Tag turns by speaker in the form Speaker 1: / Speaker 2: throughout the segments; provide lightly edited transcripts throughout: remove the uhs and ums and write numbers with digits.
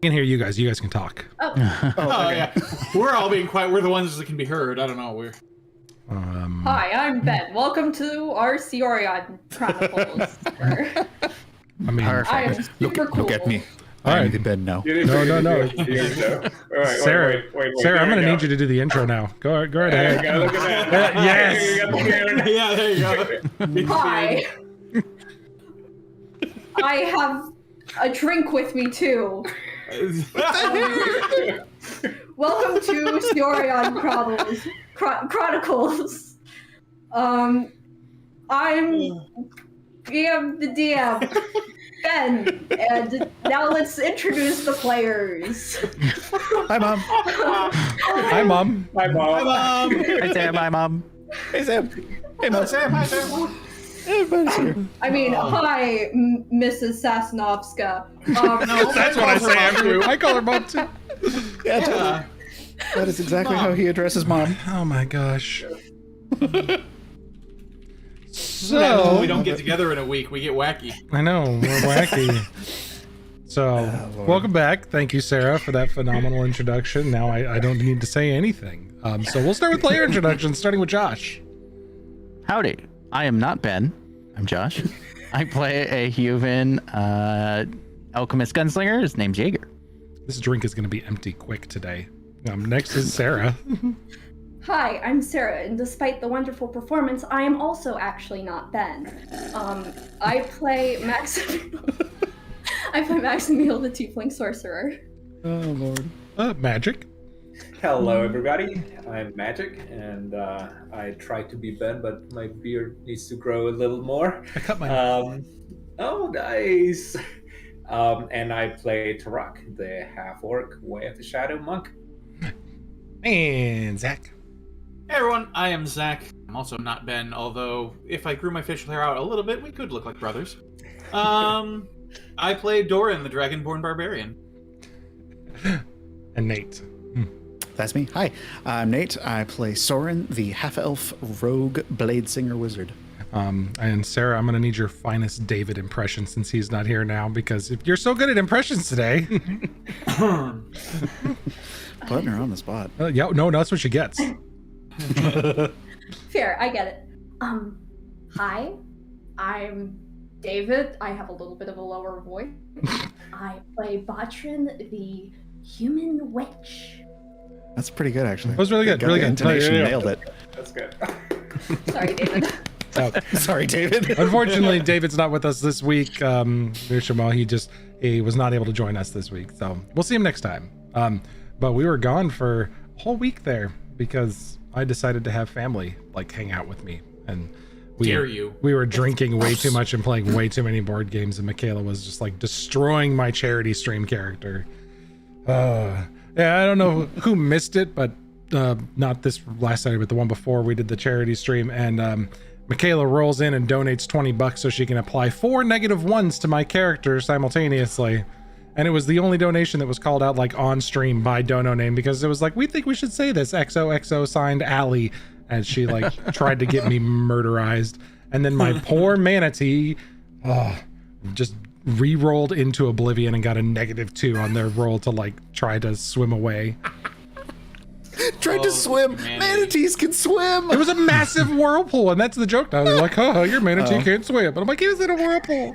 Speaker 1: can hear you guys. You guys can talk.
Speaker 2: Oh,
Speaker 3: Okay.
Speaker 2: yeah. We're all being quiet. We're the ones that can be heard. I don't know. We're.
Speaker 4: Hi, I'm Ben. Welcome to our Cyorion Chronicles.
Speaker 1: I mean,
Speaker 4: I am super cool.
Speaker 5: Look at me.
Speaker 1: All
Speaker 5: I'm
Speaker 1: right.
Speaker 5: the bed now.
Speaker 1: No.
Speaker 3: Right,
Speaker 1: Sarah,
Speaker 3: wait,
Speaker 1: Sarah, I'm
Speaker 3: here
Speaker 1: going to
Speaker 3: we
Speaker 1: need you to do the intro now. Go right ahead.
Speaker 3: go. Look at that.
Speaker 1: Yes.
Speaker 3: You got the camera.
Speaker 2: Yeah, there you go.
Speaker 4: Hi. I have a drink with me too. Welcome to Cyorion Chronicles. I'm the DM, Ben, and now let's introduce the players.
Speaker 5: Hi, Mom.
Speaker 1: Hi, Mom.
Speaker 3: Hi, Mom.
Speaker 5: Hi, Sam. Hi, Mom. Hey, Sam. Hey, Mom.
Speaker 2: Sam, hi, Sam.
Speaker 5: Everybody's here.
Speaker 4: I mean, hi, Mrs. Sasnovska.
Speaker 1: That's what I say after. I call her Mom too.
Speaker 5: Yeah, totally. That is exactly how he addresses Mom.
Speaker 1: Oh my gosh.
Speaker 2: So
Speaker 1: So
Speaker 2: we don't get together in a week. We get wacky.
Speaker 1: I know, we're wacky. So welcome back. Thank you, Sarah, for that phenomenal introduction. Now I don't need to say anything. So we'll start with player introductions, starting with Josh.
Speaker 6: Howdy, I am not Ben. I'm Josh. I play a human alchemist gunslinger. His name's Jaeger.
Speaker 1: This drink is going to be empty quick today. Next is Sarah.
Speaker 4: Hi, I'm Sarah, and despite the wonderful performance, I am also actually not Ben. I play Maximil. I play Maximil, the Tiefling Sorcerer.
Speaker 5: Oh, Lord.
Speaker 1: Magic.
Speaker 3: Hello, everybody. I'm Magic, and I try to be Ben, but my beard needs to grow a little more.
Speaker 1: I cut my.
Speaker 3: Oh, nice. And I play Tarak, the half-orc Way of the Shadow monk.
Speaker 1: And Zach.
Speaker 2: Hey everyone, I am Zach. I'm also not Ben, although if I grew my facial hair out a little bit, we could look like brothers. I play Doran, the Dragonborn Barbarian.
Speaker 1: And Nate.
Speaker 5: That's me. Hi, I'm Nate. I play Soren, the half-elf rogue blade singer wizard.
Speaker 1: And Sarah, I'm going to need your finest David impression since he's not here now, because if you're so good at impressions today.
Speaker 5: Putting her on the spot.
Speaker 1: Yeah, no, that's what she gets.
Speaker 4: Fair, I get it. Hi, I'm David. I have a little bit of a lower voice. I play Botrin, the human witch.
Speaker 5: That's pretty good, actually.
Speaker 1: That was really good,
Speaker 5: Got
Speaker 1: really
Speaker 5: the
Speaker 1: good.
Speaker 5: Intonation
Speaker 1: Yeah.
Speaker 5: nailed it.
Speaker 3: That's good.
Speaker 4: Sorry, David.
Speaker 5: Sorry, David.
Speaker 1: Unfortunately, David's not with us this week. He was not able to join us this week, so we'll see him next time. But we were gone for a whole week there because I decided to have family hang out with me, and we were drinking way too much and playing way too many board games, and Michaela was just destroying my charity stream character. Yeah, I don't know who missed it, but not this last Saturday, but the one before, we did the charity stream, and Michaela rolls in and donates $20 so she can apply 4 -1s to my character simultaneously. And it was the only donation that was called out on stream by Dono Name, because it was we think we should say this XOXO signed Allie, and she tried to get me murderized. And then my poor manatee just re-rolled into oblivion and got a -2 on their roll to try to swim away.
Speaker 5: Tried to swim. Manatees can swim.
Speaker 1: It was a massive whirlpool, and that's the joke now. They're like, oh, your manatee can't swim. But I'm like, he was in a whirlpool.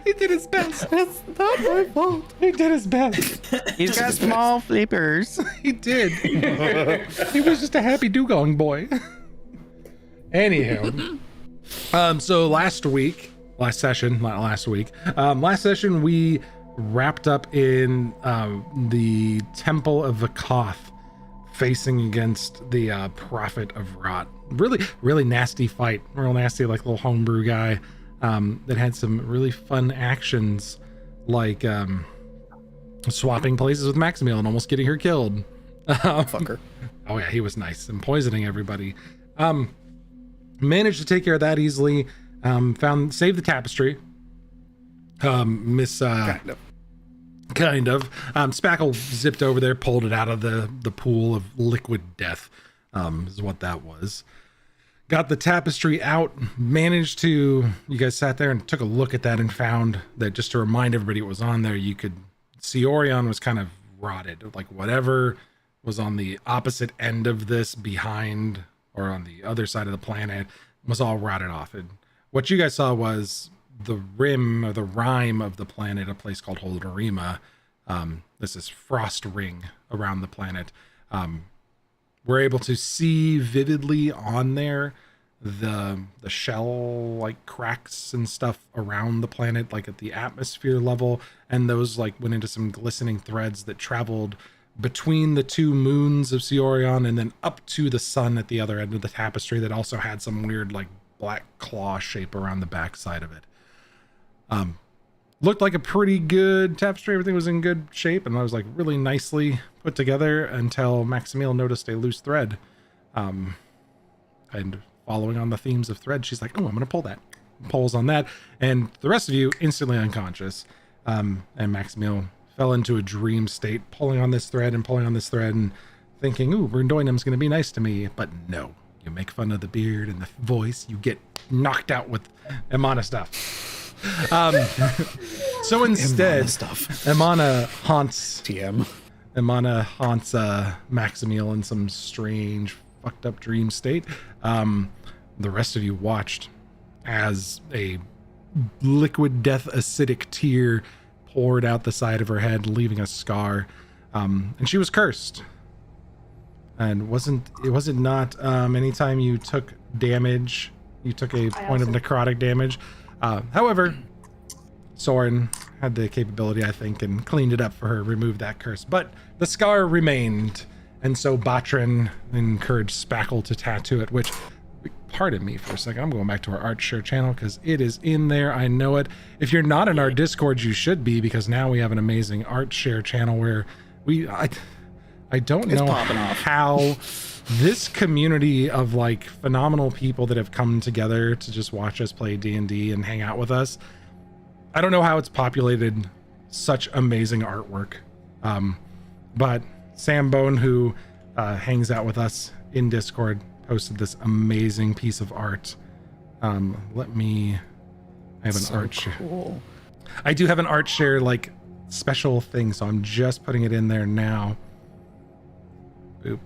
Speaker 1: He did his best.
Speaker 5: It's not my fault.
Speaker 1: He did his best.
Speaker 6: He's got small flippers.
Speaker 1: He did. He was just a happy dugong boy. Anywho, so last session we wrapped up in the Temple of Vakoth, facing against the Prophet of Rot. Really nasty fight. Real nasty, little homebrew guy that had some really fun actions, swapping places with Maximil and almost getting her killed.
Speaker 5: Fucker.
Speaker 1: Oh yeah, he was nice, and poisoning everybody. Managed to take care of that easily. Saved the tapestry. Kind of. Spackle zipped over there, pulled it out of the pool of liquid death, is what that was. Got the tapestry out, you guys sat there and took a look at that and found that, just to remind everybody what was on there, you could Cyorion was kind of rotted. Like whatever was on the opposite end of this, behind or on the other side of the planet, was all rotted off. And what you guys saw was the rim or the rime of the planet, a place called Holderima. This is frost ring around the planet. We're able to see vividly on there the shell like cracks and stuff around the planet, like at the atmosphere level, and those like went into some glistening threads that traveled between the two moons of Cyorion and then up to the sun at the other end of the tapestry that also had some weird like black claw shape around the backside of it. Looked like a pretty good tapestry. Everything was in good shape and I was like really nicely put together until Maximil noticed a loose thread. And following on the themes of thread, she's like, oh, I'm going to pull that. Pulls on that. And the rest of you instantly unconscious. And Maximil fell into a dream state, pulling on this thread and thinking, ooh, Verdoinum's going to be nice to me. But no, you make fun of the beard and the voice. You get knocked out with Emana stuff. So instead, Emana haunts Maximil in some strange, fucked up dream state. The rest of you watched as a liquid death acidic tear poured out the side of her head, leaving a scar. And she was cursed. And was it not anytime you took damage, you took a point of necrotic damage. However, Soren had the capability, I think, and cleaned it up for her, removed that curse. But the scar remained, and so Batrin encouraged Spackle to tattoo it, which, pardon me for a second, I'm going back to our art share channel because it is in there. I know it. If you're not in our Discord, you should be, because now we have an amazing art share channel where I don't know how this community of like phenomenal people that have come together to just watch us play D&D and hang out with us, I don't know how it's populated such amazing artwork. But Sam Bone, who hangs out with us in Discord, posted this amazing piece of art. I have an art share. Cool. I do have an art share like special thing, so I'm just putting it in there now. Oop,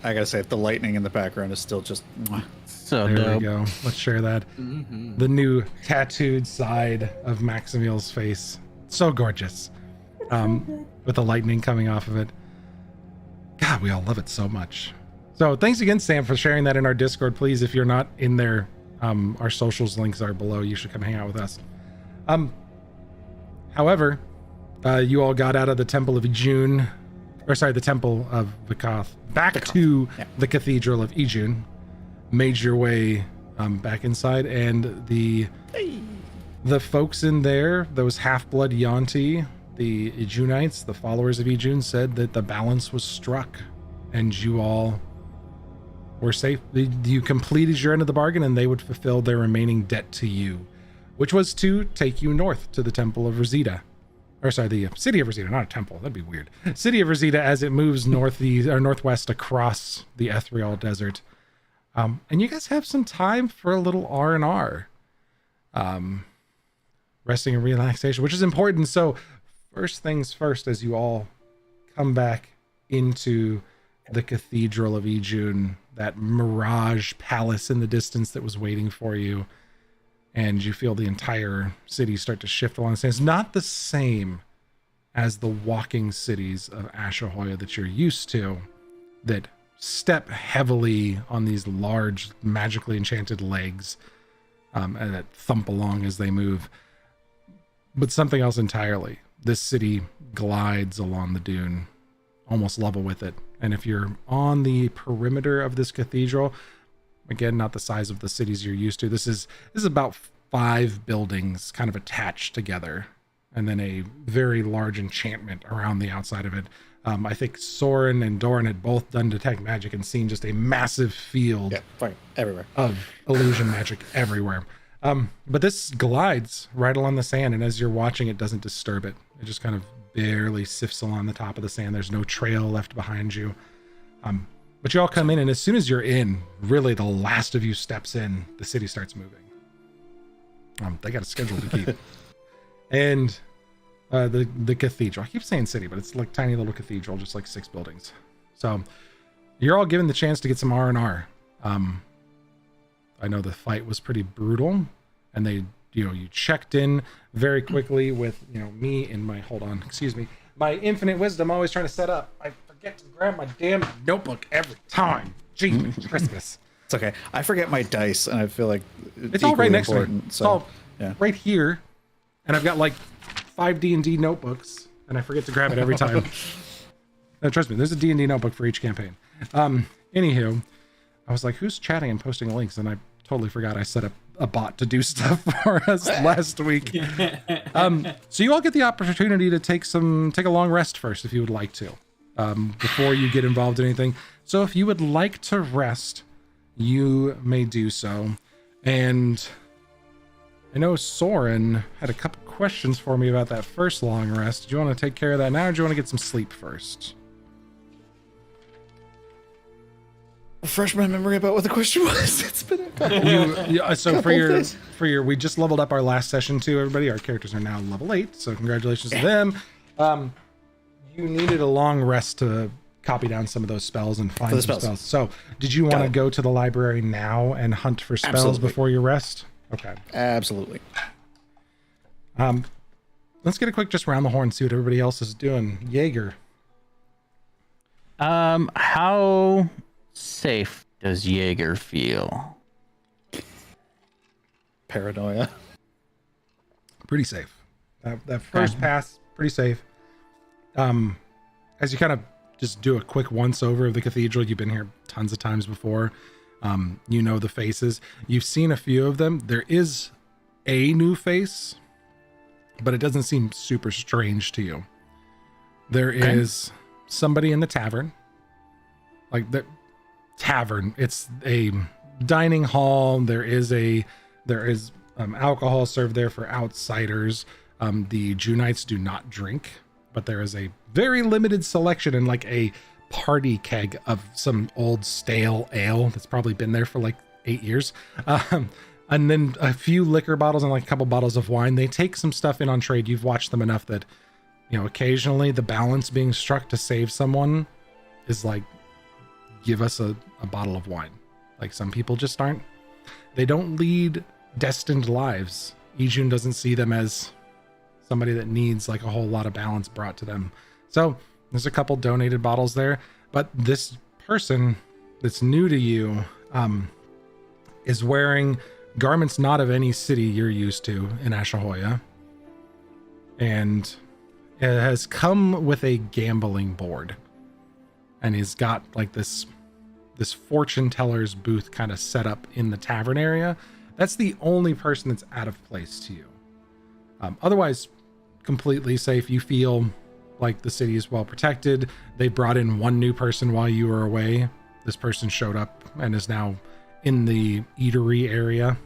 Speaker 5: I gotta say, the lightning in the background is still just
Speaker 6: so
Speaker 1: there
Speaker 6: dope.
Speaker 1: We go. Let's share that. Mm-hmm. The new tattooed side of Maximil's face, so gorgeous, with the lightning coming off of it. God, we all love it so much. So thanks again, Sam, for sharing that in our Discord. Please, if you're not in there, our socials links are below. You should come hang out with us. However, you all got out of the Temple of Ijun, the Temple of Vikoth, back to the Cathedral of Ijun, made your way back inside, and the folks in there, those half-blood Yuan-ti, the Ijunites, the followers of Ijun, said that the balance was struck, and you all were safe. You completed your end of the bargain, and they would fulfill their remaining debt to you, which was to take you north to the Temple of Rosita. Or sorry, the city of Rosita, not a temple. That'd be weird. City of Rosita as it moves northwest across the Ethereal Desert. And you guys have some time for a little R&R. Resting and relaxation, which is important. So first things first, as you all come back into the Cathedral of Ijun, that mirage palace in the distance that was waiting for you, and you feel the entire city start to shift along the sands. Not the same as the walking cities of Ashahoya that you're used to, that step heavily on these large, magically enchanted legs, and that thump along as they move. But something else entirely. This city glides along the dune, almost level with it. And if you're on the perimeter of this cathedral, again, not the size of the cities you're used to. This is about 5 buildings kind of attached together, and then a very large enchantment around the outside of it. I think Soren and Doran had both done detect magic and seen just a massive field
Speaker 5: everywhere
Speaker 1: of illusion magic everywhere. But this glides right along the sand, and as you're watching, it doesn't disturb it. It just kind of barely sifts along the top of the sand. There's no trail left behind you. But you all come in, and as soon as you're in, really the last of you steps in, the city starts moving. They got a schedule to keep. And The cathedral. I keep saying city, but it's like tiny little cathedral, just like 6 buildings. So you're all given the chance to get some R&R. I know the fight was pretty brutal, and they, you checked in very quickly with, me and my, my infinite wisdom always trying to set up. I forget to grab my damn notebook every time. Gee, Christmas.
Speaker 5: It's okay. I forget my dice, and I feel like
Speaker 1: it's all right next to me. It's
Speaker 5: so,
Speaker 1: all right here, and I've got like 5 D&D notebooks, and I forget to grab it every time. No, trust me, there's a D&D notebook for each campaign. Anywho, I was like, who's chatting and posting links? And I totally forgot I set up a bot to do stuff for us last week. So you all get the opportunity to take a long rest first if you would like to, before you get involved in anything. So if you would like to rest, you may do so. And I know Soren had a couple questions for me about that first long rest. Do you want to take care of that now, or do you want to get some sleep first?
Speaker 5: Refresh my memory about what the question was. It's been a couple.
Speaker 1: So for your, we just leveled up our last session too, everybody. Our characters are now level 8, so congratulations to them. You needed a long rest to copy down some of those spells and find some spells. So did you want to go to the library now and hunt for spells before you rest? Okay.
Speaker 5: Absolutely.
Speaker 1: Let's get a quick just round the horn, see what everybody else is doing. Jaeger.
Speaker 6: How safe does Jaeger feel?
Speaker 5: Paranoia.
Speaker 1: Pretty safe. That first pass, pretty safe. As you kind of just do a quick once over of the cathedral, you've been here tons of times before. You know the faces. You've seen a few of them. There is a new face, but it doesn't seem super strange to you. There is somebody in the tavern. Like the tavern, it's a dining hall. There is alcohol served there for outsiders. The Junites do not drink, but there is a very limited selection and like a party keg of some old stale ale that's probably been there for like 8 years. And then a few liquor bottles and like a couple bottles of wine. They take some stuff in on trade. You've watched them enough that, occasionally the balance being struck to save someone is like, give us a bottle of wine. Like some people just they don't lead destined lives. Ijun doesn't see them as somebody that needs like a whole lot of balance brought to them. So there's a couple donated bottles there, but this person that's new to you is wearing garments not of any city you're used to in Ashahoya, and it has come with a gambling board, and he's got like this fortune teller's booth kind of set up in the tavern area. That's the only person that's out of place to you. Otherwise, completely safe. You feel like the city is well protected. They brought in one new person while you were away. This person showed up and is now in the eatery area.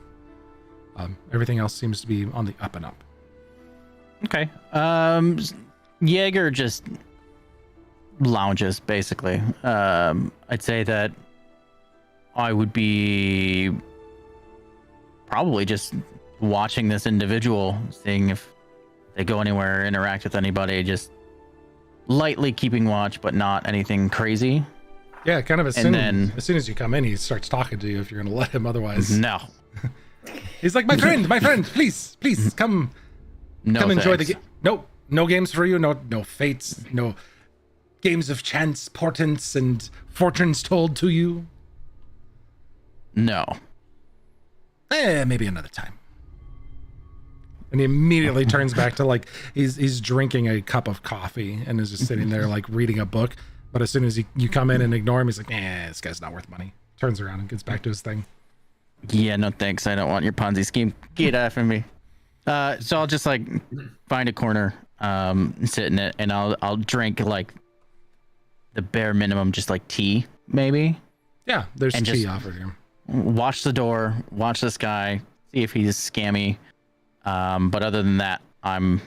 Speaker 1: Everything else seems to be on the up and up.
Speaker 6: Okay. Jaeger just lounges, basically. I'd say that I would be probably just watching this individual, seeing if they go anywhere, interact with anybody, just lightly keeping watch, but not anything crazy.
Speaker 1: Yeah, kind of as soon as you come in, he starts talking to you if you're going to let him. Otherwise,
Speaker 6: no.
Speaker 1: He's like, my friend, please, come enjoy the game. No games for you. No fates. No games of chance, portents, and fortunes told to you.
Speaker 6: No.
Speaker 1: Maybe another time. And he immediately turns back to like he's drinking a cup of coffee and is just sitting there like reading a book. But as soon as you come in and ignore him, he's like, this guy's not worth money. Turns around and gets back to his thing.
Speaker 6: Yeah, no thanks. I don't want your Ponzi scheme. Get off of me. So I'll just like find a corner, sit in it, and I'll drink like the bare minimum, just like tea, maybe.
Speaker 1: Yeah, there's tea offered here.
Speaker 6: Watch the door, watch this guy, see if he's scammy. But other than that, I'm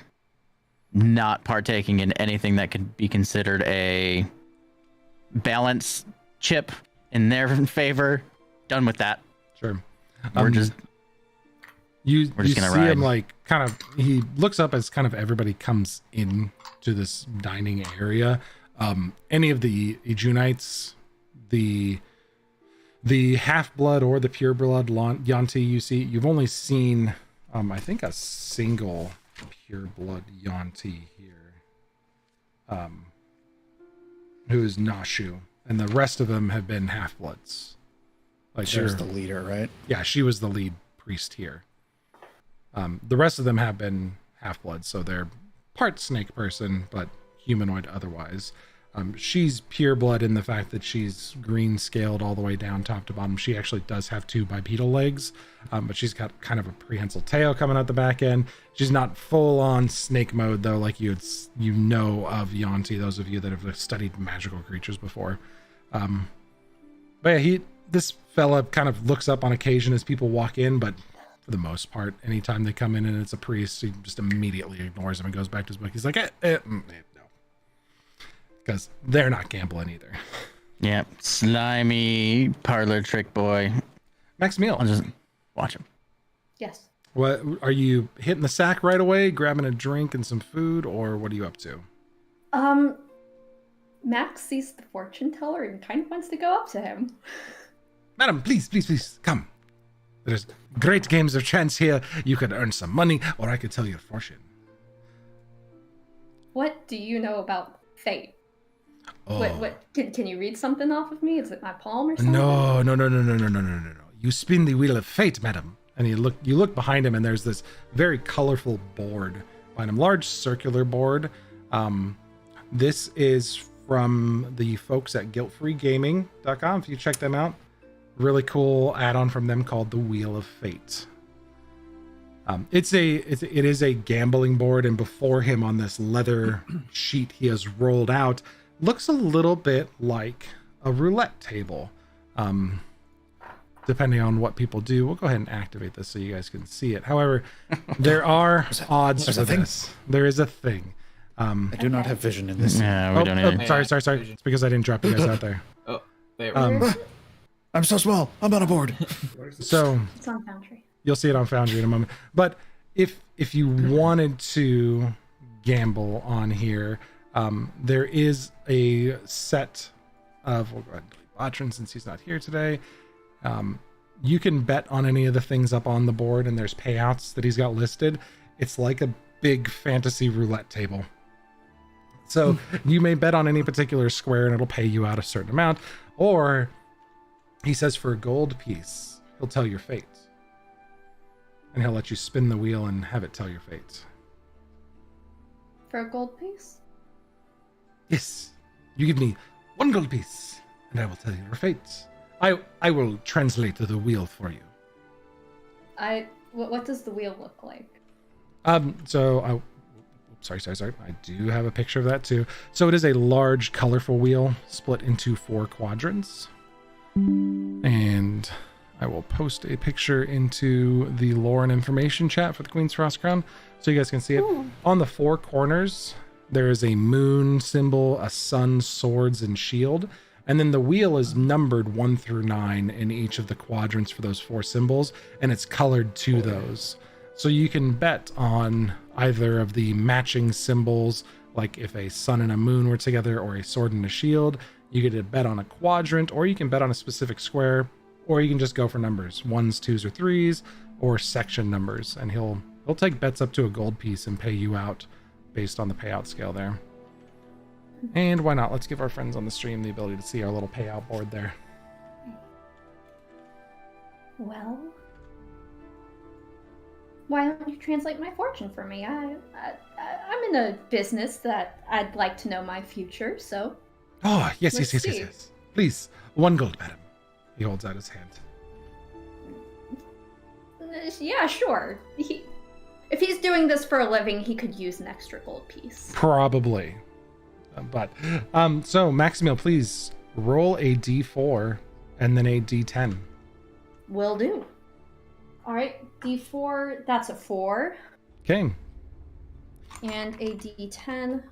Speaker 6: not partaking in anything that could be considered a balance chip in their favor. Done with that.
Speaker 1: Sure.
Speaker 6: We're just
Speaker 1: You
Speaker 6: We're just
Speaker 1: see
Speaker 6: gonna ride.
Speaker 1: him like kind of, he looks up as kind of everybody comes in to this dining area. Any of the Ejunites, the half-blood or the pure-blood Yuan-ti you see, you've only seen, I think, a single pure-blood Yuan-ti here, who is Nashu, and the rest of them have been half-bloods. Like
Speaker 5: She was the leader, right?
Speaker 1: Yeah, she was the lead priest here. The rest of them have been half-bloods, so they're part snake person, but humanoid otherwise. She's pure blood in the fact that she's green scaled all the way down top to bottom. She actually does have 2 bipedal legs, but she's got kind of a prehensile tail coming out the back end. She's not full on snake mode though, like you know of Yuan-ti, those of you that have studied magical creatures before. But yeah, this fella kind of looks up on occasion as people walk in, but for the most part, anytime they come in and it's a priest, he just immediately ignores him and goes back to his book. He's like, no. Because they're not gambling either.
Speaker 6: Yep. Slimy parlor trick boy.
Speaker 1: Maximil,
Speaker 6: I'll just watch him.
Speaker 4: Yes.
Speaker 1: what are you hitting the sack right away, grabbing a drink and some food, or what are you up to?
Speaker 4: Max sees the fortune teller and kind of wants to go up to him.
Speaker 1: Madam, please, come. There's great games of chance here. You could earn some money, or I could tell your fortune.
Speaker 4: What do you know about fate?
Speaker 1: Oh.
Speaker 4: What can you read something off of me? Is it my palm or something?
Speaker 1: No. You spin the wheel of fate, madam. And you look behind him, and there's this very colorful board behind him, large circular board. This is from the folks at guiltfreegaming.com. If you check them out, really cool add-on from them called the Wheel of Fate. It is a gambling board, and before him on this leather sheet he has rolled out, looks a little bit like a roulette table. Depending on what people do, we'll go ahead and activate this so you guys can see it. However, there are odds for this. There is a thing.
Speaker 5: I do not have vision in this.
Speaker 6: Yeah, we don't need
Speaker 1: sorry. It's because I didn't drop you guys out there.
Speaker 2: Oh, there we go.
Speaker 5: I'm so small. I'm on a board.
Speaker 1: So
Speaker 4: It's on Foundry.
Speaker 1: you'll see it on Foundry in a moment. But if you wanted to gamble on here, there is a set of, we'll go ahead and delete Botrin since he's not here today. You can bet on any of the things up on the board, and there's payouts that he's got listed. It's like a big fantasy roulette table. So you may bet on any particular square and it'll pay you out a certain amount. Or he says for a gold piece, he'll tell your fate. And he'll let you spin the wheel and have it tell your fate.
Speaker 4: For a gold piece?
Speaker 1: Yes, you give me 1 gold piece and I will tell you your fate. I will translate the wheel for you.
Speaker 4: What does the wheel look like?
Speaker 1: Sorry. I do have a picture of that too. So it is a large, colorful wheel split into 4 quadrants. And I will post a picture into the lore and information chat for the Queen's Frost Crown so you guys can see it.
Speaker 4: Ooh.
Speaker 1: On the 4 corners, there is a moon symbol, a sun, swords, and shield. And then the wheel is numbered 1 through 9 in each of the quadrants for those 4 symbols, and it's colored to those. So you can bet on either of the matching symbols, like if a sun and a moon were together, or a sword and a shield. You get to bet on a quadrant, or you can bet on a specific square, or you can just go for numbers, 1s, 2s, or 3s, or section numbers, and he'll take bets up to a gold piece and pay you out based on the payout scale there. And why not? Let's give our friends on the stream the ability to see our little payout board there.
Speaker 4: Well, why don't you translate my fortune for me? I'm in a business that I'd like to know my future, so...
Speaker 1: Oh, yes.
Speaker 4: Let's see.
Speaker 1: Please, 1 gold, madam. He holds out his hand.
Speaker 4: Yeah, sure. If he's doing this for a living, he could use an extra gold piece.
Speaker 1: Probably. So Maximil, please roll a d4 and then a d10.
Speaker 4: Will do. Alright, D4, that's a 4.
Speaker 1: Okay.
Speaker 4: And a D10.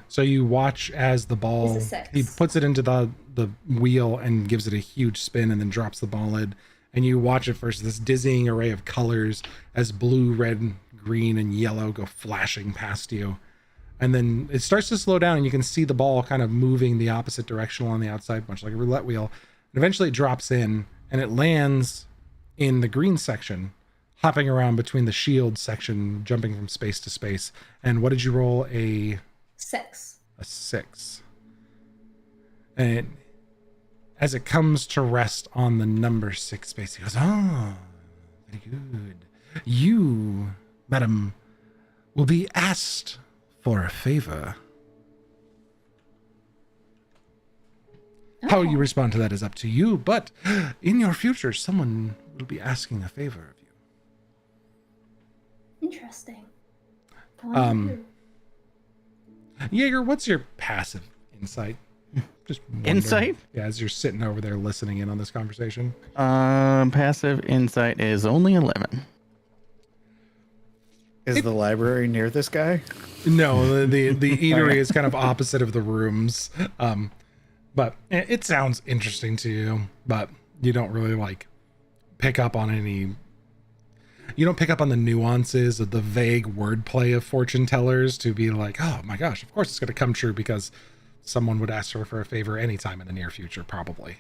Speaker 1: So you watch as the ball,
Speaker 4: It's a 6.
Speaker 1: he puts it into the wheel and gives it a huge spin and then drops the ball in, and you watch it first, this dizzying array of colors as blue, red, green, and yellow go flashing past you. And then it starts to slow down, and you can see the ball kind of moving the opposite direction on the outside, much like a roulette wheel. And eventually it drops in, and it lands in the green section, hopping around between the shield section, jumping from space to space. And what did you roll? A
Speaker 4: 6.
Speaker 1: A 6. And as it comes to rest on the number 6 space, he goes, "Oh, very good. You, madam, will be asked for a favor." How you respond to that is up to you, but in your future, someone will be asking a favor of you.
Speaker 4: Interesting.
Speaker 1: Jaeger, what's your passive insight? Just wondering.
Speaker 6: Insight?
Speaker 1: Yeah, as you're sitting over there listening in on this conversation.
Speaker 6: Passive insight is only 11.
Speaker 5: Is the library near this guy?
Speaker 1: No, the eatery is kind of opposite of the rooms. But it sounds interesting to you, but you don't really like pick up on any. You don't pick up on the nuances of the vague wordplay of fortune tellers to be like, oh my gosh, of course it's going to come true because someone would ask her for a favor anytime in the near future, probably.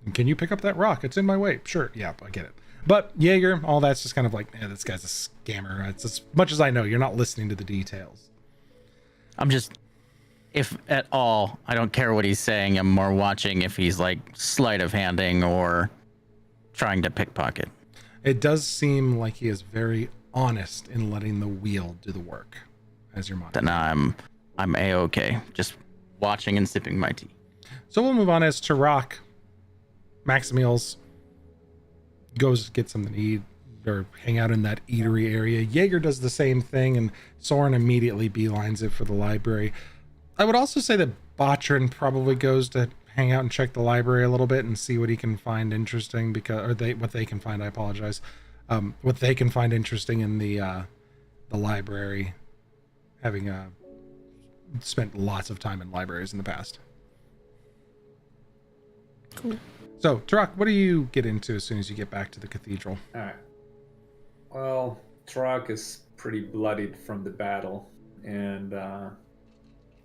Speaker 1: And can you pick up that rock? It's in my way. Sure. Yeah, I get it. But Jaeger, all that's just kind of like, this guy's a scammer. It's as much as I know, you're not listening to the details.
Speaker 6: I'm just, if at all, I don't care what he's saying. I'm more watching if he's like sleight of handing or trying to pickpocket.
Speaker 1: It does seem like he is very honest in letting the wheel do the work as your monitor.
Speaker 6: Then I'm A-okay. Just watching and sipping my tea.
Speaker 1: So we'll move on as Tarak, Maximils goes to get something to eat or hang out in that eatery area. Jaeger does the same thing, and Soren immediately beelines it for the library. I would also say that Botrin probably goes to hang out and check the library a little bit and see what he can find interesting, what they can find. I apologize. What they can find interesting in the library, having spent lots of time in libraries in the past.
Speaker 5: Cool.
Speaker 1: So, Tarak, what do you get into as soon as you get back to the cathedral?
Speaker 3: All right. Well, Tarak is pretty bloodied from the battle, and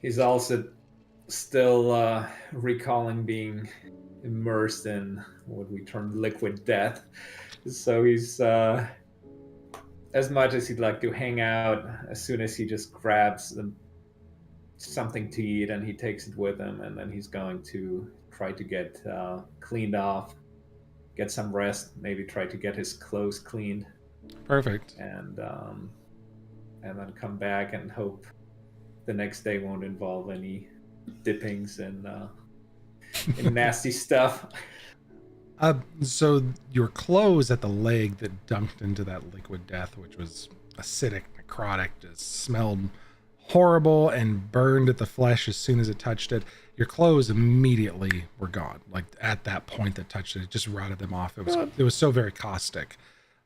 Speaker 3: he's also still recalling being immersed in what we term liquid death. So he's, as much as he'd like to hang out, as soon as he just grabs something to eat and he takes it with him, and then he's going to try to get cleaned off, get some rest, maybe try to get his clothes cleaned.
Speaker 1: Perfect.
Speaker 3: And then come back and hope the next day won't involve any dippings and nasty stuff.
Speaker 1: So your clothes at the leg that dunked into that liquid death, which was acidic, necrotic, just smelled horrible and burned at the flesh as soon as it touched it. Your clothes immediately were gone. Like at that point that touched it, it just rotted them off. It was so very caustic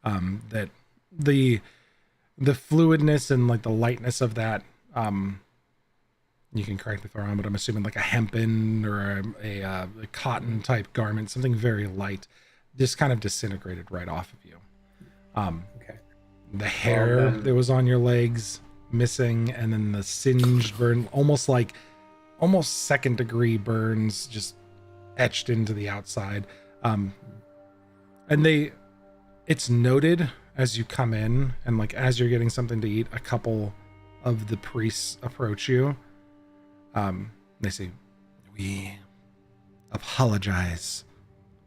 Speaker 1: that the fluidness and like the lightness of that. You can correct me if I'm wrong, but I'm assuming like a hempen or a cotton type garment, something very light, just kind of disintegrated right off of you.
Speaker 3: Okay.
Speaker 1: The hair that was on your legs missing, and then the singed burn, almost second degree burns just etched into the outside. And it's noted as you come in, and like as you're getting something to eat, a couple of the priests approach you. They say, "We apologize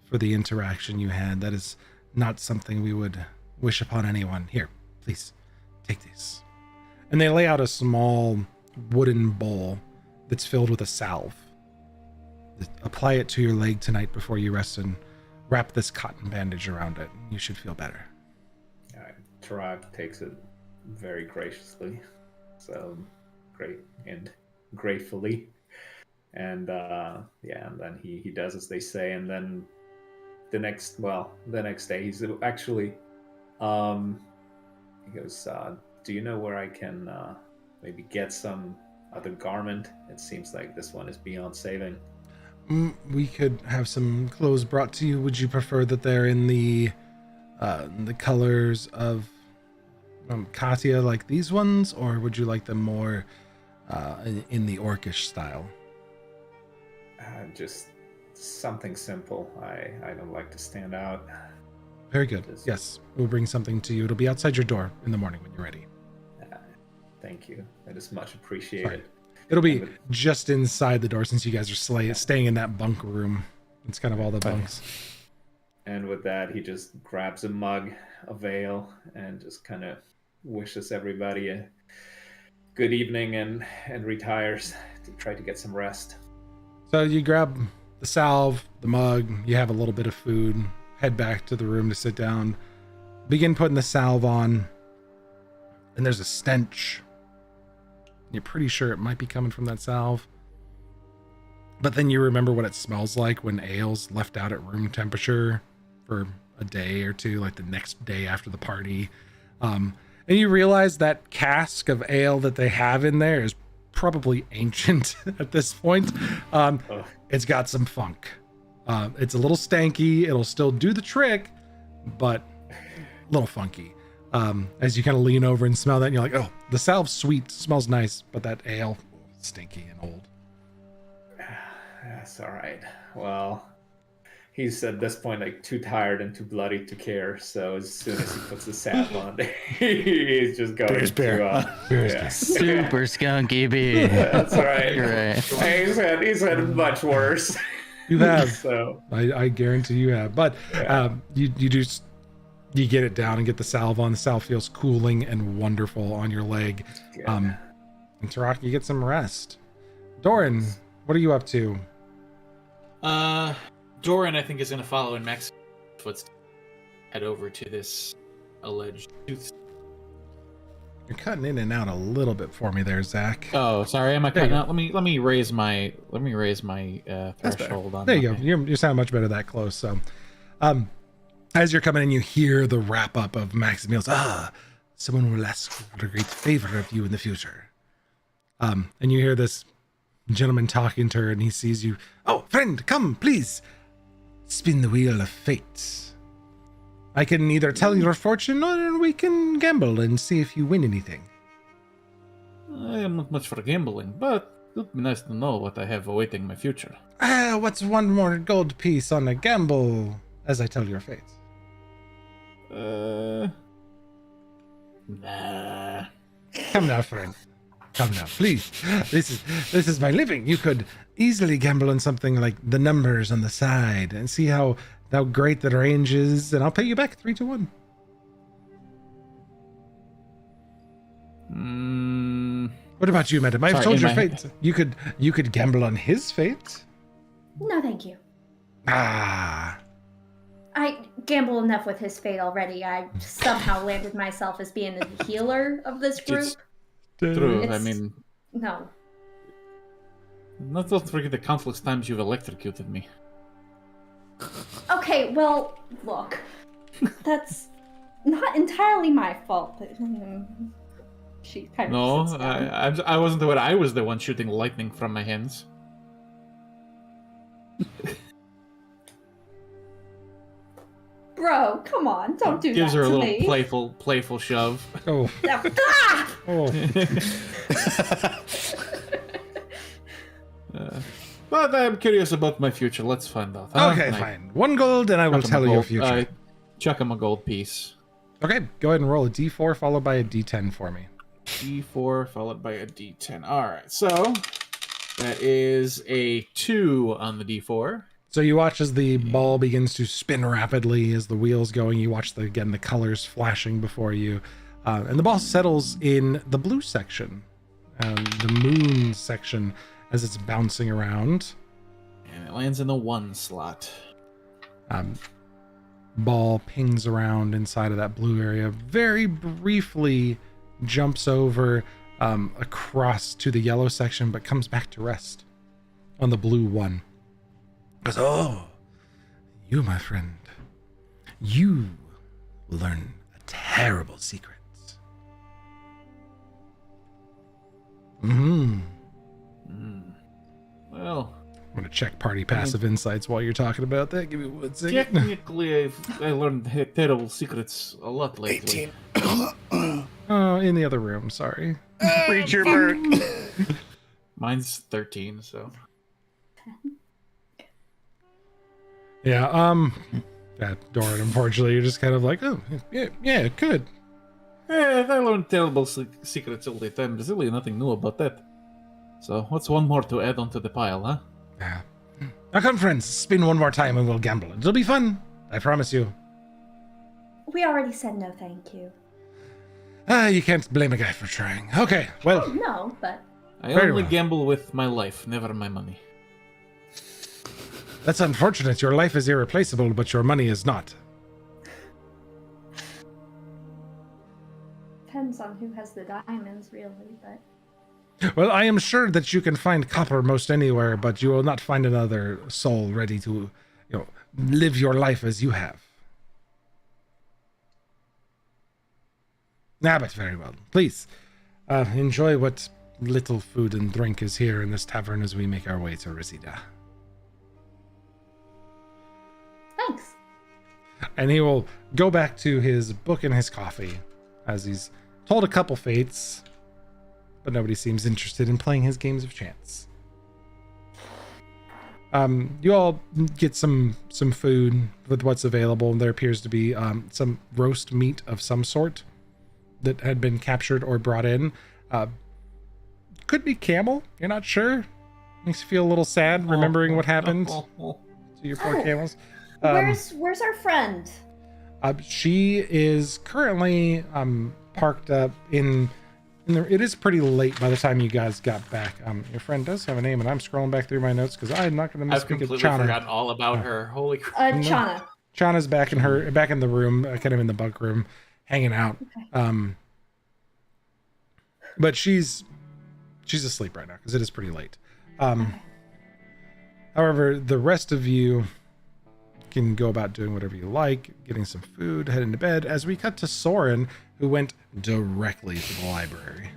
Speaker 1: for the interaction you had. That is not something we would wish upon anyone. Here, please, take this." And they lay out a small wooden bowl that's filled with a salve. Apply it to your leg tonight before you rest, and wrap this cotton bandage around it. You should feel better.
Speaker 3: All right. Tarak takes it very graciously. So great and gratefully. And and then he does as they say, and then the next day he's actually he goes, do you know where I can maybe get some other garment? It seems like this one is beyond saving.
Speaker 1: We could have some clothes brought to you. Would you prefer that they're in the colors of Katya, like these ones, or would you like them more in the orcish style?
Speaker 3: Just something simple. I don't like to stand out.
Speaker 1: Very good. Yes, we'll bring something to you. It'll be outside your door in the morning when you're ready.
Speaker 3: Thank you. That is much appreciated.
Speaker 1: Sorry. It'll be just inside the door since you guys are staying in that bunk room. It's kind of all the bunks.
Speaker 3: And with that, he just grabs a mug, of ale, and just kind of wishes everybody a good evening and retires to try to get some rest.
Speaker 1: So you grab the salve, the mug, you have a little bit of food, head back to the room to sit down, begin putting the salve on, and there's a stench. You're pretty sure it might be coming from that salve. But then you remember what it smells like when ale's left out at room temperature for a day or two, like the next day after the party. And you realize that cask of ale that they have in there is probably ancient at this point. It's got some funk. It's a little stanky. It'll still do the trick, but a little funky. As you kind of lean over and smell that, and you're like, oh, the salve's sweet, smells nice, but that ale, stinky and old.
Speaker 3: That's all right. Well, he's at this point like too tired and too bloody to care. So as soon as he puts the salve on, he's just going to
Speaker 6: super skunky beer.
Speaker 3: That's right.
Speaker 6: You're right.
Speaker 3: He's had much worse.
Speaker 1: You have.
Speaker 3: So
Speaker 1: I guarantee you have. But you get it down and get the salve on. The salve feels cooling and wonderful on your leg. And Tarak, you get some rest. Doran, what are you up to?
Speaker 2: Doran, I think, is going to follow in Max's footsteps. Head over to this alleged tooth.
Speaker 1: You're cutting in and out a little bit for me there, Zach.
Speaker 2: Oh, sorry, am I cutting out? Let me raise my threshold on.
Speaker 1: There you go. You sound much better that close. So, as you're coming in, you hear the wrap up of Maximilian's. Someone will ask for a great favor of you in the future. And you hear this gentleman talking to her, and he sees you. Oh, friend, come, please. Spin the wheel of fate. I can either tell your fortune, or we can gamble and see if you win anything.
Speaker 2: I am not much for gambling, but it would be nice to know what I have awaiting my future.
Speaker 1: What's one more gold piece on a gamble as I tell your fate?
Speaker 2: Nah.
Speaker 1: Come now, friend. Come now, please. This is my living. You could easily gamble on something like the numbers on the side and see how great the range is, and I'll pay you back 3-1. What about you, madam? I've told your fate. You could gamble on his fate.
Speaker 4: No, thank you.
Speaker 1: I
Speaker 4: gamble enough with his fate already. I somehow landed myself as being the healer of this group.
Speaker 2: True. I mean,
Speaker 4: no.
Speaker 2: Not to forget the countless times you've electrocuted me.
Speaker 4: Okay, well, look. That's not entirely my fault. But, she kind of sits down.
Speaker 2: I wasn't the one. I was the one shooting lightning from my hands.
Speaker 4: Bro, come on, don't do
Speaker 2: Gives
Speaker 4: that
Speaker 2: her a
Speaker 4: to
Speaker 2: little
Speaker 4: me.
Speaker 2: playful shove.
Speaker 1: Oh. Oh.
Speaker 2: But I'm curious about my future. Let's find out.
Speaker 1: Okay, fine. 1 gold, and I will tell you your future.
Speaker 2: Chuck him a gold piece.
Speaker 1: Okay, go ahead and roll a d4 followed by a d10 for me.
Speaker 2: D4 followed by a D10. All right, so that is a 2 on the D4.
Speaker 1: So you watch as the ball begins to spin rapidly as the wheel's going. You watch the colors flashing before you, and the ball settles in the blue section, the moon section, as it's bouncing around.
Speaker 2: And it lands in the 1 slot.
Speaker 1: Ball pings around inside of that blue area, very briefly jumps over across to the yellow section, but comes back to rest on the blue one. Goes, oh, you, my friend, you learn a terrible secret.
Speaker 2: Well,
Speaker 1: I'm going to check party passive insights while you're talking about that. Give me 1 second.
Speaker 2: Technically, I learned terrible secrets a lot lately.
Speaker 5: 18.
Speaker 1: Oh, in the other room. Sorry.
Speaker 5: Reach your bird.
Speaker 2: Mine's 13, so.
Speaker 1: Yeah. Doran, unfortunately, you're just kind of like, oh, yeah, good.
Speaker 2: I learned terrible secrets all the time. There's really nothing new about that. So, what's one more to add onto the pile, huh?
Speaker 1: Yeah. Now come, friends. Spin one more time and we'll gamble. It'll be fun. I promise you.
Speaker 4: We already said no thank you.
Speaker 1: You can't blame a guy for trying. Okay, well.
Speaker 4: No, but...
Speaker 2: I only gamble with my life, never my money.
Speaker 1: That's unfortunate. Your life is irreplaceable, but your money is not.
Speaker 4: Depends on who has the diamonds, really, but...
Speaker 1: Well, I am sure that you can find copper most anywhere, but you will not find another soul ready to, live your life as you have. But very well. Please, enjoy what little food and drink is here in this tavern as we make our way to Reseda.
Speaker 4: Thanks.
Speaker 1: And he will go back to his book and his coffee as he's told a couple fates, but nobody seems interested in playing his games of chance. You all get some food with what's available. There appears to be some roast meat of some sort that had been captured or brought in. Could be camel. You're not sure. Makes you feel a little sad remembering what happened to your poor camels.
Speaker 4: Where's our friend?
Speaker 1: She is currently parked up in it is pretty late by the time you guys got back. Your friend does have a name, and I'm scrolling back through my notes because I'm not going to
Speaker 2: I've
Speaker 1: misspeak it.
Speaker 2: completely
Speaker 1: Chana.
Speaker 2: forgotten all about her. Holy crap.
Speaker 4: Chana.
Speaker 1: Chana's back in the room, kind of in the bunk room, hanging out. Okay. But she's asleep right now because it is pretty late. However, the rest of you can go about doing whatever you like, getting some food, heading to bed, as we cut to Soren, who went directly to the library.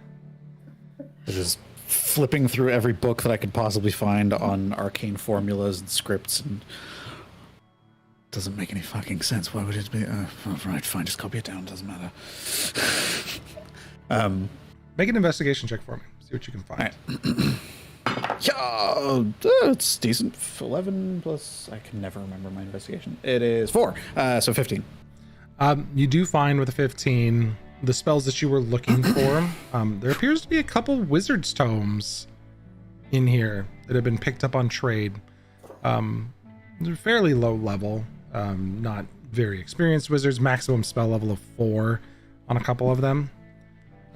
Speaker 5: Just flipping through every book that I could possibly find on arcane formulas and scripts, and doesn't make any fucking sense. Why would it be? Right, fine, just copy it down. Doesn't matter.
Speaker 1: Make an investigation check for me. See what you can find.
Speaker 5: Right. Yeah, it's decent. 11 plus. I can never remember my investigation. It is 4, so 15.
Speaker 1: You do find with a 15 the spells that you were looking for. There appears to be a couple wizard's tomes in here that have been picked up on trade. They're fairly low level, not very experienced wizards. Maximum spell level of 4 on a couple of them,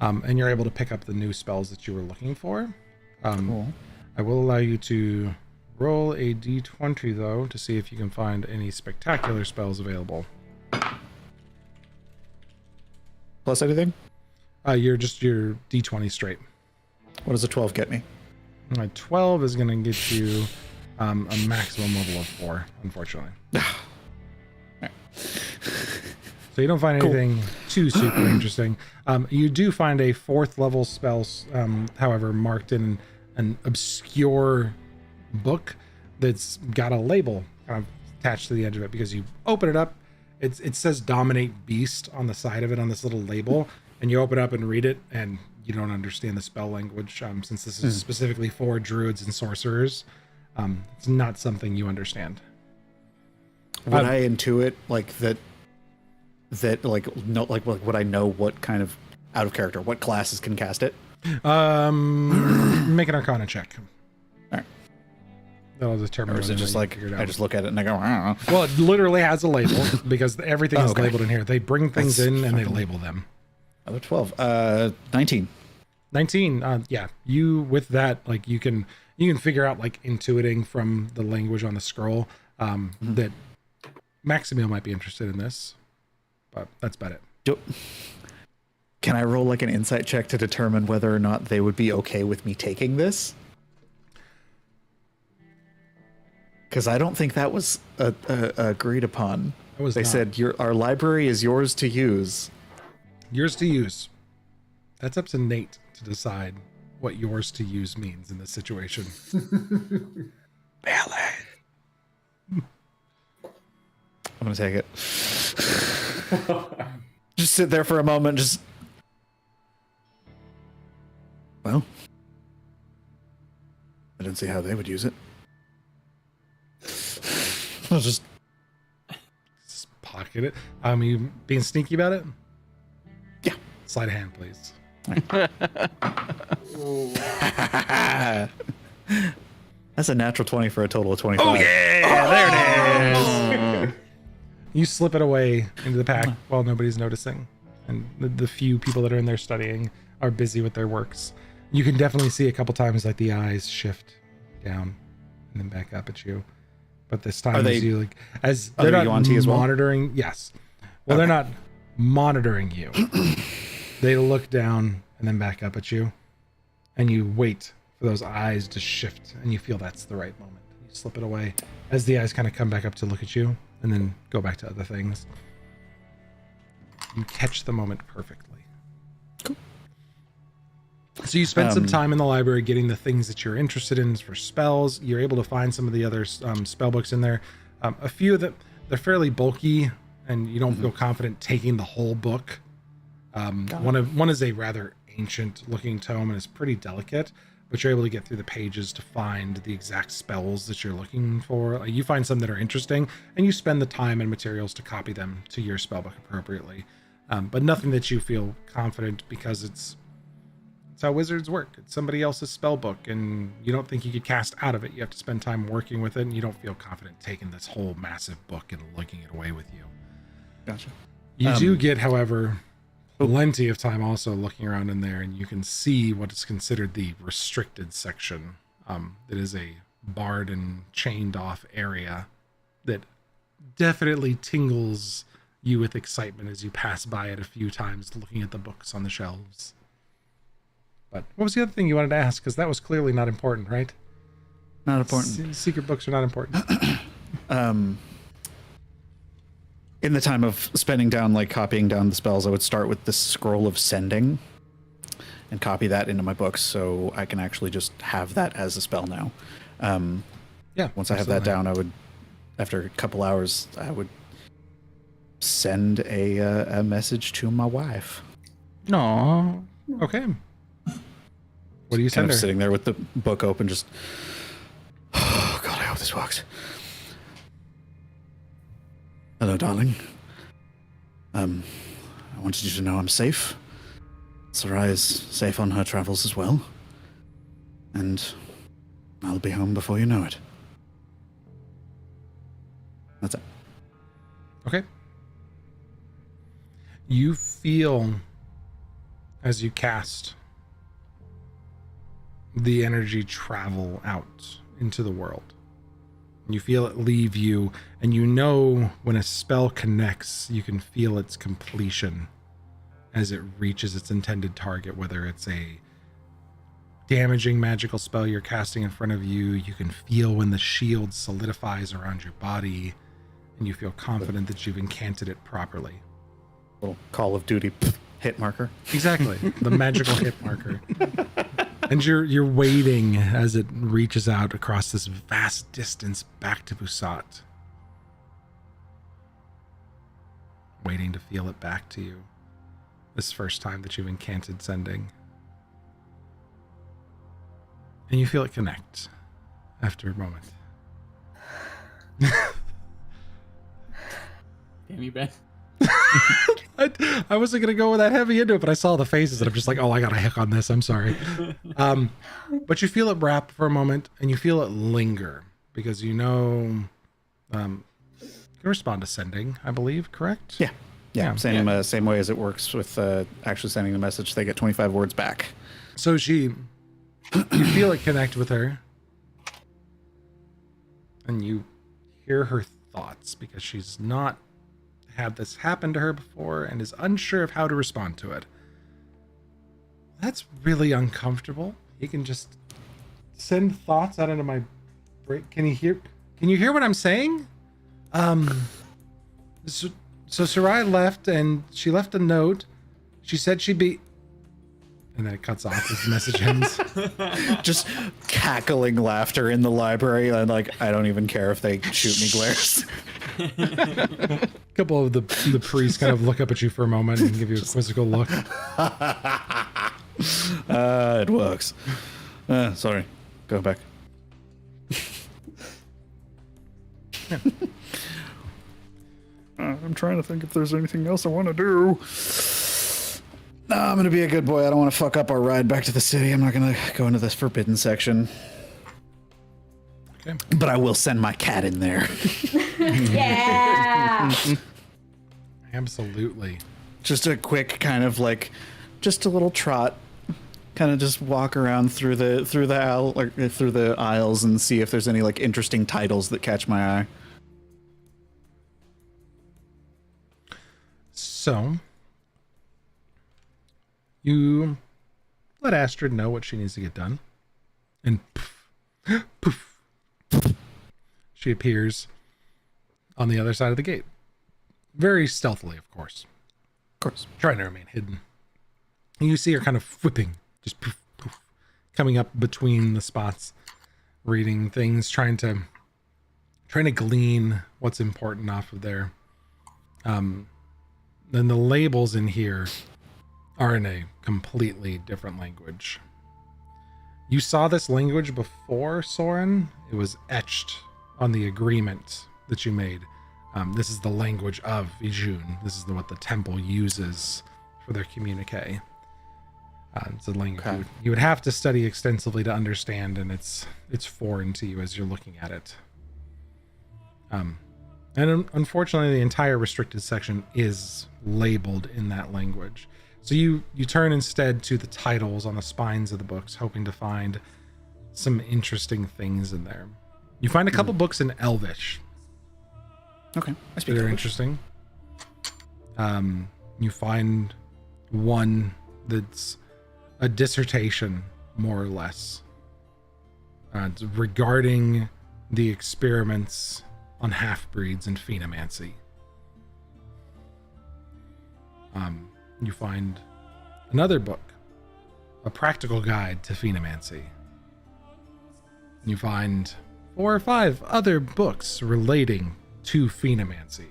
Speaker 1: and you're able to pick up the new spells that you were looking for. Cool. I will allow you to roll a d20 though to see if you can find any spectacular spells available.
Speaker 5: Plus anything?
Speaker 1: You're d20 straight.
Speaker 5: What does a 12 get me?
Speaker 1: 12 is going to get you a maximum level of 4, unfortunately. So you don't find anything too super interesting. You do find a 4th level spell, however, marked in an obscure book that's got a label kind of attached to the edge of it, because you open it up, it says Dominate Beast on the side of it on this little label, and you open it up and read it, and you don't understand the spell language, since this is specifically for druids and sorcerers. It's not something you understand.
Speaker 5: Would I intuit like that would I know what kind of out of character, what classes can cast it?
Speaker 1: Make an Arcana check.
Speaker 5: All right.
Speaker 1: That'll determine.
Speaker 5: Or is it just like I just look at it and I go, I don't know.
Speaker 1: Well, it literally has a label because everything is labeled in here. They bring things in and they label them.
Speaker 5: Another 12. 19.
Speaker 1: 19. Yeah. You with that, like you can figure out, like, intuiting from the language on the scroll, that Maximil might be interested in this, but that's about it.
Speaker 5: Can I roll like an insight check to determine whether or not they would be okay with me taking this? Because I don't think that was agreed upon. They said our library is yours to use.
Speaker 1: Yours to use. That's up to Nate to decide what yours to use means in this situation.
Speaker 5: Ballet. I'm gonna take it. Just sit there for a moment. Just. Well, I don't see how they would use it. I'll just
Speaker 1: pocket it. You being sneaky about it?
Speaker 5: Yeah.
Speaker 1: Slide a hand, please.
Speaker 5: That's a natural 20 for a total of 25.
Speaker 1: Oh yeah! There it is. You slip it away into the pack while nobody's noticing, and the few people that are in there studying are busy with their works. You can definitely see a couple times like the eyes shift down and then back up at you. But this time, as they're not monitoring. Yes. Well, they're not monitoring you. They look down and then back up at you, and you wait for those eyes to shift, and you feel that's the right moment. You slip it away as the eyes kind of come back up to look at you, and then go back to other things. You catch the moment perfectly.
Speaker 5: Cool.
Speaker 1: So you spend some time in the library getting the things that you're interested in for spells. You're able to find some of the other spell books in there. A few of them, they're fairly bulky, and you don't feel confident taking the whole book. One is a rather ancient looking tome and is pretty delicate, but you're able to get through the pages to find the exact spells that you're looking for. You find some that are interesting, and you spend the time and materials to copy them to your spellbook appropriately. But nothing that you feel confident, because it's how wizards work. It's somebody else's spell book, and you don't think you could cast out of it. You have to spend time working with it, and you don't feel confident taking this whole massive book and lugging it away with you.
Speaker 5: Gotcha.
Speaker 1: You do get, however, plenty of time also looking around in there, and you can see what is considered the restricted section. It is a barred and chained off area that definitely tingles you with excitement as you pass by it a few times, looking at the books on the shelves. But what was the other thing you wanted to ask? Because that was clearly not important, right?
Speaker 5: Not important.
Speaker 1: Secret books are not important.
Speaker 5: In the time of spending down, like copying down the spells, I would start with the scroll of sending and copy that into my books, so I can actually just have that as a spell now. Once I have that down, I would, after a couple hours, I would send a message to my wife.
Speaker 6: No.
Speaker 1: Okay. What do you send her?
Speaker 5: Sitting there with the book open, just, oh God, I hope this works. Hello, darling. I wanted you to know I'm safe. Sarai is safe on her travels as well. And I'll be home before you know it. That's it.
Speaker 1: Okay. You feel, as you cast, the energy travel out into the world. You feel it leave you, and you know when a spell connects, you can feel its completion as it reaches its intended target, whether it's a damaging magical spell you're casting in front of you. You can feel when the shield solidifies around your body, and you feel confident that you've incanted it properly.
Speaker 5: Little Call of Duty hit marker.
Speaker 1: Exactly, the magical hit marker. And you're waiting as it reaches out across this vast distance back to Busat. Waiting to feel it back to you. This first time that you've incanted sending. And you feel it connect after a moment.
Speaker 2: Damn you, Ben.
Speaker 1: I wasn't going to go with that heavy into it, but I saw the faces and I'm just like, oh, I got a hick on this. I'm sorry. But you feel it wrap for a moment and you feel it linger because you know, you can respond to sending, I believe, correct?
Speaker 5: Yeah. Same way as it works with actually sending the message. They get 25 words back.
Speaker 1: So you feel it connect with her and you hear her thoughts because she's not had this happen to her before and is unsure of how to respond to it. That's really uncomfortable. You can just send thoughts out into my brain. Can you hear what I'm saying? So Sarai left and she left a note. She said she'd be... And then it cuts off as the message ends.
Speaker 5: Just cackling laughter in the library, and like I don't even care if they shoot me glares.
Speaker 1: A couple of the priests kind of look up at you for a moment and give you a quizzical look.
Speaker 5: It works. Sorry. Go back. I'm trying to think if there's anything else I want to do. No, I'm going to be a good boy. I don't want to fuck up our ride back to the city. I'm not going to go into this forbidden section.
Speaker 1: Okay.
Speaker 5: But I will send my cat in there.
Speaker 4: Yeah.
Speaker 1: Absolutely.
Speaker 5: Just a quick kind of like, just a little trot. Kind of just walk around through the aisles and see if there's any like interesting titles that catch my eye.
Speaker 1: So, you let Astrid know what she needs to get done. And poof, poof, poof, she appears on the other side of the gate. Very stealthily, of course.
Speaker 5: Of course.
Speaker 1: Trying to remain hidden. And you see her kind of whipping, just poof, poof, coming up between the spots, reading things, trying to glean what's important off of there. Then the labels in here are in a completely different language. You saw this language before, Soren. It was etched on the agreement that you made. This is the language of Ijun. This is what the temple uses for their communique. It's a language you would have to study extensively to understand, and it's foreign to you as you're looking at it. And unfortunately, the entire restricted section is labeled in that language. So you turn instead to the titles on the spines of the books, hoping to find some interesting things in there. You find a couple books in Elvish.
Speaker 5: Okay, I speak
Speaker 1: that are
Speaker 5: Elvish.
Speaker 1: interesting. You find one that's a dissertation, more or less, regarding the experiments on half-breeds and phenomancy. You find another book, a practical guide to phenomancy. You find 4 or 5 other books relating to phenomancy.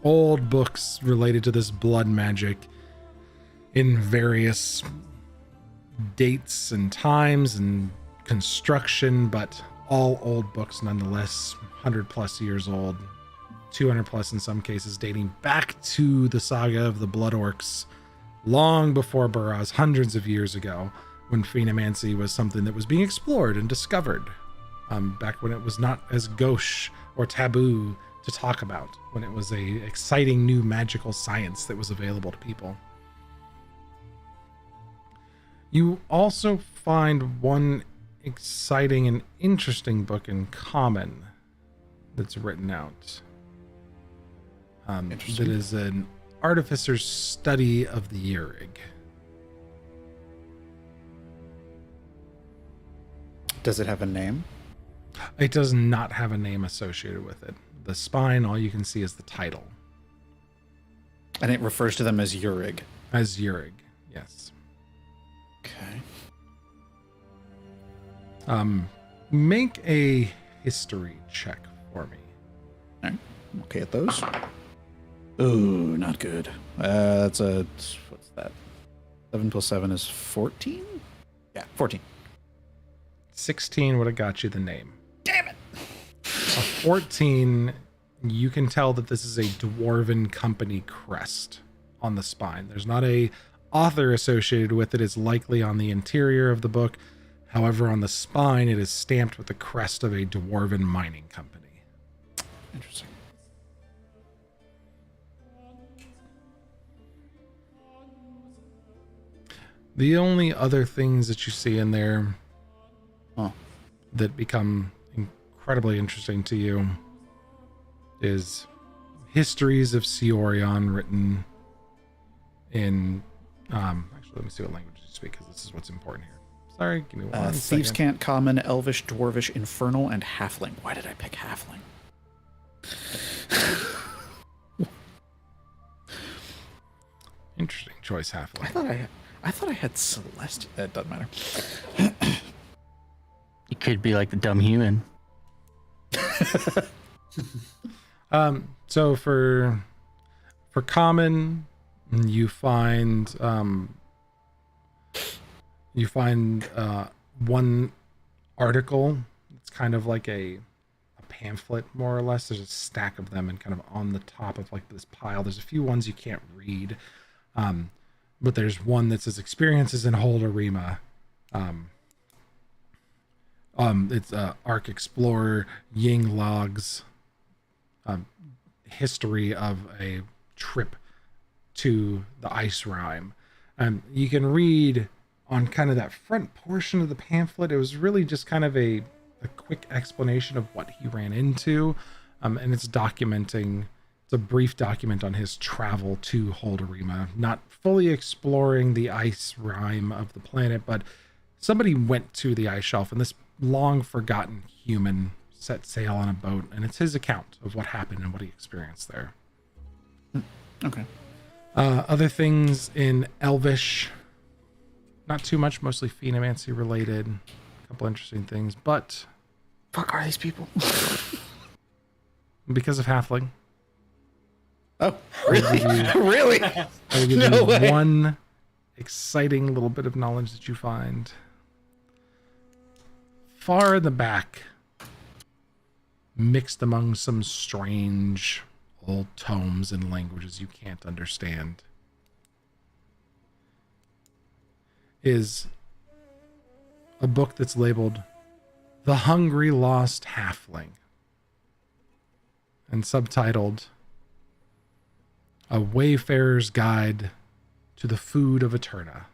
Speaker 1: Old books related to this blood magic in various dates and times and construction, but all old books nonetheless, 100 plus years old, 200 plus in some cases, dating back to the saga of the Blood Orcs, long before Burraz, hundreds of years ago, when phenomancy was something that was being explored and discovered, back when it was not as gauche or taboo to talk about, when it was a exciting new magical science that was available to people. You also find one exciting and interesting book in common that's written out. That is an artificer's study of the Yurig.
Speaker 5: Does it have a name?
Speaker 1: It does not have a name associated with it. The spine, all you can see is the title.
Speaker 5: And it refers to them as Yurig.
Speaker 1: As Yurig, yes.
Speaker 5: Okay.
Speaker 1: Make a history check for me.
Speaker 5: All right. I'm okay at those. Ooh, not good. That's what's that? 7 plus 7 is 14? Yeah, 14.
Speaker 1: 16 would have got you the name.
Speaker 5: Damn it!
Speaker 1: A 14, you can tell that this is a Dwarven Company crest on the spine. There's not a author associated with it. It's likely on the interior of the book. However, on the spine, it is stamped with the crest of a Dwarven mining company.
Speaker 5: Interesting.
Speaker 1: The only other things that you see in there that become incredibly interesting to you is histories of Cyorion written in actually, let me see what language you speak, because this is what's important here. Sorry, give me one
Speaker 5: Thieves'
Speaker 1: second.
Speaker 5: Cant, Common, Elvish, Dwarvish, Infernal, and Halfling. Why did I pick Halfling?
Speaker 1: Interesting choice,
Speaker 5: I
Speaker 1: Halfling.
Speaker 5: thought I thought I had Celeste. That doesn't matter.
Speaker 6: You could be like the dumb human.
Speaker 1: So for common, you find one article. It's kind of like a pamphlet, more or less. There's a stack of them, and kind of on the top of like this pile, there's a few ones you can't read, but there's one that says experiences in Holderima. It's Arc Explorer Ying Logs, history of a trip to the Ice Rime. You can read on kind of that front portion of the pamphlet. It was really just kind of a quick explanation of what he ran into, and it's a brief document on his travel to Holderima, not fully exploring the Ice Rime of the planet, but somebody went to the ice shelf, and this long forgotten human set sail on a boat, and it's his account of what happened and what he experienced there.
Speaker 5: Okay.
Speaker 1: Other things in Elvish, not too much, mostly phenomancy related. A couple interesting things, but
Speaker 5: Fuck are these people?
Speaker 1: because of Halfling,
Speaker 5: Oh, really? Really?
Speaker 1: I will give
Speaker 5: No
Speaker 1: you
Speaker 5: way.
Speaker 1: one exciting little bit of knowledge that you find. Far in the back, mixed among some strange old tomes and languages you can't understand, is a book that's labeled The Hungry Lost Halfling, and subtitled A Wayfarer's Guide to the Food of Eterna.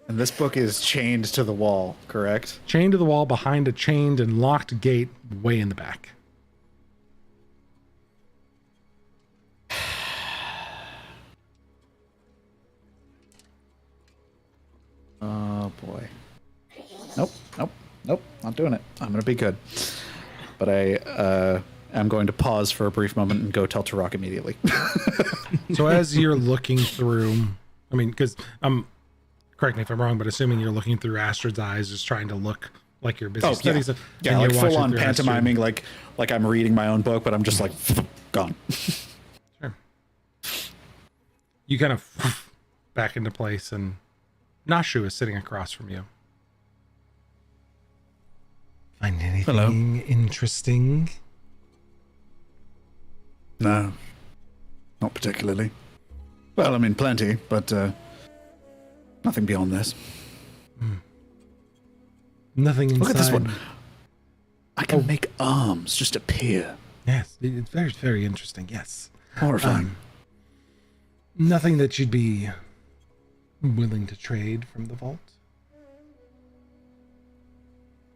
Speaker 5: And this book is chained to the wall, correct?
Speaker 1: Chained to the wall behind a chained and locked gate way in the back.
Speaker 5: Oh boy. Nope. Not doing it. I'm gonna be good. But I am going to pause for a brief moment and go tell Turok immediately.
Speaker 1: So as you're looking through, I mean, because correct me if I'm wrong, but assuming you're looking through Astrid's eyes, just trying to look like you're busy studying stuff,
Speaker 5: Yeah,
Speaker 1: and
Speaker 5: like
Speaker 1: you're
Speaker 5: full
Speaker 1: watching
Speaker 5: on
Speaker 1: through Astrid.
Speaker 5: pantomiming, like I'm reading my own book, but I'm just like gone.
Speaker 1: Sure. You kind of back into place, and Nashu is sitting across from you. Find anything interesting?
Speaker 5: No, not particularly. Well, I mean, plenty, but nothing beyond this.
Speaker 1: Nothing inside.
Speaker 5: Look at this one. I can make arms just appear.
Speaker 1: Yes, it's very, very interesting. Yes.
Speaker 5: Horrifying.
Speaker 1: Nothing that you'd be willing to trade from the vault?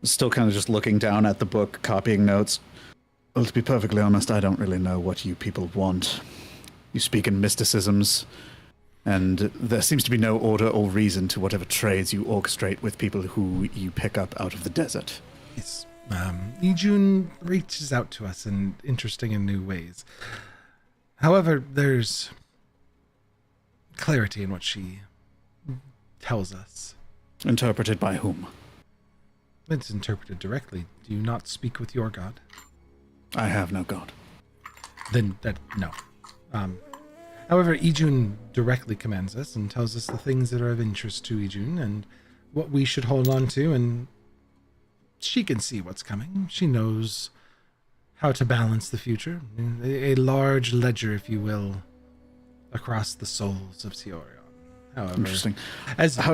Speaker 5: Still kind of just looking down at the book, copying notes. Well, to be perfectly honest, I don't really know what you people want. You speak in mysticisms, and there seems to be no order or reason to whatever trades you orchestrate with people who you pick up out of the desert.
Speaker 1: Yes. Ijun reaches out to us in interesting and new ways. However, there's clarity in what she tells us.
Speaker 5: Interpreted by whom?
Speaker 1: It's interpreted directly. Do you not speak with your god?
Speaker 5: I have no god.
Speaker 1: Then no. However, Ijun directly commands us and tells us the things that are of interest to Ijun and what we should hold on to, and she can see what's coming. She knows how to balance the future. A large ledger, if you will, across the souls of Cyorion. However,
Speaker 5: Interesting.
Speaker 1: How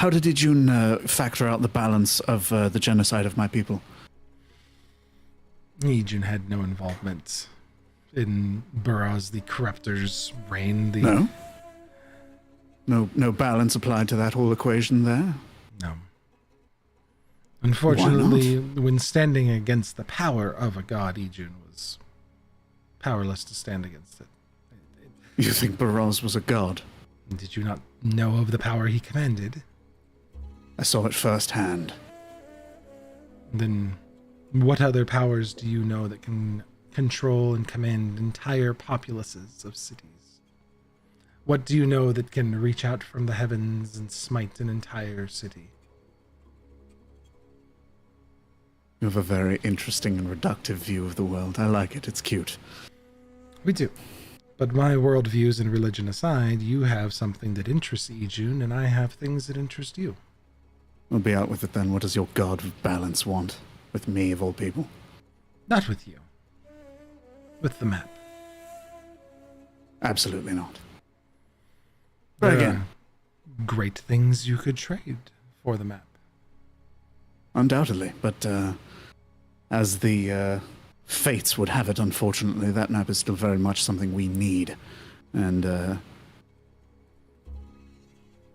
Speaker 5: did Ijun factor out the balance of the genocide of my people?
Speaker 1: Ijun had no involvement in Burroughs, the corruptor's reign.
Speaker 5: No balance applied to that whole equation there?
Speaker 1: No. Unfortunately, when standing against the power of a god, Ijun was powerless to stand against it.
Speaker 5: You think Burroughs was a god?
Speaker 1: Did you not know of the power he commanded?
Speaker 5: I saw it firsthand.
Speaker 1: Then what other powers do you know that can control and command entire populaces of cities? What do you know that can reach out from the heavens and smite an entire city?
Speaker 5: You have a very interesting and reductive view of the world. I like it. It's cute.
Speaker 1: We do. But my worldviews and religion aside, you have something that interests Ijun, and I have things that interest you.
Speaker 5: We'll be out with it then. What does your god of balance want? With me, of all people?
Speaker 1: Not with you. With the map.
Speaker 5: Absolutely not. But
Speaker 1: There
Speaker 5: again,
Speaker 1: are great things you could trade for the map.
Speaker 5: undoubtedly. But as the fates would have it, unfortunately, that map is still very much something we need. And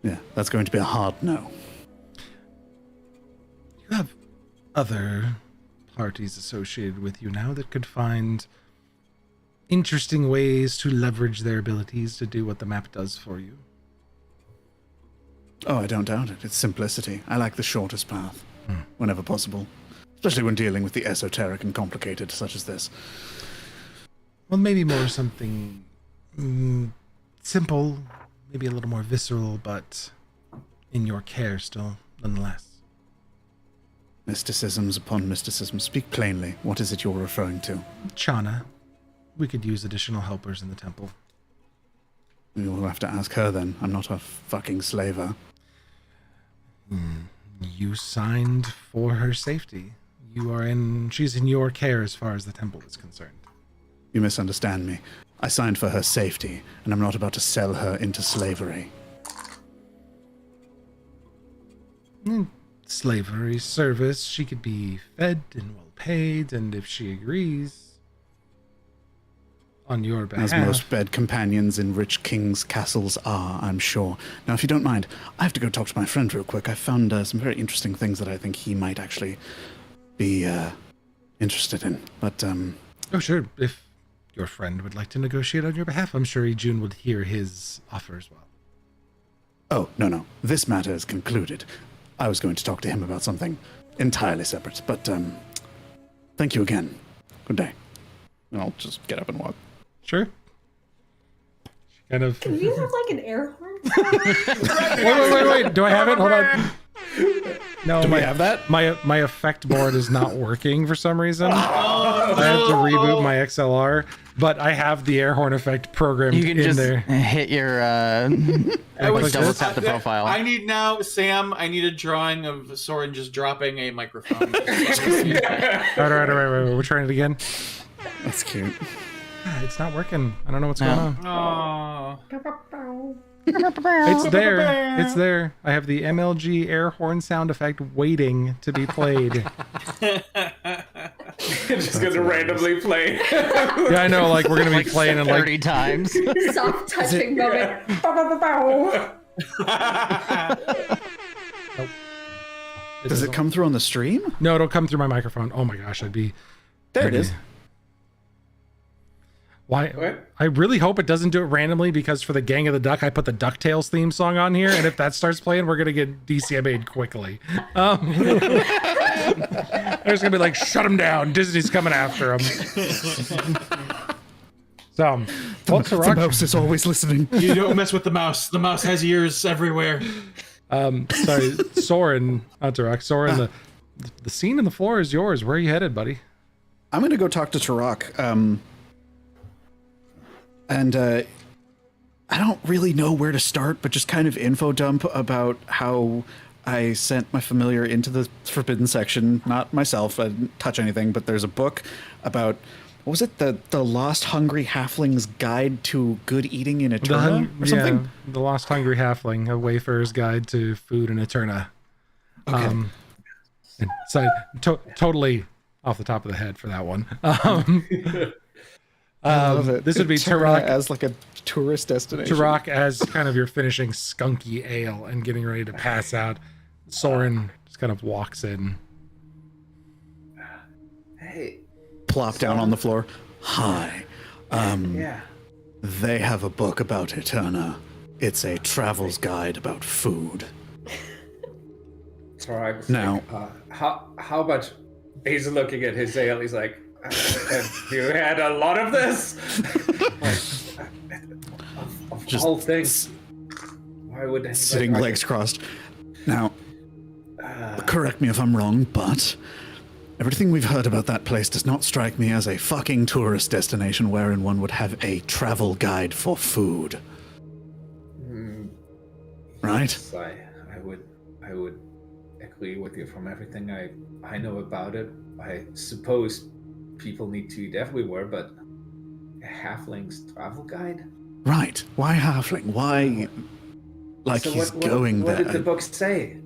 Speaker 5: yeah, that's going to be a hard no.
Speaker 1: You have other parties associated with you now that could find interesting ways to leverage their abilities to do what the map does for you.
Speaker 5: Oh, I don't doubt it. It's simplicity. I like the shortest path, whenever possible. Especially when dealing with the esoteric and complicated such as this.
Speaker 1: Well, maybe more something simple, maybe a little more visceral, but in your care still, nonetheless.
Speaker 5: Mysticisms upon mysticism. Speak plainly. What is it you're referring to?
Speaker 1: Chana. We could use additional helpers in the temple.
Speaker 5: You'll have to ask her then. I'm not a fucking slaver.
Speaker 1: You signed for her safety. She's in your care as far as the temple is concerned.
Speaker 5: You misunderstand me. I signed for her safety, and I'm not about to sell her into slavery.
Speaker 1: Slavery service, she could be fed and well paid, and if she agrees, on your behalf.
Speaker 5: As most bed companions in rich kings' castles are, I'm sure. Now, if you don't mind, I have to go talk to my friend real quick. I found some very interesting things that I think he might actually be interested in. But,
Speaker 1: Oh, sure. If your friend would like to negotiate on your behalf, I'm sure Ijun would hear his offer as well.
Speaker 5: Oh, no. This matter is concluded. I was going to talk to him about something entirely separate. But, thank you again. Good day. And I'll just get up and walk.
Speaker 1: Sure. She kind of...
Speaker 4: Can you have like an air horn?
Speaker 1: Wait. Do I have it? Hold on. No,
Speaker 5: Do we have that?
Speaker 1: My effect board is not working for some reason. I have to reboot my XLR, but I have the air horn effect programmed
Speaker 6: You can
Speaker 1: in
Speaker 6: just
Speaker 1: there.
Speaker 6: hit your
Speaker 1: was
Speaker 6: double
Speaker 1: just-
Speaker 6: tap the profile.
Speaker 2: I need now, Sam. I need a drawing of Soren just dropping a microphone.
Speaker 1: All right. We're trying it again.
Speaker 5: That's cute.
Speaker 1: It's not working. I don't know what's going on.
Speaker 2: Oh.
Speaker 1: It's there. I have the MLG air horn sound effect waiting to be played.
Speaker 3: Just gonna randomly play.
Speaker 1: Yeah, I know. Like we're gonna be playing in
Speaker 6: 30
Speaker 1: like
Speaker 6: times.
Speaker 4: Soft touching moment.
Speaker 5: Does it come through on the stream?
Speaker 1: No, it'll come through my microphone. Oh my gosh, I'd be.
Speaker 5: There it is.
Speaker 1: Why?
Speaker 3: What?
Speaker 1: I really hope it doesn't do it randomly because for the Gang of the Duck, I put the DuckTales theme song on here, and if that starts playing, we're gonna get DCMA'd quickly. There's gonna be like, shut him down. Disney's coming after him. So,
Speaker 5: The mouse is always listening.
Speaker 2: You don't mess with the mouse. The mouse has ears everywhere.
Speaker 1: Sorry, Soren, Antarak. Soren, the scene and the floor is yours. Where are you headed, buddy?
Speaker 5: I'm going to go talk to Tarak. And I don't really know where to start, but just kind of info dump about how I sent my familiar into the forbidden section. Not myself, I didn't touch anything, but there's a book about, what was it? The Lost Hungry Halfling's Guide to Good Eating in Eterna or something?
Speaker 1: Yeah, the Lost Hungry Halfling, a Wayfarer's Guide to Food in Eterna.
Speaker 5: Okay.
Speaker 1: And so totally off the top of the head for that one.
Speaker 5: I love it.
Speaker 1: This would be
Speaker 5: Eterna
Speaker 1: Tarak
Speaker 5: as like a tourist destination.
Speaker 1: Tarak as kind of your finishing skunky ale and getting ready to pass out. Soren just kind of walks in.
Speaker 3: Hey.
Speaker 5: Plop down on the floor. Hi.
Speaker 3: Yeah.
Speaker 5: They have a book about Eterna. It's a travel's guide about food.
Speaker 3: Sorry.
Speaker 5: Now-
Speaker 3: how about He's looking at his ale. He's like, "Have you had a lot of this?" Of
Speaker 5: Just
Speaker 3: all things, why would anybody
Speaker 5: sitting
Speaker 3: like
Speaker 5: legs
Speaker 3: it?
Speaker 5: crossed. Now, correct me if I'm wrong, but everything we've heard about that place does not strike me as a fucking tourist destination wherein one would have a travel guide for food. Right?
Speaker 3: Yes, I would agree with you from everything I know about it. I suppose people need to eat everywhere, but a halfling's travel guide?
Speaker 5: Right. Why halfling? Why? Like
Speaker 3: So
Speaker 5: he's
Speaker 3: what
Speaker 5: going there.
Speaker 3: What did the book say?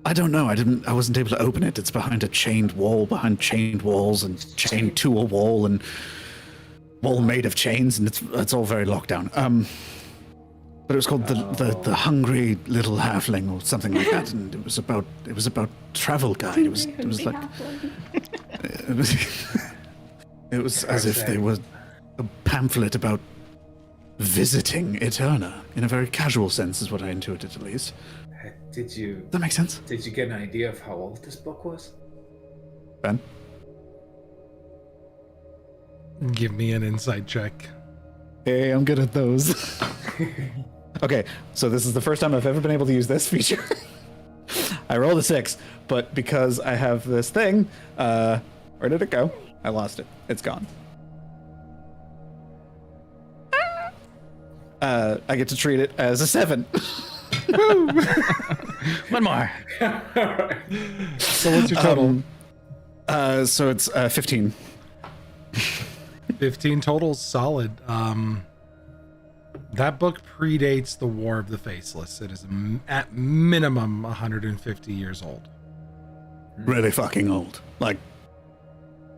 Speaker 5: I don't know. I wasn't able to open it. It's behind a chained wall, behind chained walls, and chained to a wall, and wall made of chains, and it's all very locked down. But it was called the Hungry Little Halfling or something like that, and it was about travel guide. It was like it was as if they were a pamphlet about visiting Eterna in a very casual sense, is what I intuited at least.
Speaker 3: Did you
Speaker 5: That makes sense.
Speaker 3: Did you get an idea of how old this book was?
Speaker 5: Ben?
Speaker 1: Give me an insight check.
Speaker 5: Hey, I'm good at those. Okay, so this is the first time I've ever been able to use this feature. I rolled a 6, but because I have this thing, where did it go? I lost it. It's gone. I get to treat it as a 7.
Speaker 6: One more.
Speaker 1: So what's your total?
Speaker 5: So it's 15.
Speaker 1: 15 total, solid. That book predates the War of the Faceless. It is at minimum 150 years old.
Speaker 5: Really fucking old. Like,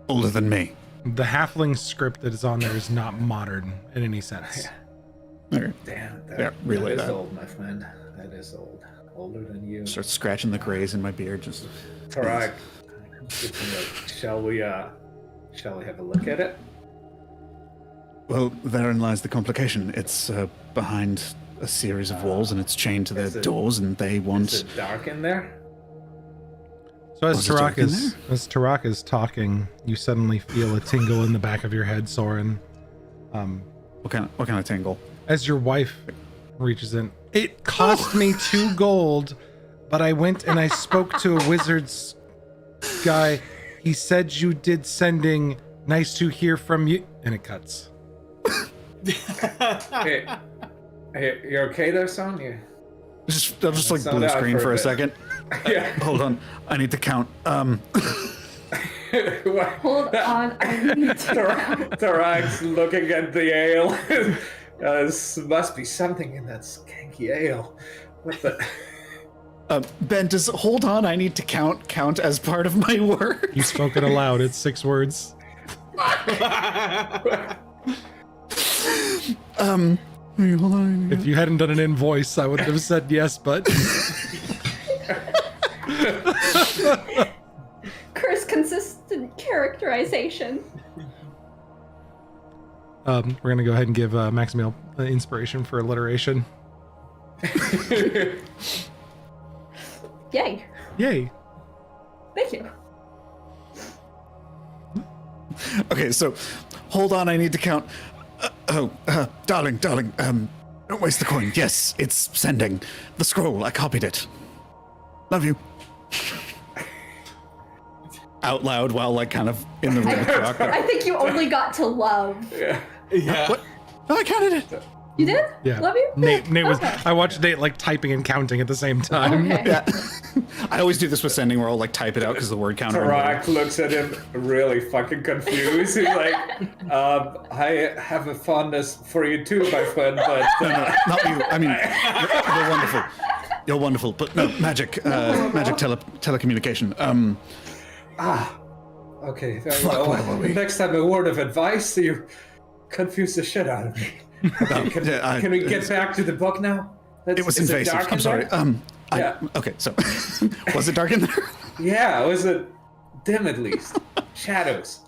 Speaker 5: older than me.
Speaker 1: The halfling script that is on there is not modern in any sense.
Speaker 5: Okay.
Speaker 3: Damn,
Speaker 5: Yeah, really
Speaker 3: that is
Speaker 5: bad.
Speaker 3: old, my friend. That is old. Older than you.
Speaker 5: Start scratching the grays in my beard. Just
Speaker 3: Correct. Shall we have a look at it?
Speaker 5: Well, therein lies the complication. It's behind a series of walls, and it's chained to
Speaker 3: Is
Speaker 5: the
Speaker 3: it-
Speaker 5: doors, and they want.
Speaker 3: Is it dark in there?
Speaker 1: So as
Speaker 5: Was it dark in
Speaker 1: Tarak is talking, you suddenly feel a tingle in the back of your head, Soren.
Speaker 5: What kind of tingle?
Speaker 1: As your wife reaches in, it cost me 2 gold, but I went and I spoke to a wizard's guy. He said you did sending. Nice to hear from you. And it cuts.
Speaker 3: Hey, you okay there, son?
Speaker 5: I'll just like
Speaker 3: sound
Speaker 5: blue
Speaker 3: out
Speaker 5: screen
Speaker 3: for
Speaker 5: for
Speaker 3: a
Speaker 5: a
Speaker 3: bit.
Speaker 5: second.
Speaker 3: Yeah.
Speaker 5: Hold on, I need to count.
Speaker 3: What?
Speaker 4: Hold on, I need to count.
Speaker 3: Tarak's looking at the ale. This must be something in that skanky ale. What the?
Speaker 5: Ben, does hold on, I need to count as part of my word?
Speaker 1: You spoke it aloud. It's 6 words.
Speaker 5: Wait, hold on.
Speaker 1: If you hadn't done an in voice, I would have said yes, but
Speaker 4: Chris, consistent characterization.
Speaker 1: we're gonna go ahead and give Maximiel inspiration for alliteration.
Speaker 4: Yay.
Speaker 1: Yay!
Speaker 4: Thank you.
Speaker 5: Okay, so hold on, I need to count. Darling, don't waste the coin. Yes, it's sending. The scroll, I copied it. Love you. Out loud while like kind of in the room.
Speaker 4: I think you only got to love.
Speaker 2: Yeah.
Speaker 5: What? No, I counted it.
Speaker 4: You did?
Speaker 1: Yeah.
Speaker 4: Love you?
Speaker 1: Nate was.
Speaker 4: Okay.
Speaker 1: I watched Nate like typing and counting at the same time.
Speaker 4: Okay.
Speaker 5: Yeah. I always do this with sending where I'll like type it out because the word counter.
Speaker 3: Tarak looks at him really fucking confused. He's like, I have a fondness for you too, my friend, but
Speaker 5: No, not you. I mean, you're wonderful. You're wonderful, but no, magic telecommunication.
Speaker 3: okay, very
Speaker 5: Fuck,
Speaker 3: well.
Speaker 5: where were we?
Speaker 3: Next time a word of advice, you confuse the shit out of me. Can we get back to the book now?
Speaker 5: It was
Speaker 3: is
Speaker 5: invasive.
Speaker 3: dark
Speaker 5: I'm
Speaker 3: in
Speaker 5: sorry.
Speaker 3: there? Yeah.
Speaker 5: Okay, so was it dark in there?
Speaker 3: Yeah, was it dim at least? Shadows.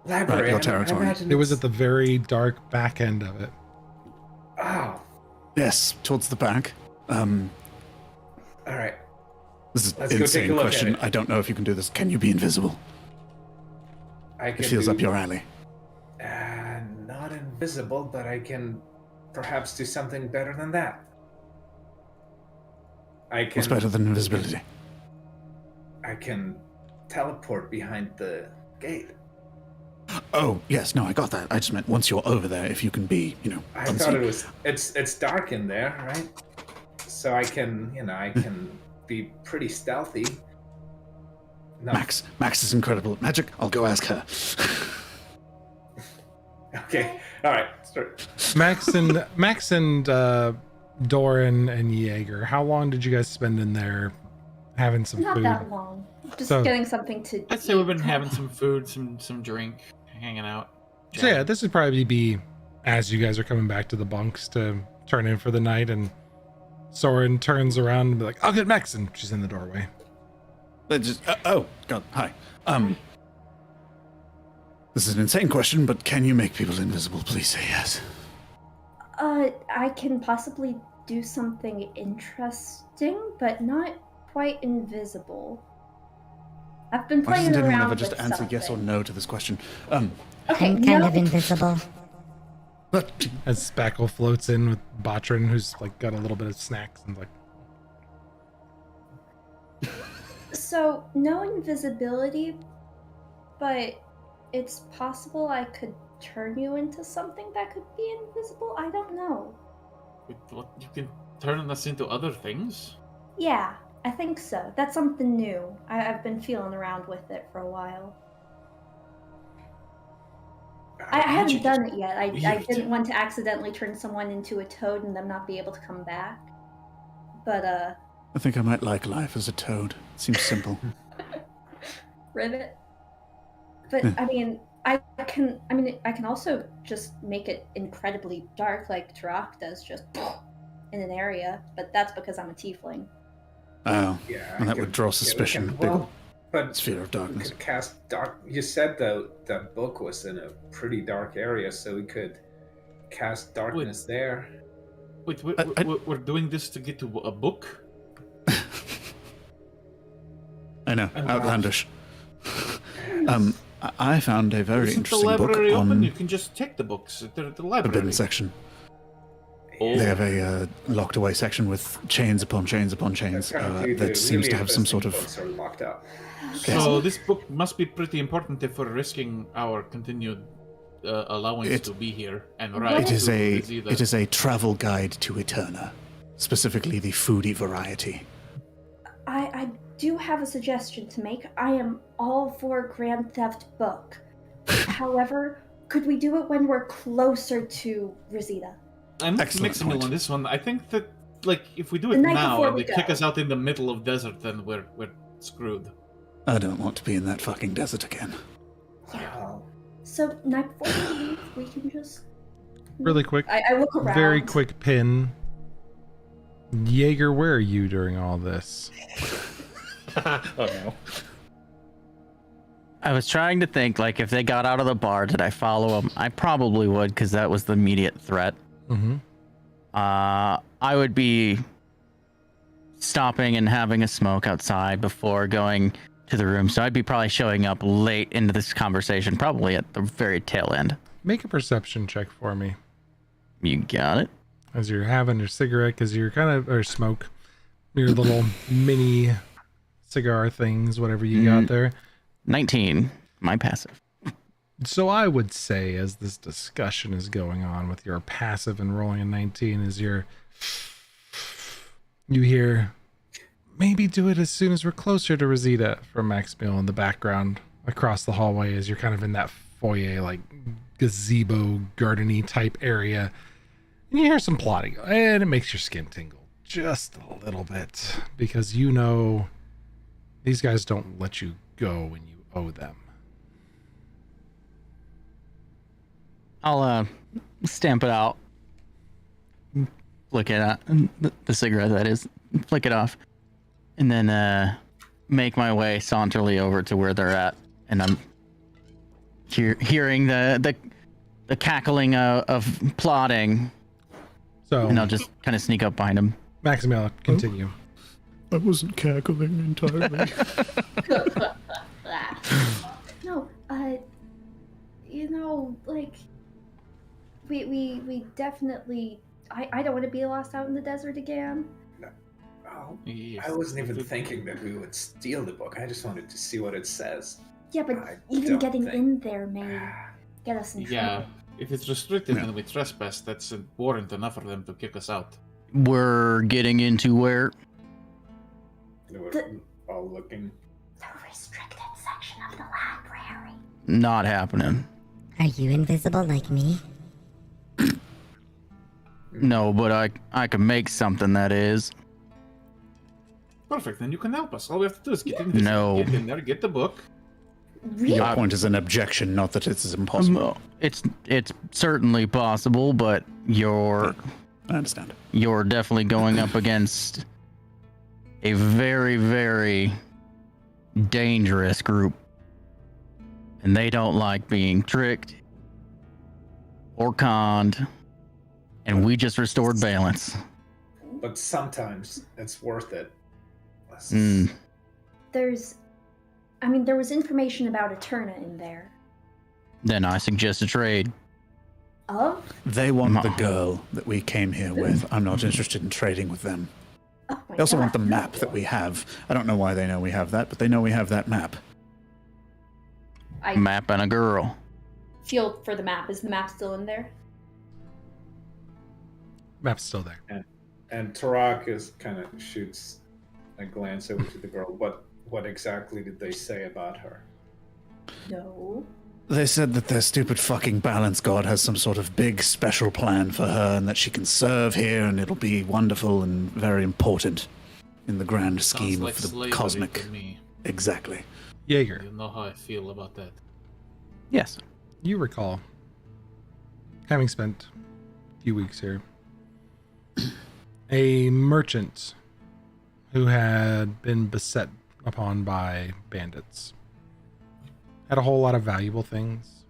Speaker 3: Library.
Speaker 5: your
Speaker 3: I
Speaker 5: territory.
Speaker 3: imagine
Speaker 1: It was
Speaker 3: it's-
Speaker 1: at the very dark back end of it.
Speaker 3: Oh,
Speaker 5: Yes, towards the back.
Speaker 3: all right.
Speaker 5: This is
Speaker 3: Let's
Speaker 5: an
Speaker 3: go take a
Speaker 5: insane
Speaker 3: look at
Speaker 5: question.
Speaker 3: it.
Speaker 5: I don't know if you can do this. Can you be invisible?
Speaker 3: It
Speaker 5: feels up your alley.
Speaker 3: Not invisible, but I can perhaps do something better than that.
Speaker 5: What's better than invisibility?
Speaker 3: I can teleport behind the gate.
Speaker 5: Oh, yes, no, I got that. I just meant once you're over there, if you can be,
Speaker 3: I
Speaker 5: unseen.
Speaker 3: thought it was. It's dark in there, right? So I can, I can be pretty stealthy. No.
Speaker 5: Max is incredible at magic. I'll go ask her.
Speaker 3: Okay. All right. Start.
Speaker 1: Max and Doran and Jaeger, how long did you guys spend in there having some
Speaker 4: Not
Speaker 1: food?
Speaker 4: that long. Just
Speaker 1: So-
Speaker 4: getting something to
Speaker 2: I'd say we've been
Speaker 4: eat.
Speaker 2: having some food, some drink, hanging out.
Speaker 1: So yeah, this would probably be as you guys are coming back to the bunks to turn in for the night, and Soren turns around and be like, "I'll get Max," and she's in the doorway.
Speaker 5: Oh, God, hi. This is an insane question, but can you make people invisible? Please say yes.
Speaker 4: I can possibly do something interesting, but not quite invisible. I've been
Speaker 5: Why
Speaker 4: playing
Speaker 5: doesn't anyone
Speaker 4: around
Speaker 5: ever just
Speaker 4: with
Speaker 5: answer yes or
Speaker 4: something.
Speaker 5: no to this question?
Speaker 4: Okay,
Speaker 7: I'm kind
Speaker 4: no.
Speaker 7: of invisible.
Speaker 5: But
Speaker 1: As Spackle floats in with Botrin, who's like got a little bit of snacks and like,
Speaker 4: So, no invisibility, but it's possible I could turn you into something that could be invisible? I don't know.
Speaker 2: What, you can turn us into other things?
Speaker 4: Yeah, I think so. That's something new. I've been feeling around with it for a while. I haven't done it yet. I
Speaker 2: weird.
Speaker 4: didn't want to accidentally turn someone into a toad and them not be able to come back. But,
Speaker 5: I think I might like life as a toad. Seems simple.
Speaker 4: Rivet. But I mean, I can also just make it incredibly dark like Tarak does, just in an area. But that's because I'm a tiefling.
Speaker 5: Oh,
Speaker 3: Yeah.
Speaker 5: and that would draw suspicion. Big
Speaker 3: But
Speaker 5: sphere of
Speaker 3: we
Speaker 5: darkness.
Speaker 3: could cast dark. You said that book was in a pretty dark area, so we could cast darkness there.
Speaker 2: Wait,
Speaker 5: I-
Speaker 2: we're doing this to get to a book?
Speaker 5: I know,
Speaker 3: Oh,
Speaker 5: outlandish. I found a very
Speaker 2: Isn't the
Speaker 5: interesting book
Speaker 2: library open?
Speaker 5: on
Speaker 2: You can just take the books. They're at the
Speaker 5: the
Speaker 2: library.
Speaker 5: bin section.
Speaker 2: Oh.
Speaker 5: They have a locked away section with chains upon chains upon chains
Speaker 3: Apparently the
Speaker 5: that seems to
Speaker 3: really
Speaker 5: have some sort of.
Speaker 3: interesting books are locked up.
Speaker 2: So this book must be pretty important if we're risking our continued allowance to be here and ride.
Speaker 5: It is
Speaker 2: to
Speaker 5: a
Speaker 2: Zeta.
Speaker 5: it is a travel guide to Eterna, specifically the foodie variety.
Speaker 4: I do have a suggestion to make. I am all for Grand Theft Book. However, could we do it when we're closer to Rosita?
Speaker 2: I'm
Speaker 5: Excellent
Speaker 2: mixing
Speaker 5: point.
Speaker 2: on this one. I think that like if we do
Speaker 4: The
Speaker 2: it
Speaker 4: night
Speaker 2: now
Speaker 4: before
Speaker 2: and
Speaker 4: we
Speaker 2: they kick
Speaker 4: go.
Speaker 2: us out in the middle of desert, then we're screwed.
Speaker 5: I don't want to be in that fucking desert again.
Speaker 3: Oh,
Speaker 4: So, night before we leave, we can just...
Speaker 1: really quick,
Speaker 4: I look around.
Speaker 1: very quick pin. Jaeger, where are you during all this?
Speaker 5: Oh no.
Speaker 6: I was trying to think, like, if they got out of the bar, did I follow them? I probably would, because that was the immediate threat.
Speaker 1: Mm-hmm.
Speaker 6: I would be stopping and having a smoke outside before going to the room. So I'd be probably showing up late into this conversation, probably at the very tail end.
Speaker 1: Make a perception check for me
Speaker 6: You got it.
Speaker 1: as you're having your cigarette, because you're kind of, or smoke, your little mini cigar things, whatever you got there.
Speaker 6: 19, my passive.
Speaker 1: So I would say, as this discussion is going on with your passive and rolling a 19, is you hear, maybe do it as soon as we're closer to Rosita from Max Mill in the background across the hallway as you're kind of in that foyer, like gazebo, gardeny type area. And you hear some plotting, and it makes your skin tingle just a little bit, because you know these guys don't let you go when you owe them.
Speaker 6: I'll stamp it out. Flick it out. The cigarette, that is. Flick it off. And then make my way saunterly over to where they're at. And I'm hearing the cackling of plotting.
Speaker 1: So
Speaker 6: And I'll just kind of sneak up behind him.
Speaker 1: Maximilian, continue.
Speaker 5: I wasn't cackling entirely.
Speaker 4: No, like, we definitely. I don't want to be lost out in the desert again.
Speaker 3: Oh,
Speaker 2: Yes.
Speaker 3: I wasn't even thinking that we would steal the book. I just wanted to see what it says.
Speaker 4: Yeah, but
Speaker 3: I
Speaker 4: even
Speaker 3: don't
Speaker 4: getting
Speaker 3: think-
Speaker 4: in there may get us in
Speaker 2: Yeah,
Speaker 4: trouble.
Speaker 2: if it's restricted and we trespass, that's a warrant enough for them to kick us out.
Speaker 6: We're getting into where?
Speaker 3: They were all looking.
Speaker 4: The restricted section of the library.
Speaker 6: Not happening.
Speaker 7: Are you invisible like me?
Speaker 6: No, but I can make something that is.
Speaker 2: Perfect, then you can help us. All we have to do is get in,
Speaker 6: No.
Speaker 2: get in there, get the book.
Speaker 4: Really?
Speaker 5: Your point is an objection, not that it is impossible.
Speaker 6: It's certainly possible, but
Speaker 5: I understand.
Speaker 6: you're definitely going up against a very, very dangerous group. And they don't like being tricked or conned. And we just restored balance.
Speaker 3: But sometimes it's worth it.
Speaker 6: Mm.
Speaker 4: There was information about Eterna in there.
Speaker 6: Then I suggest a trade.
Speaker 4: Of?
Speaker 5: They want the girl that we came here with. I'm not interested in trading with them.
Speaker 4: Oh my
Speaker 5: They also want the
Speaker 4: God.
Speaker 5: map that we have. I don't know why they know we have that, but they know we have that map.
Speaker 4: I
Speaker 6: Map and a girl.
Speaker 4: feel for the map. Is the map still in there?
Speaker 1: Map's still there.
Speaker 3: And Tarak is kind of shoots a glance over to the girl. What exactly did they say about her?
Speaker 4: No.
Speaker 5: They said that their stupid fucking balance god has some sort of big special plan for her and that she can serve here and it'll be wonderful and very important in the grand
Speaker 2: Sounds
Speaker 5: scheme
Speaker 2: like
Speaker 5: of the
Speaker 2: slavery
Speaker 5: cosmic.
Speaker 2: to me.
Speaker 5: Exactly.
Speaker 1: Jaeger,
Speaker 2: You know how I feel about that.
Speaker 6: Yes.
Speaker 1: you recall having spent a few weeks here, a merchant who had been beset upon by bandits had a whole lot of valuable things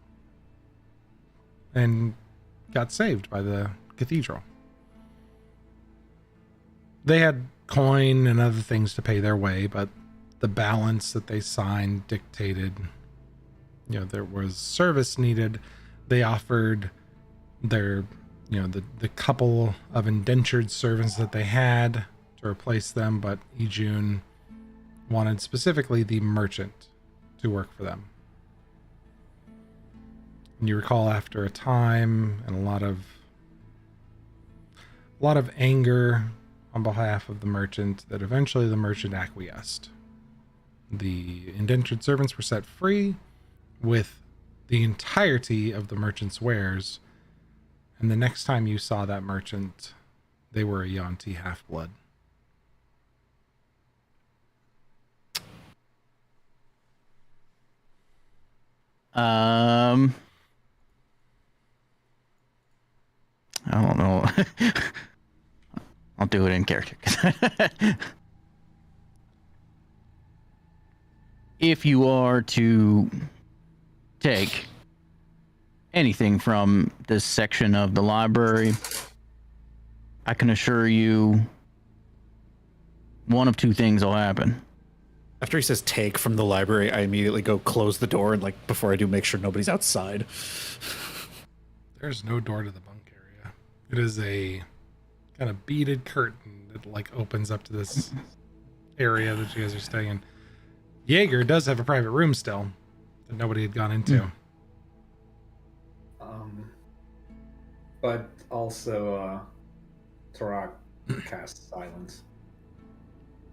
Speaker 1: and got saved by the cathedral. They had coin and other things to pay their way, but the balance that they signed dictated, there was service needed. They offered their, the couple of indentured servants that they had to replace them, but Ijun wanted specifically the merchant to work for them. And you recall after a time and a lot of anger on behalf of the merchant that eventually the merchant acquiesced. The indentured servants were set free with the entirety of the merchant's wares, and the next time you saw that merchant, they were a Yuan-Ti half-blood.
Speaker 6: I don't know. I'll do it in character. If you are to take anything from this section of the library, I can assure you one of two things will happen.
Speaker 5: After he says take from the library, I immediately go close the door and before I do, make sure nobody's outside.
Speaker 1: There's no door to the bunk area. It is a kind of beaded curtain that opens up to this area that you guys are staying in. Jaeger does have a private room still that nobody had gone into.
Speaker 3: But also, Tarak casts silence.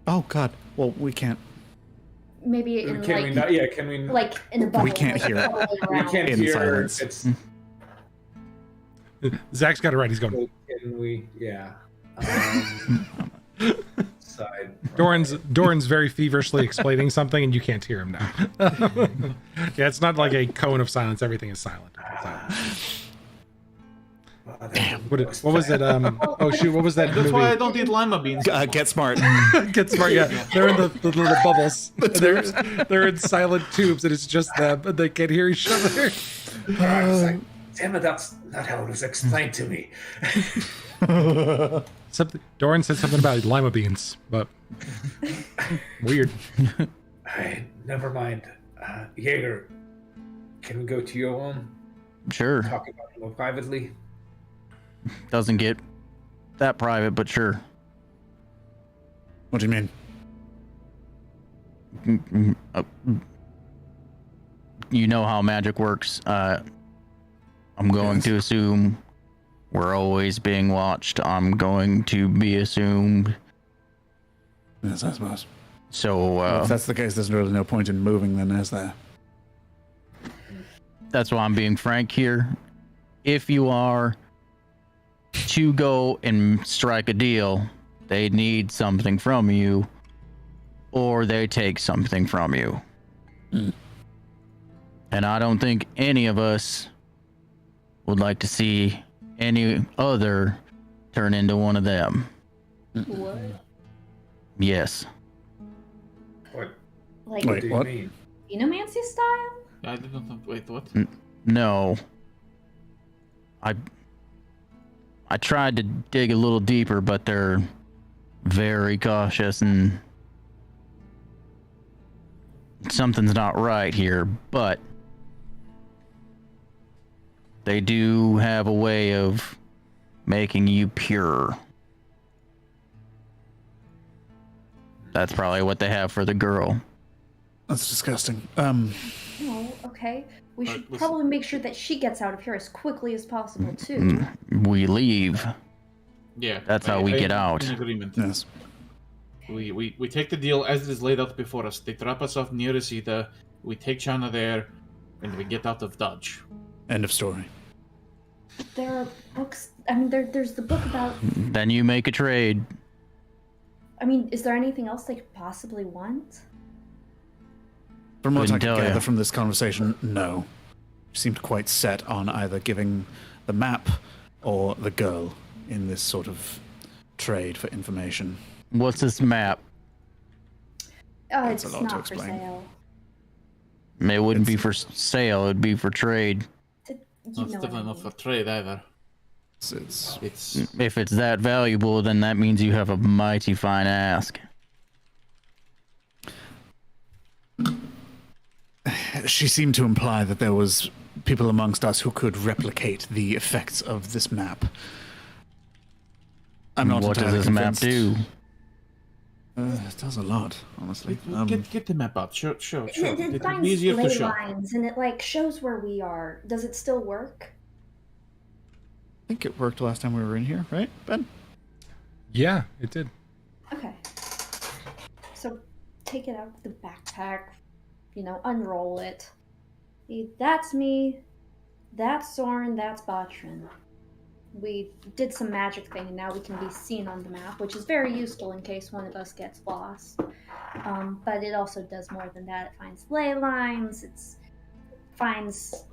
Speaker 5: Oh god. Well, we can't.
Speaker 4: Maybe in
Speaker 3: Can we not? Yeah, can we?
Speaker 4: like in a bubble.
Speaker 5: We can't hear it.
Speaker 3: We can't
Speaker 5: In
Speaker 3: hear.
Speaker 5: silence.
Speaker 3: It's.
Speaker 1: Zach's got it right. He's going.
Speaker 3: Can we? Yeah. Side.
Speaker 1: Doran's very feverishly explaining something, and you can't hear him now. Yeah, it's not like a cone of silence. Everything is silent. What was it? Oh shoot! What was that
Speaker 2: That's
Speaker 1: movie?
Speaker 2: why I don't eat lima beans.
Speaker 5: Get smart.
Speaker 1: Get smart. Yeah, they're in the little bubbles. They're in silent tubes, and it's just them, and they can't hear each other.
Speaker 3: Damn it! That's not how it was explained to me.
Speaker 1: Doran said something about lima beans, but Weird.
Speaker 3: Never mind. Jaeger, can we go to your home?
Speaker 6: Sure.
Speaker 3: Talk about it more privately?
Speaker 6: Doesn't get that private, but sure.
Speaker 5: What do you mean?
Speaker 6: You know how magic works. I'm going to assume we're always being watched. I'm going to be assumed.
Speaker 5: Yes, I suppose.
Speaker 6: So,
Speaker 5: If that's the case, there's really no point in moving then, is there?
Speaker 6: that's why I'm being frank here. If you are to go and strike a deal, they need something from you, or they take something from you.
Speaker 5: Mm.
Speaker 6: And I don't think any of us would like to see any other turn into one of them.
Speaker 4: What?
Speaker 6: Yes.
Speaker 3: What?
Speaker 4: Like
Speaker 5: Wait,
Speaker 3: do you
Speaker 5: what?
Speaker 3: mean?
Speaker 4: Xenomancy style?
Speaker 2: I didn't know. Wait, what?
Speaker 6: No. I tried to dig a little deeper, but they're very cautious and something's not right here, but they do have a way of making you pure. That's probably what they have for the girl.
Speaker 5: That's disgusting.
Speaker 4: Oh, okay. We should
Speaker 2: listen.
Speaker 4: probably make sure that she gets out of here as quickly as possible, too.
Speaker 6: We leave.
Speaker 2: Yeah.
Speaker 6: That's how we get out.
Speaker 2: In agreement.
Speaker 5: Yes.
Speaker 2: We take the deal as it is laid out before us. They drop us off near Reseda. We take Chana there, and we get out of Dodge.
Speaker 5: End of story.
Speaker 4: There are books. I mean, there's the book about.
Speaker 6: Then you make a trade.
Speaker 4: I mean, is there anything else they could possibly want?
Speaker 5: From what I
Speaker 6: Couldn't
Speaker 5: could
Speaker 6: tell
Speaker 5: gather
Speaker 6: ya.
Speaker 5: from this conversation, no. She seemed quite set on either giving the map or the girl in this sort of trade for information.
Speaker 6: What's this map?
Speaker 5: That's
Speaker 4: It's
Speaker 5: a lot to
Speaker 4: not for
Speaker 5: explain.
Speaker 4: sale.
Speaker 6: It wouldn't be for sale, it'd be for trade.
Speaker 4: You
Speaker 2: It's
Speaker 4: know what I
Speaker 2: definitely not
Speaker 4: mean.
Speaker 2: for trade either.
Speaker 5: It's
Speaker 2: It's
Speaker 6: If it's that valuable, then that means you have a mighty fine ask.
Speaker 5: She seemed to imply that there was people amongst us who could replicate the effects of this map. I'm not
Speaker 6: What does
Speaker 5: entirely
Speaker 6: this map
Speaker 5: convinced.
Speaker 6: do?
Speaker 5: It does a lot, honestly.
Speaker 2: get the map out. Sure.
Speaker 4: It
Speaker 2: It'll
Speaker 4: finds
Speaker 2: be easier to
Speaker 4: ley
Speaker 2: show.
Speaker 4: lines and it like shows where we are. Does it still work?
Speaker 5: I think it worked last time we were in here, right, Ben?
Speaker 1: Yeah, it did.
Speaker 4: Okay. So take it out of the backpack, unroll it. That's me, that's Soren, that's Botrin. We did some magic thing and now we can be seen on the map, which is very useful in case one of us gets lost. But it also does more than that. It finds ley lines, it finds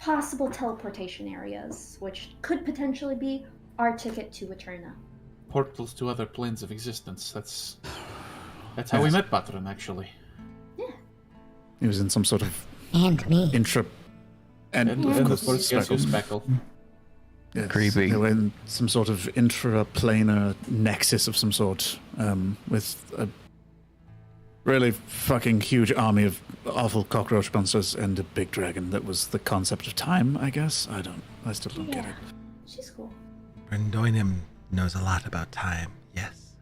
Speaker 4: possible teleportation areas, which could potentially be our ticket to Eterna.
Speaker 2: Portals to other planes of existence. That's how we met Patron, actually.
Speaker 5: He was in some sort of
Speaker 7: And me.
Speaker 5: intra...
Speaker 2: And of course, yes, you
Speaker 5: Speckle.
Speaker 2: Speckle.
Speaker 5: Yes,
Speaker 6: Creepy.
Speaker 5: They were in some sort of intraplanar nexus of some sort, with a really fucking huge army of awful cockroach monsters and a big dragon. That was the concept of time, I guess. I still don't get
Speaker 4: Yeah,
Speaker 5: it.
Speaker 4: she's cool.
Speaker 1: Brendoinem knows a lot about time, yes.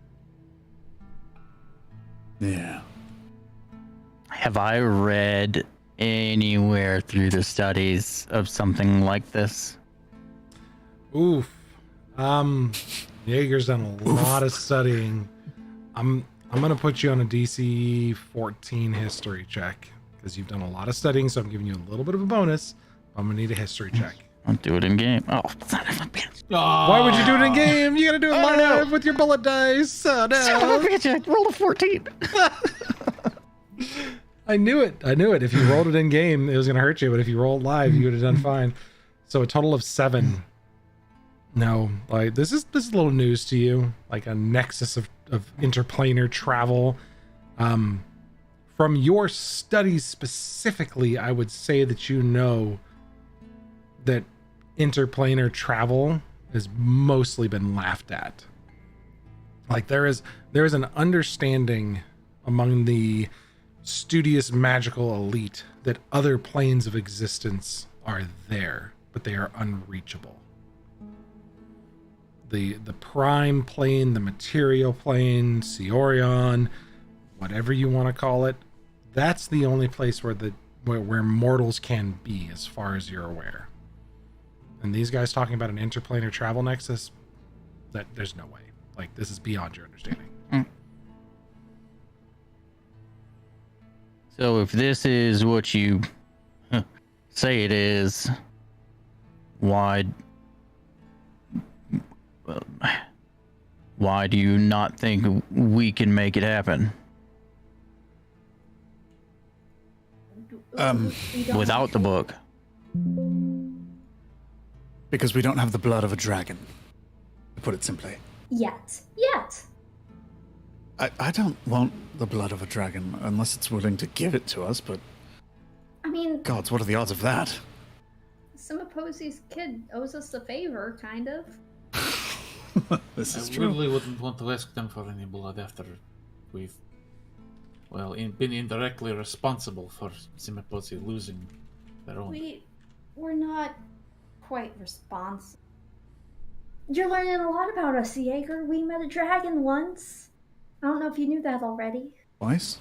Speaker 5: Yeah.
Speaker 6: Have I read anywhere through the studies of something like this?
Speaker 1: Oof. Jaeger's done a lot of studying. I'm gonna put you on a DC 14 history check because you've done a lot of studying, so I'm giving you a little bit of a bonus. I'm gonna need a history check.
Speaker 6: I'll do it in game. Oh, son of a bitch.
Speaker 1: Why would you do it in game? You gotta do it live with your bullet dice. Oh no!
Speaker 6: Son of a bitch, I rolled a 14.
Speaker 1: I knew it. If you rolled it in game, it was gonna hurt you, but if you rolled live, you would have done fine. So a total of 7. No, like this is a little news to you, like a nexus of interplanar travel. From your studies specifically, I would say that you know that interplanar travel has mostly been laughed at. Like there is an understanding among the studious magical elite that other planes of existence are there, but they are unreachable. The prime plane, the material plane, Cyorion, whatever you want to call it, that's the only place where mortals can be, as far as you're aware. And these guys talking about an interplanar travel nexus, that there's no way. Like, this is beyond your understanding.
Speaker 6: So if this is what you say it is, why do you not think we can make it happen? Without the book.
Speaker 5: Because we don't have the blood of a dragon, to put it simply.
Speaker 4: Yet.
Speaker 5: I don't want the blood of a dragon unless it's willing to give it to us, but...
Speaker 4: I mean...
Speaker 5: Gods, what are the odds of that?
Speaker 4: Simiposi's kid owes us a favor, kind of.
Speaker 5: This is
Speaker 2: I
Speaker 5: true.
Speaker 2: really wouldn't want to ask them for any blood after we've, been indirectly responsible for Simiposi losing their own.
Speaker 4: We're not quite responsible. You're learning a lot about us, Jaeger. We met a dragon once. I don't know if you knew that already.
Speaker 5: Twice?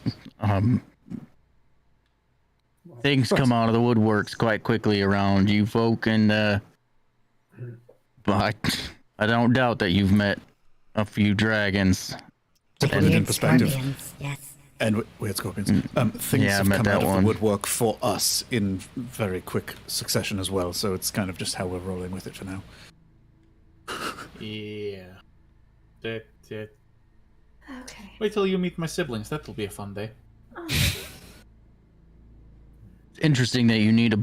Speaker 6: Things come out of the woodworks quite quickly around you folk, and but I don't doubt that you've met a few dragons.
Speaker 5: To put it in perspective.
Speaker 7: Scorpions, yes.
Speaker 5: And we had scorpions. Things
Speaker 6: Yeah, I
Speaker 5: have
Speaker 6: met
Speaker 5: come
Speaker 6: that
Speaker 5: out of
Speaker 6: one.
Speaker 5: the woodwork for us in very quick succession as well, so it's kind of just how we're rolling with it for now.
Speaker 2: Yeah. That.
Speaker 4: Okay.
Speaker 2: Wait till you meet my siblings. That'll be a fun day.
Speaker 6: Interesting that you need a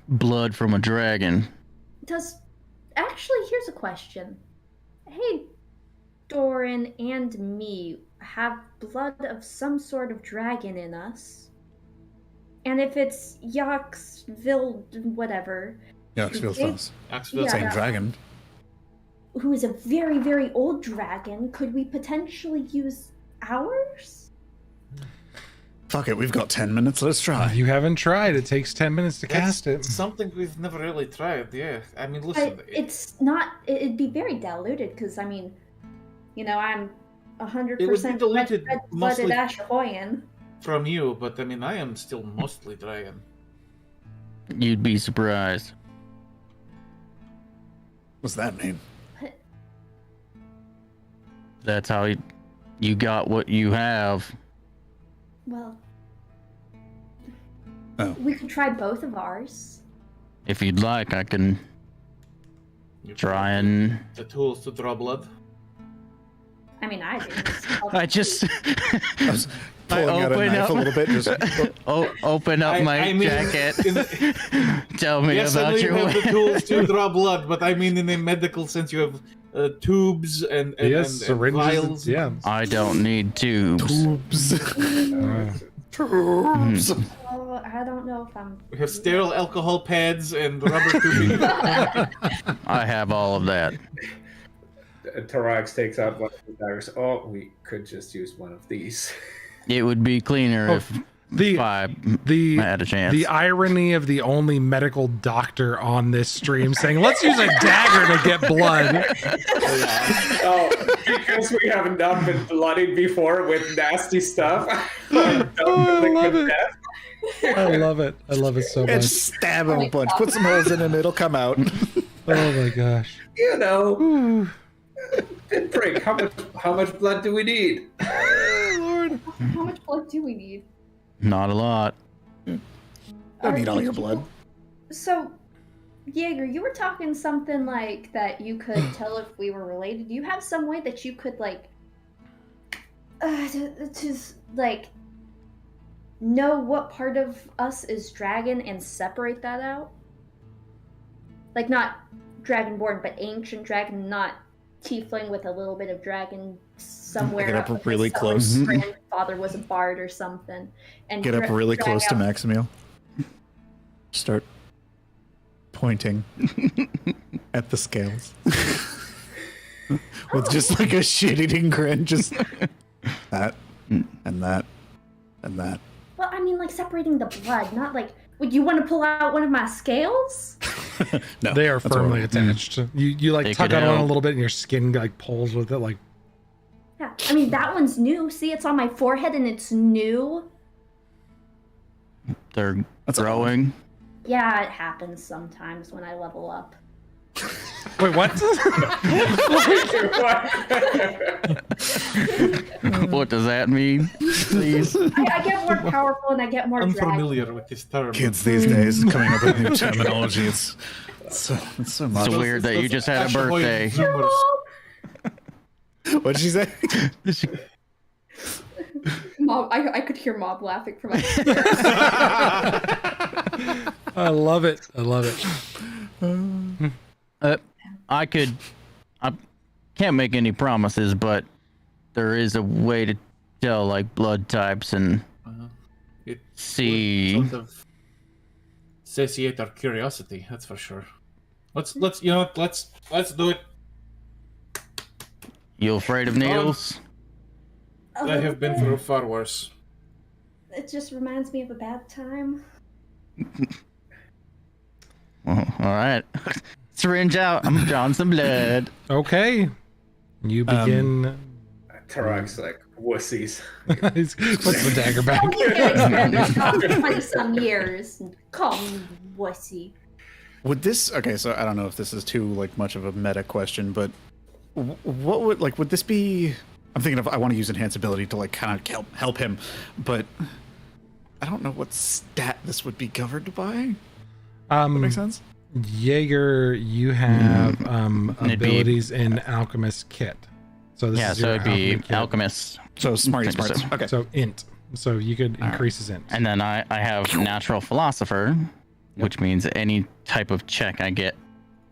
Speaker 6: blood from a dragon.
Speaker 4: Actually, here's a question. Hey, Doran and me have blood of some sort of dragon in us. And if it's Yaxville, whatever.
Speaker 5: Yaxville Thus.
Speaker 2: Axville.
Speaker 5: Same dragon.
Speaker 4: Who is a very, very old dragon, could we potentially use ours?
Speaker 5: Fuck it, we've got 10 minutes, let's try.
Speaker 1: You haven't tried. It takes 10 minutes to cast it.
Speaker 2: Something we've never really tried, yeah. I mean, listen.
Speaker 4: It's not, it'd be very diluted, because, I mean, I'm 100%
Speaker 2: It would be diluted
Speaker 4: red-blooded
Speaker 2: mostly
Speaker 4: Ashahoyan.
Speaker 2: from you, but I mean, I am still mostly dragon.
Speaker 6: You'd be surprised.
Speaker 5: What's that mean?
Speaker 6: That's how you got what you have.
Speaker 4: Well,
Speaker 5: Oh.
Speaker 4: we could try both of ours.
Speaker 6: If you'd like, I can
Speaker 2: You
Speaker 6: try and...
Speaker 2: the tools to draw blood.
Speaker 4: I mean, I didn't.
Speaker 6: I just...
Speaker 5: I was pulling out a
Speaker 6: open
Speaker 5: knife
Speaker 6: up-
Speaker 5: a little bit, just...
Speaker 6: open up my
Speaker 2: I mean,
Speaker 6: jacket. Tell me
Speaker 2: Yes, I know
Speaker 6: about
Speaker 2: you
Speaker 6: your
Speaker 2: have the tools to draw blood, but I mean in a medical sense, you have tubes and
Speaker 1: syringes.
Speaker 2: vials.
Speaker 1: Yeah.
Speaker 6: I don't need tubes.
Speaker 5: Tubes.
Speaker 4: Oh, I don't know if I'm.
Speaker 2: We have sterile alcohol pads and rubber tubing.
Speaker 6: I have all of that.
Speaker 3: Tarax takes out one of the daggers. Oh, we could just use one of these.
Speaker 6: It would be cleaner if I had a chance.
Speaker 1: The irony of the only medical doctor on this stream saying, "Let's use a dagger to get blood."
Speaker 3: Oh, because we have not been bloodied before with nasty stuff.
Speaker 1: I love it. I love it. I love it so
Speaker 5: Yeah,
Speaker 1: much.
Speaker 5: just stab him a bunch. Put some holes in him, it'll come out.
Speaker 1: Oh my gosh.
Speaker 3: Pinprick, how much blood do we need?
Speaker 1: Lord.
Speaker 4: How much blood do we need?
Speaker 6: Not a lot.
Speaker 5: Don't need all your blood.
Speaker 4: So, Jaeger, you were talking something like that you could tell if we were related. Do you have some way that you could, like, know what part of us is dragon and separate that out? Like, not dragonborn, but ancient dragon, not tiefling with a little bit of dragon somewhere.
Speaker 5: Get up
Speaker 4: with
Speaker 5: really
Speaker 4: his
Speaker 5: close.
Speaker 4: grandfather was a bard or something. And
Speaker 5: Get up really
Speaker 4: drag
Speaker 5: close to
Speaker 4: out-
Speaker 5: Maximiel. Start pointing at the scales. with just like a shit-eating grin, just that and that and that.
Speaker 4: Well, I mean, like separating the blood, not like. Would you want to pull out one of my scales?
Speaker 5: No,
Speaker 1: They are
Speaker 5: that's
Speaker 1: firmly
Speaker 5: horrible.
Speaker 1: attached. You like
Speaker 6: They
Speaker 1: tug
Speaker 6: could
Speaker 1: on a
Speaker 6: help.
Speaker 1: little bit, and your skin like pulls with it. Like
Speaker 4: Yeah, I mean that one's new. See, it's on my forehead and it's new.
Speaker 6: They're
Speaker 5: That's
Speaker 6: growing.
Speaker 4: Yeah, it happens sometimes when I level up.
Speaker 1: wait, what?
Speaker 6: What does that mean? Please.
Speaker 4: I get more powerful and I get more dragon.
Speaker 2: Unfamiliar with this term.
Speaker 5: Kids these days coming up with new terminology. It's so much.
Speaker 6: It's weird that you just had a birthday.
Speaker 5: What did she say?
Speaker 4: Mob, I could hear Mob laughing from my.
Speaker 1: I love it. I love it.
Speaker 6: I can't make any promises, but there is a way to tell like blood types and
Speaker 2: It
Speaker 6: see.
Speaker 2: would sort of satiate our curiosity. That's for sure. Let's do it.
Speaker 6: You afraid of needles?
Speaker 2: I have been through far worse.
Speaker 4: It just reminds me of a bad time.
Speaker 6: Well, all right. Syringe out. I'm drawing some blood.
Speaker 1: Okay. You begin.
Speaker 3: Tarak's like wussies.
Speaker 1: He puts the dagger back.
Speaker 4: You get expanded after 20-some years. Call me wussy.
Speaker 5: Would this? Okay, so I don't know if this is too like much of a meta question, but what would this be? I'm thinking of I want to use enhance ability to like kind of help him, but I don't know what stat this would be governed by. That makes sense.
Speaker 1: Jaeger, you have
Speaker 6: It'd be-
Speaker 1: abilities in Alchemist Kit. So this is
Speaker 6: So
Speaker 1: your
Speaker 6: it'd be
Speaker 1: Alchemy Kit.
Speaker 6: alchemist.
Speaker 5: So smarts. Okay.
Speaker 1: So int. So you could increase his int.
Speaker 6: And then I have natural philosopher, which means any type of check I get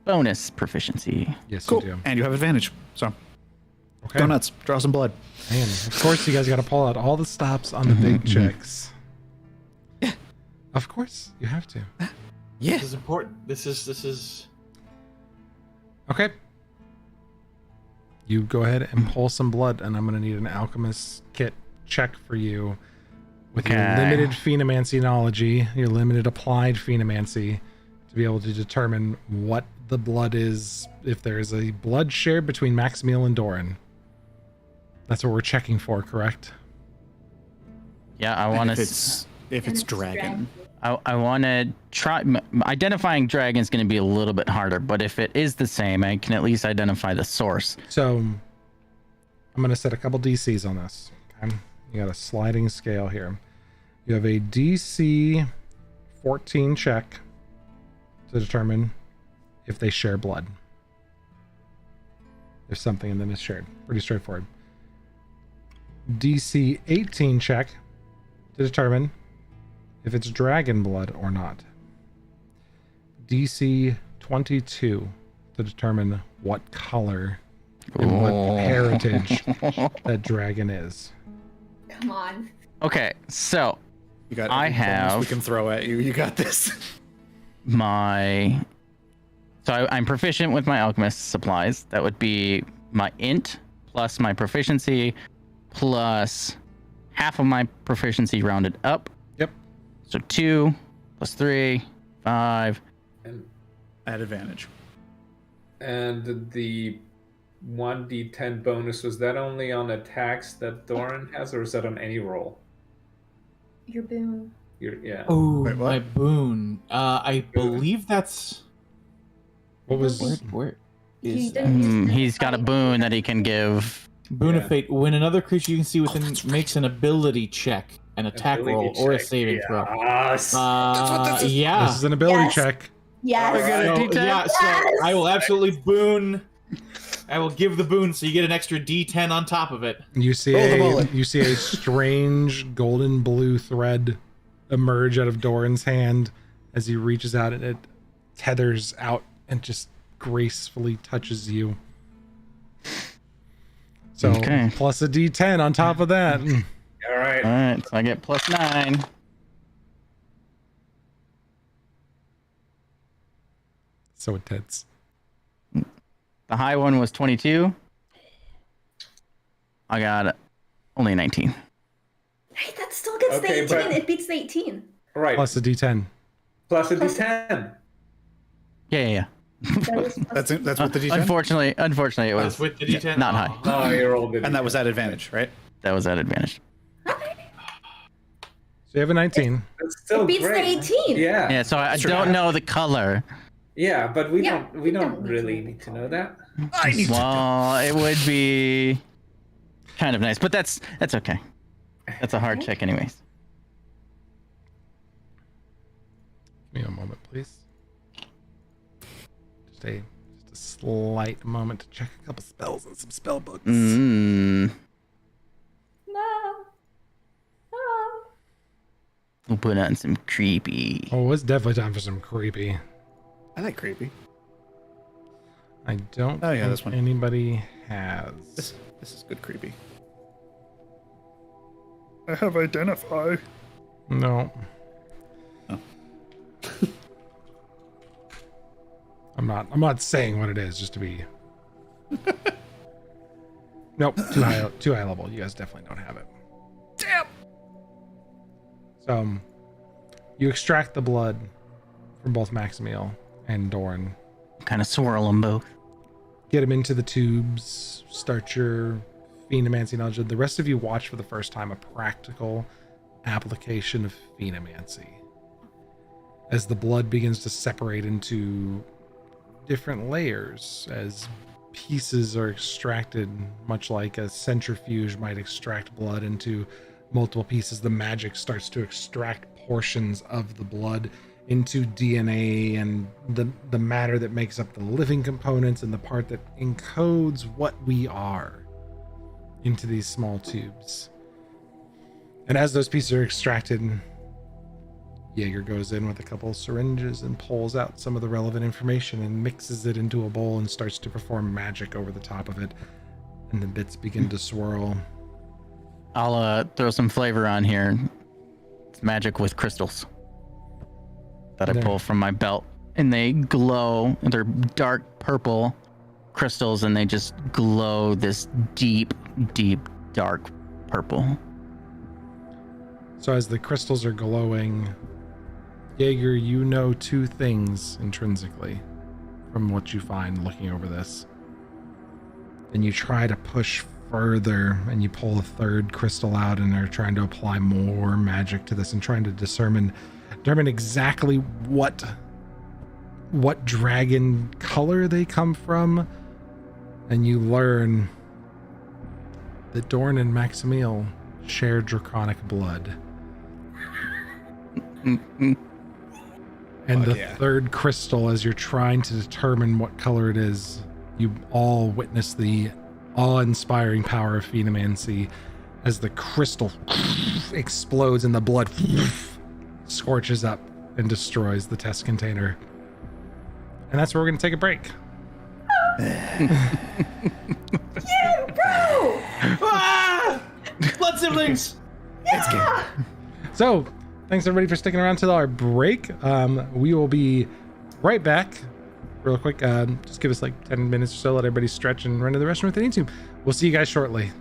Speaker 6: bonus proficiency.
Speaker 1: Yes,
Speaker 5: Cool.
Speaker 1: you do.
Speaker 5: And you have advantage. So
Speaker 1: Okay.
Speaker 5: go nuts. Draw some blood.
Speaker 1: And of course, you guys got to pull out all the stops on the big checks.
Speaker 5: Yeah.
Speaker 1: Of course, you have to.
Speaker 5: Yeah.
Speaker 2: This is important. This is.
Speaker 1: Okay. You go ahead and pull some blood, and I'm going to need an Alchemist Kit check for you with your
Speaker 6: Okay.
Speaker 1: limited phenomancyology, your limited applied phenomancy, to be able to determine what the blood is, if there is a blood shared between Maximil and Doran. That's what we're checking for, correct?
Speaker 6: Yeah, I want
Speaker 5: If
Speaker 6: to.
Speaker 5: it's dragon.
Speaker 6: I want to try. Identifying dragon is going to be a little bit harder, but if it is the same, I can at least identify the source.
Speaker 1: So I'm going to set a couple DCs on this. Okay? You got a sliding scale here. You have a DC 14 check to determine if they share blood. If something in them is shared. Pretty straightforward. DC 18 check to determine if it's dragon blood or not. DC 22 to determine what color and what heritage that dragon is.
Speaker 4: Come on.
Speaker 6: Okay, so
Speaker 5: You got
Speaker 6: I
Speaker 5: every bonus
Speaker 6: have-
Speaker 5: we can throw at you. You got this.
Speaker 6: I'm proficient with my alchemist supplies. That would be my int plus my proficiency plus half of my proficiency rounded up.
Speaker 1: Yep.
Speaker 6: So 2 plus 3, 5.
Speaker 3: And
Speaker 5: At advantage.
Speaker 3: the 1d10 bonus, was that only on attacks that Doran has, or is that on any roll?
Speaker 4: Your boon.
Speaker 3: Yeah.
Speaker 2: Oh,
Speaker 5: Wait, what?
Speaker 2: my boon. I believe that's.
Speaker 1: What was
Speaker 2: Where
Speaker 4: He
Speaker 2: is
Speaker 4: didn't
Speaker 2: that?
Speaker 4: use
Speaker 6: He's got a boon that he can give.
Speaker 2: Boon
Speaker 3: Yeah.
Speaker 2: of Fate. When another creature you can see within makes an ability check, an attack roll,
Speaker 3: Ability
Speaker 2: or a
Speaker 3: check.
Speaker 2: saving throw.
Speaker 3: Yes.
Speaker 2: Yeah.
Speaker 1: This is an ability
Speaker 4: Yes.
Speaker 1: check.
Speaker 4: Yes.
Speaker 2: So I will absolutely boon. I will give the boon, so you get an extra D10 on top of it.
Speaker 1: You see
Speaker 5: Roll the bullet.
Speaker 1: you see a strange golden blue thread emerge out of Doran's hand as he reaches out, and it tethers out and just gracefully touches you. So
Speaker 6: Okay.
Speaker 1: plus a D10 on top of that.
Speaker 3: All right.
Speaker 6: All right, so I get plus 9.
Speaker 1: So intense.
Speaker 6: The high one was 22. I got only 19.
Speaker 4: Hey, that still gets the 18.
Speaker 3: but-
Speaker 4: It beats the 18.
Speaker 3: Right.
Speaker 1: Plus a D10.
Speaker 3: Plus a D10.
Speaker 6: Yeah.
Speaker 5: That's what the D10.
Speaker 6: Unfortunately, it was
Speaker 2: with the D10.
Speaker 6: not high.
Speaker 3: No, you rolled it.
Speaker 5: And that was at advantage, right?
Speaker 6: That was at advantage.
Speaker 1: So you have a 19.
Speaker 3: That's still
Speaker 4: It beats
Speaker 3: great.
Speaker 4: the 18.
Speaker 3: Yeah.
Speaker 6: Yeah, so I don't know the color.
Speaker 3: Yeah, but we
Speaker 4: Yeah,
Speaker 3: don't
Speaker 4: we don't need
Speaker 3: really
Speaker 4: to.
Speaker 3: need to know that.
Speaker 6: Well, it would be kind of nice, but that's okay. That's a hard check anyways.
Speaker 1: Give me a moment, please. Just a slight moment to check a couple spells and some spell books.
Speaker 6: Mm.
Speaker 4: No. No.
Speaker 6: We'll put on some creepy.
Speaker 1: Oh, it's definitely time for some creepy.
Speaker 5: I like creepy.
Speaker 1: I don't
Speaker 5: Oh, yeah,
Speaker 1: think
Speaker 5: this one.
Speaker 1: anybody has.
Speaker 5: This is good creepy. I have identify.
Speaker 1: No.
Speaker 5: Oh.
Speaker 1: I'm not saying what it is just to be. Nope, too high level. You guys definitely don't have it.
Speaker 5: Damn.
Speaker 1: So you extract the blood from both Maximiel and Doran.
Speaker 6: Kind of swirl them both.
Speaker 1: Get them into the tubes, start your phenomancy knowledge. The rest of you watch for the first time a practical application of phenomancy as the blood begins to separate into different layers, as pieces are extracted, much like a centrifuge might extract blood into multiple pieces. The magic starts to extract portions of the blood into DNA and the matter that makes up the living components and the part that encodes what we are into these small tubes. And as those pieces are extracted, Jaeger goes in with a couple of syringes and pulls out some of the relevant information and mixes it into a bowl and starts to perform magic over the top of it. And the bits begin to swirl.
Speaker 6: I'll throw some flavor on here. It's magic with crystals that I pull from my belt, and they glow. They're dark purple crystals, and they just glow this deep, dark purple.
Speaker 1: So as the crystals are glowing, Jaeger, you know two things intrinsically from what you find looking over this. And you try to push further, and you pull a third crystal out and are trying to apply more magic to this and trying to determine exactly what dragon color they come from. And you learn that Doran and Maximiel share draconic blood. And the third crystal, as you're trying to determine what color it is, you all witness the awe-inspiring power of phenomancy as the crystal explodes and the blood scorches up and destroys the test container. And that's where we're going to take a break.
Speaker 4: Yeah, bro!
Speaker 2: Ah! Blood siblings!
Speaker 4: Yeah!
Speaker 1: So, thanks everybody for sticking around till our break. We will be right back real quick. Just give us like 10 minutes or so. Let everybody stretch and run to the restroom if they need to. We'll see you guys shortly.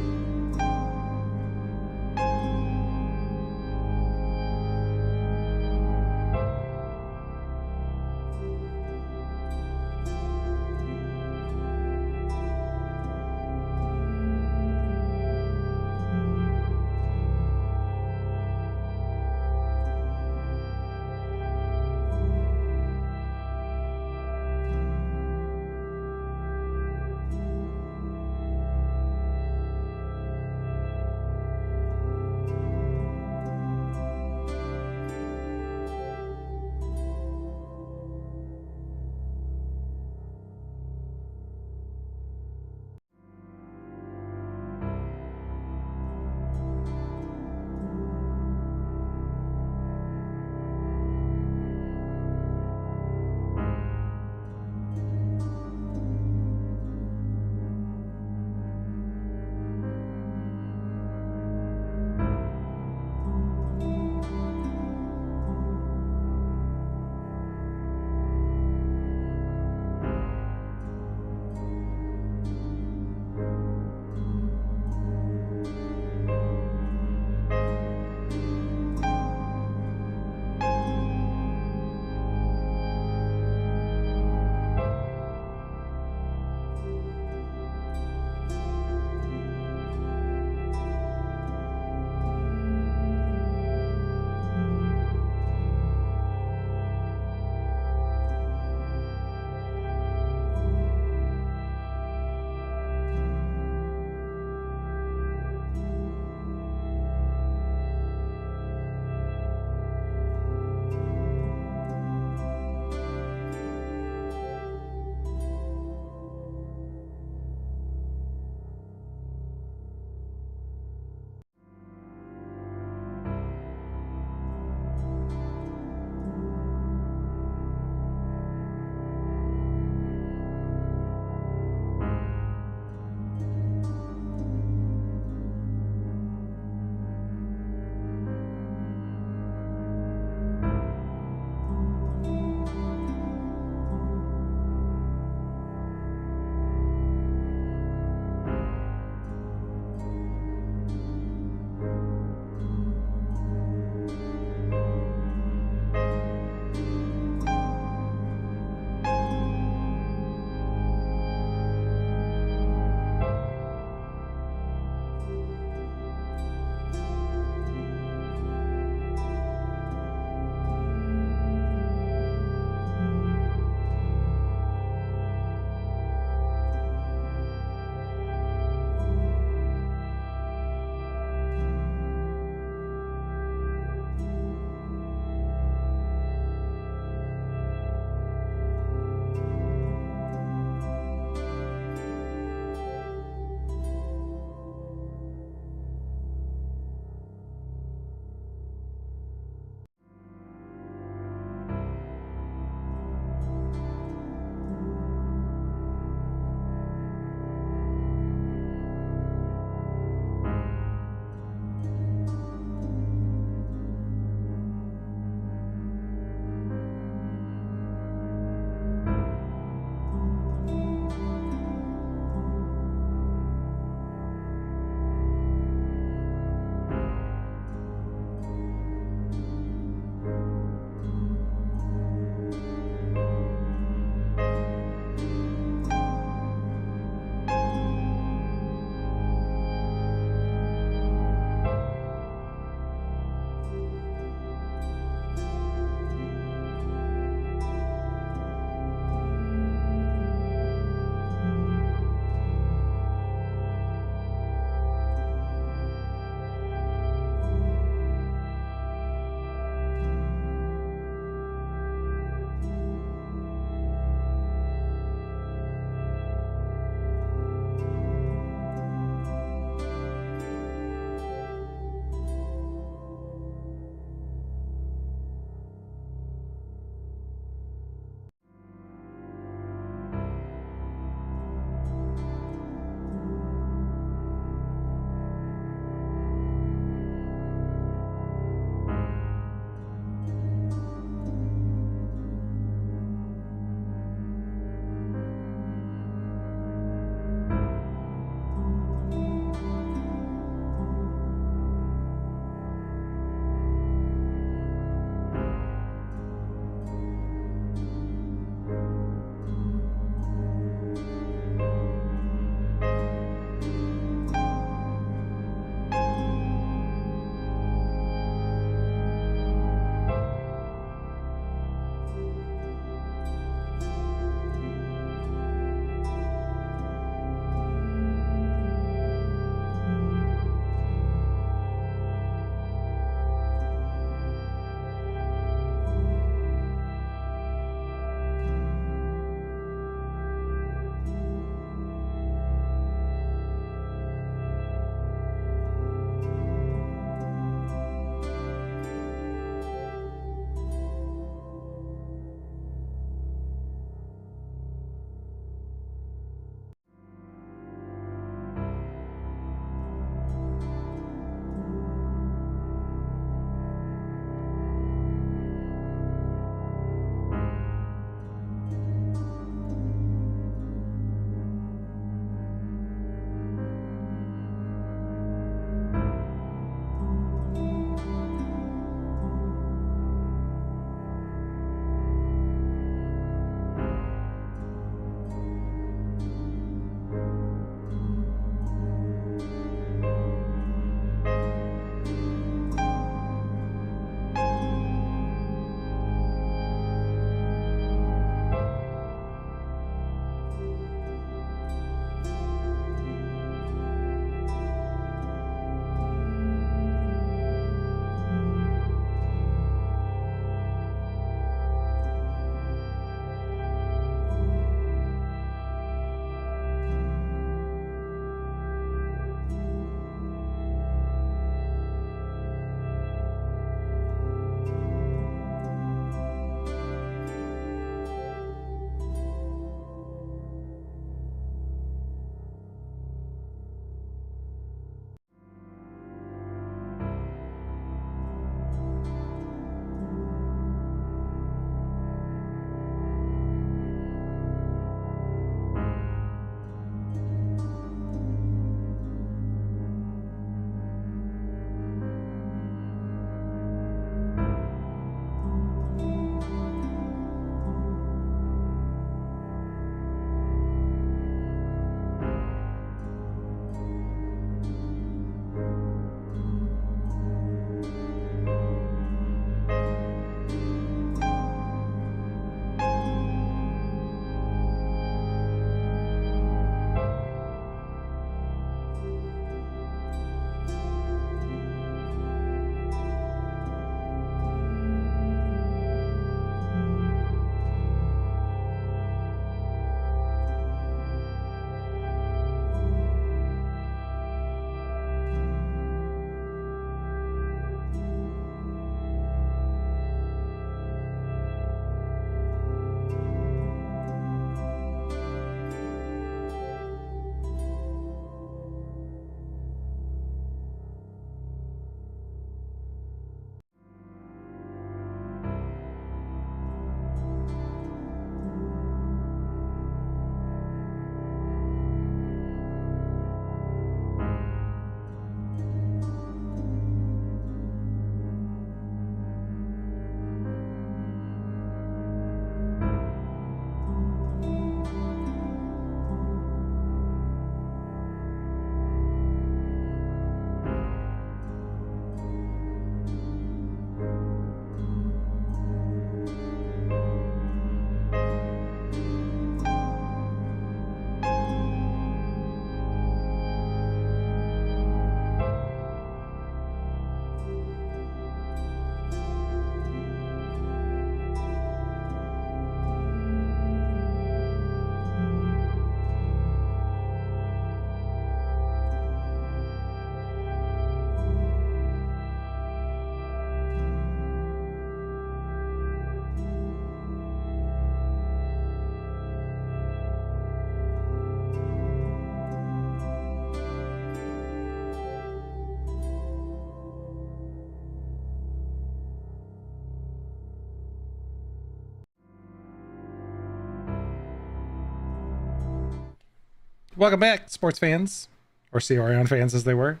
Speaker 1: Welcome back, sports fans, or Cyorion fans as they were.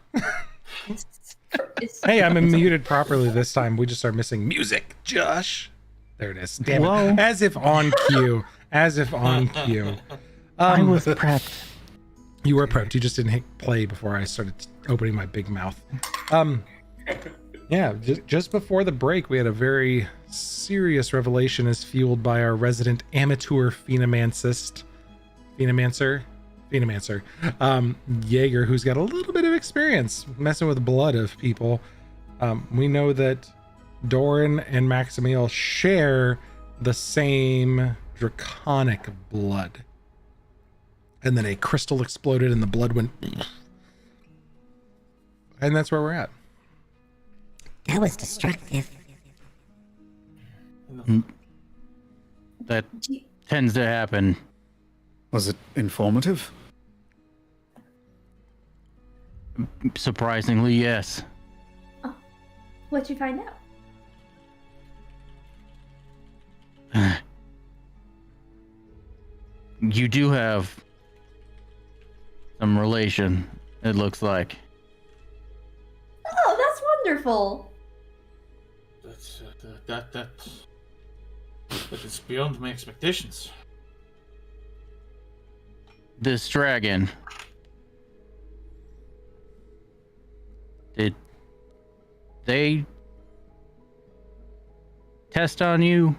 Speaker 1: Hey, I'm muted properly this time. We just are missing music, Josh. There it is. Damn it. As if on cue. As if on cue.
Speaker 6: I was prepped.
Speaker 1: You were prepped. You just didn't hit play before I started opening my big mouth. Yeah, just before the break, we had a very serious revelation as fueled by our resident amateur phenomancer, Jaeger, who's got a little bit of experience messing with blood of people. We know that Doran and Maximiel share the same draconic blood. And then a crystal exploded and the blood went... And that's where we're at.
Speaker 7: That was destructive.
Speaker 6: That tends to happen.
Speaker 5: Was it informative?
Speaker 6: Surprisingly, yes.
Speaker 4: Oh, what'd you find
Speaker 6: out? You do have some relation, it looks like.
Speaker 4: Oh, that's wonderful.
Speaker 2: That is beyond my expectations.
Speaker 6: This dragon, did they test on you?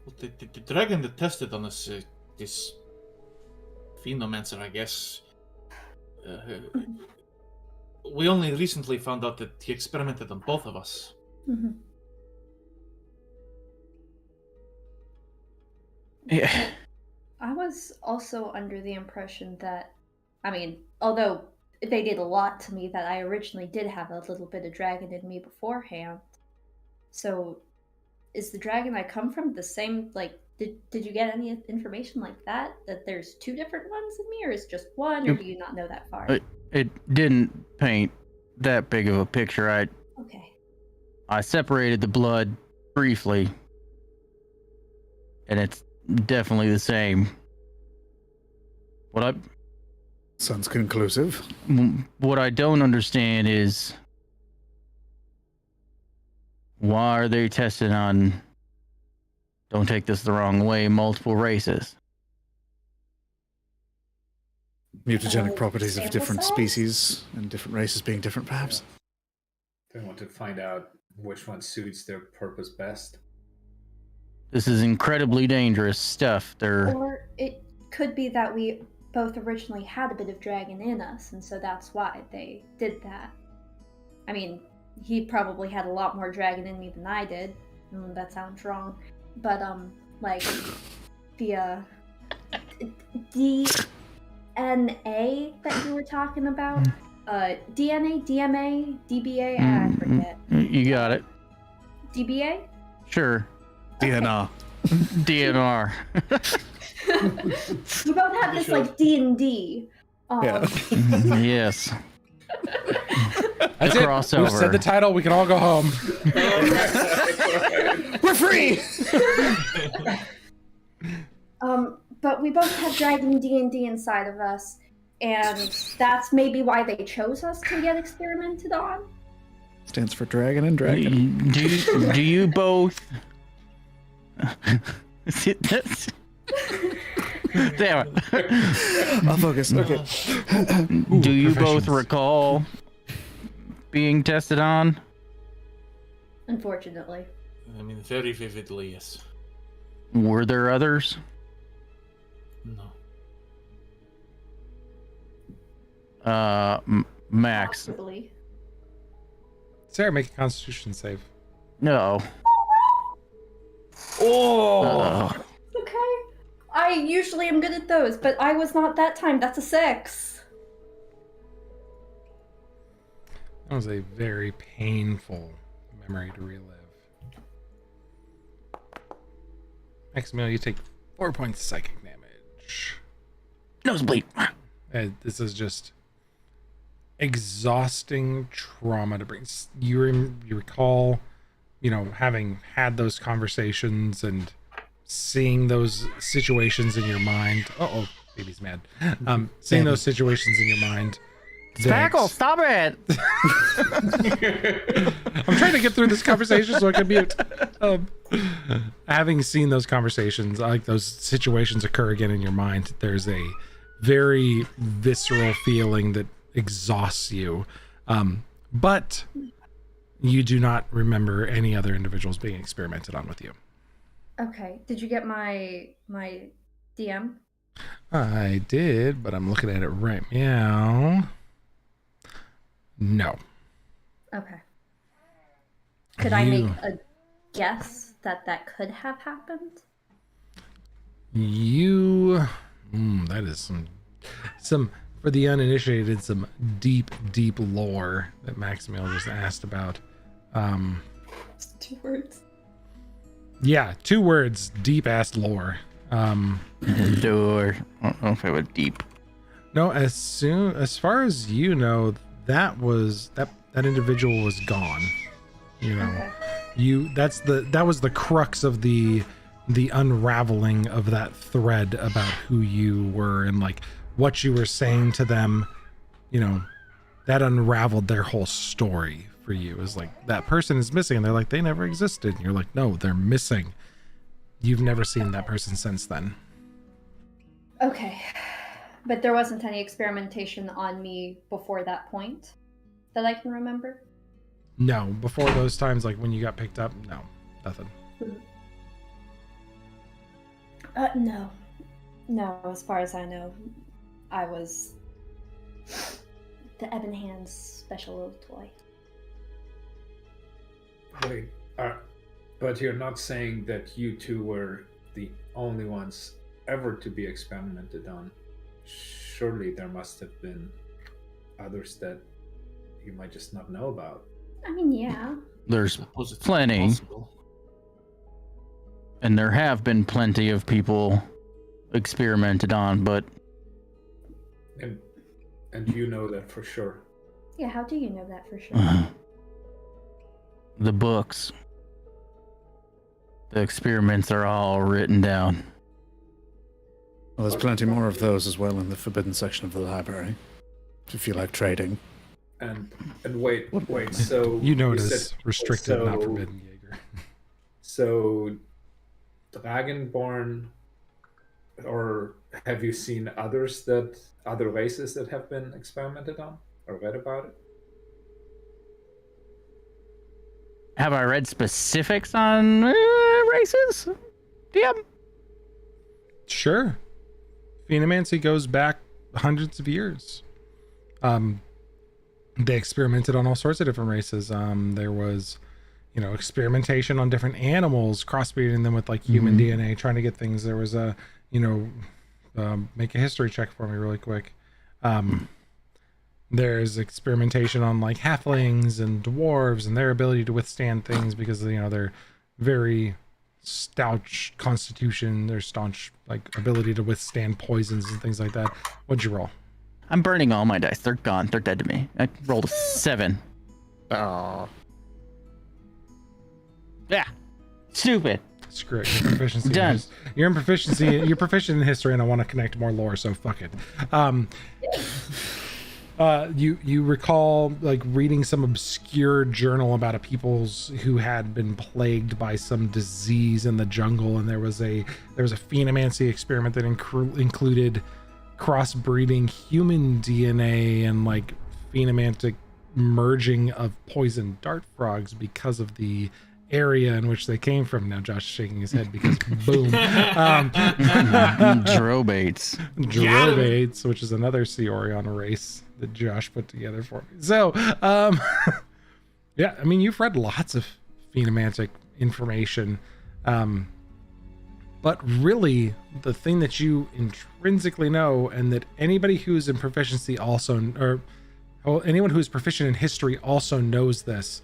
Speaker 2: Well, the dragon that tested on us, this phenomancer, I guess. We only recently found out that he experimented on both of us.
Speaker 4: Mm-hmm.
Speaker 6: Yeah.
Speaker 4: I was also under the impression that, I mean, although they did a lot to me, that I originally did have a little bit of dragon in me beforehand. So, is the dragon I come from the same, like, did you get any information like that? That there's two different ones in me, or is just one, or do you not know that far?
Speaker 6: It didn't paint that big of a picture.
Speaker 4: Okay.
Speaker 6: I separated the blood briefly, and it's definitely the same.
Speaker 5: Sounds conclusive.
Speaker 6: What I don't understand is why are they testing on, don't take this the wrong way, multiple races?
Speaker 5: Mutagenic properties of different
Speaker 4: size?
Speaker 5: species and different races being different, perhaps.
Speaker 3: They want to find out which one suits their purpose best.
Speaker 6: This is incredibly dangerous stuff.
Speaker 4: Or it could be that we both originally had a bit of dragon in us, and so that's why they did that. I mean, he probably had a lot more dragon in me than I did. That sounds wrong. But, like, the, DNA that you were talking about? DNA, DMA, DBA, I forget.
Speaker 6: You got it.
Speaker 4: DBA?
Speaker 6: Sure.
Speaker 5: DNR.
Speaker 6: DNR.
Speaker 4: We both have this, like, D&D.
Speaker 5: Yeah.
Speaker 6: Yes.
Speaker 1: That's it.
Speaker 6: Crossover.
Speaker 1: We've said the title. We can all go home.
Speaker 5: We're free!
Speaker 4: But we both have dragon D&D inside of us, and that's maybe why they chose us to get experimented on.
Speaker 5: Stands for dragon and dragon.
Speaker 6: Do you both? Damn it.
Speaker 5: I'll focus. Okay.
Speaker 6: Do you both recall being tested on?
Speaker 4: Unfortunately.
Speaker 2: I mean, very vividly, yes.
Speaker 6: Were there others?
Speaker 2: No.
Speaker 6: Max.
Speaker 4: Possibly.
Speaker 1: Sarah, make a Constitution save.
Speaker 6: No.
Speaker 5: Oh!
Speaker 4: Okay. I usually am good at those, but I was not that time. That's a 6.
Speaker 1: That was a very painful memory to relive. Maximilian, you take 4 points of psychic damage.
Speaker 6: Nosebleed.
Speaker 1: This is just exhausting trauma to bring. You recall, having had those conversations and seeing those situations in your mind. Uh-oh, baby's mad. Seeing those situations in your mind.
Speaker 6: Spackle, stop it!
Speaker 1: I'm trying to get through this conversation so I can mute. Having seen those conversations, like those situations occur again in your mind, there's a very visceral feeling that exhausts you. But you do not remember any other individuals being experimented on with you.
Speaker 4: Okay. Did you get my DM?
Speaker 1: I did, but I'm looking at it right now. No.
Speaker 4: Okay. Could I make a guess that could have happened?
Speaker 1: That is some for the uninitiated, some deep lore that Maximiel just asked about.
Speaker 4: It's 2 words.
Speaker 1: Yeah, 2 words, deep ass lore.
Speaker 6: Door. I don't know if I would deep.
Speaker 1: No, as far as you know, that individual was gone. You know,
Speaker 4: Okay.
Speaker 1: that was the crux of the unraveling of that thread about who you were and like what you were saying to them. You know, that unraveled their whole story for you. It was like, that person is missing, and they're like, they never existed. And you're like, no, they're missing. You've never seen that person since then.
Speaker 4: Okay. But there wasn't any experimentation on me before that point that I can remember?
Speaker 1: No, before those times, like when you got picked up, no, nothing.
Speaker 4: No. No, as far as I know, I was the Ebon Hands special little toy.
Speaker 3: Wait, but you're not saying that you two were the only ones ever to be experimented on. Surely there must have been others that you might just not know about.
Speaker 4: I mean, yeah.
Speaker 6: There's plenty.
Speaker 2: Possible.
Speaker 6: And there have been plenty of people experimented on, but
Speaker 3: And you know that for sure.
Speaker 4: Yeah, how do you know that for sure?
Speaker 6: The books, the experiments are all written down.
Speaker 5: Well, there's plenty more of those as well in the forbidden section of the library, if you like trading.
Speaker 3: And wait, so
Speaker 1: You know it
Speaker 3: said-
Speaker 1: is restricted, not
Speaker 3: so-
Speaker 1: forbidden, Jaeger.
Speaker 3: So, Dragonborn, or have you seen other races that have been experimented on or read about it?
Speaker 6: Have I read specifics on races? DM?
Speaker 1: Sure. Phenomancy goes back hundreds of years. They experimented on all sorts of different races. There was, experimentation on different animals, crossbreeding them with like human DNA, trying to get things. There was a, make a history check for me really quick. There's experimentation on like halflings and dwarves and their ability to withstand things because, they're very staunch constitution, their staunch like ability to withstand poisons and things like that. What'd you roll?
Speaker 6: I'm burning all my dice. They're gone. They're dead to me. I rolled a 7.
Speaker 5: Oh.
Speaker 6: Yeah. Stupid.
Speaker 1: Screw it. Your proficiency.
Speaker 6: Done.
Speaker 1: You're in proficiency. You're proficient in history, and I want to connect more lore. So fuck it. You recall like reading some obscure journal about a peoples who had been plagued by some disease in the jungle, and there was a phenomancy experiment that included crossbreeding human DNA and like phenomantic merging of poison dart frogs because of the area in which they came from. Now Josh is shaking his head because boom.
Speaker 6: Drobates.
Speaker 1: Drobates, which is another Cyorion race that Josh put together for me. So, yeah, I mean, you've read lots of phenomantic information. But really, the thing that you intrinsically know, and that anybody who's in proficiency also, or anyone who's proficient in history also knows this,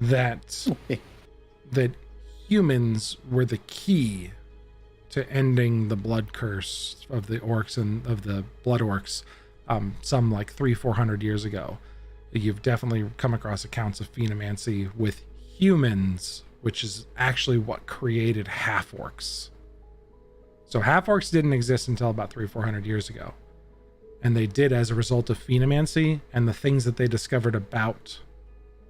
Speaker 1: that humans were the key to ending the blood curse of the orcs and of the blood orcs, some like 300-400 years ago. You've definitely come across accounts of phenomancy with humans, which is actually what created half orcs So half-orcs didn't exist until about 300-400 years ago. And they did as a result of phenomancy and the things that they discovered about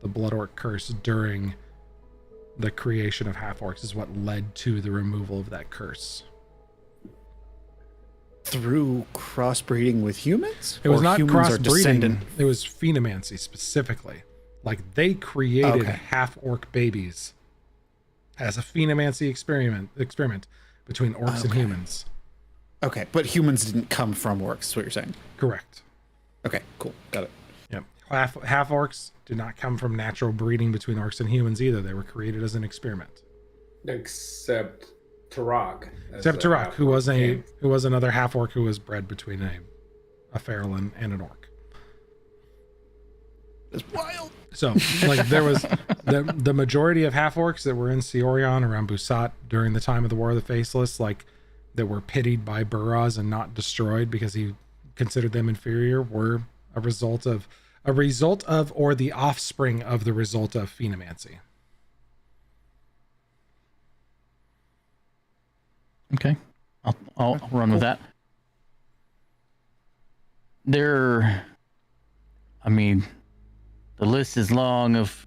Speaker 1: the Blood Orc curse during the creation of half-orcs is what led to the removal of that curse.
Speaker 5: Through crossbreeding with humans?
Speaker 1: It was
Speaker 5: Or
Speaker 1: not
Speaker 5: humans are
Speaker 1: crossbreeding.
Speaker 5: descendant-
Speaker 1: It was phenomancy specifically. Like they created half-orc babies as a phenomancy experiment between orcs and humans.
Speaker 5: Okay, but humans didn't come from orcs, is what you're saying.
Speaker 1: Correct.
Speaker 5: Okay, cool. Got it.
Speaker 1: Yep. Half orcs did not come from natural breeding between orcs and humans either. They were created as an experiment.
Speaker 3: Except Tarak.
Speaker 1: Except Tarak, who was another half orc who was bred between a feral and an orc.
Speaker 5: It's wild.
Speaker 1: So, like, there was the majority of half orcs that were in Cyorion around Busat during the time of the War of the Faceless, like, that were pitied by Buraz and not destroyed because he considered them inferior, were a result of or the offspring of the result of phenomancy.
Speaker 6: Okay, I'll run with that. I mean, the list is long of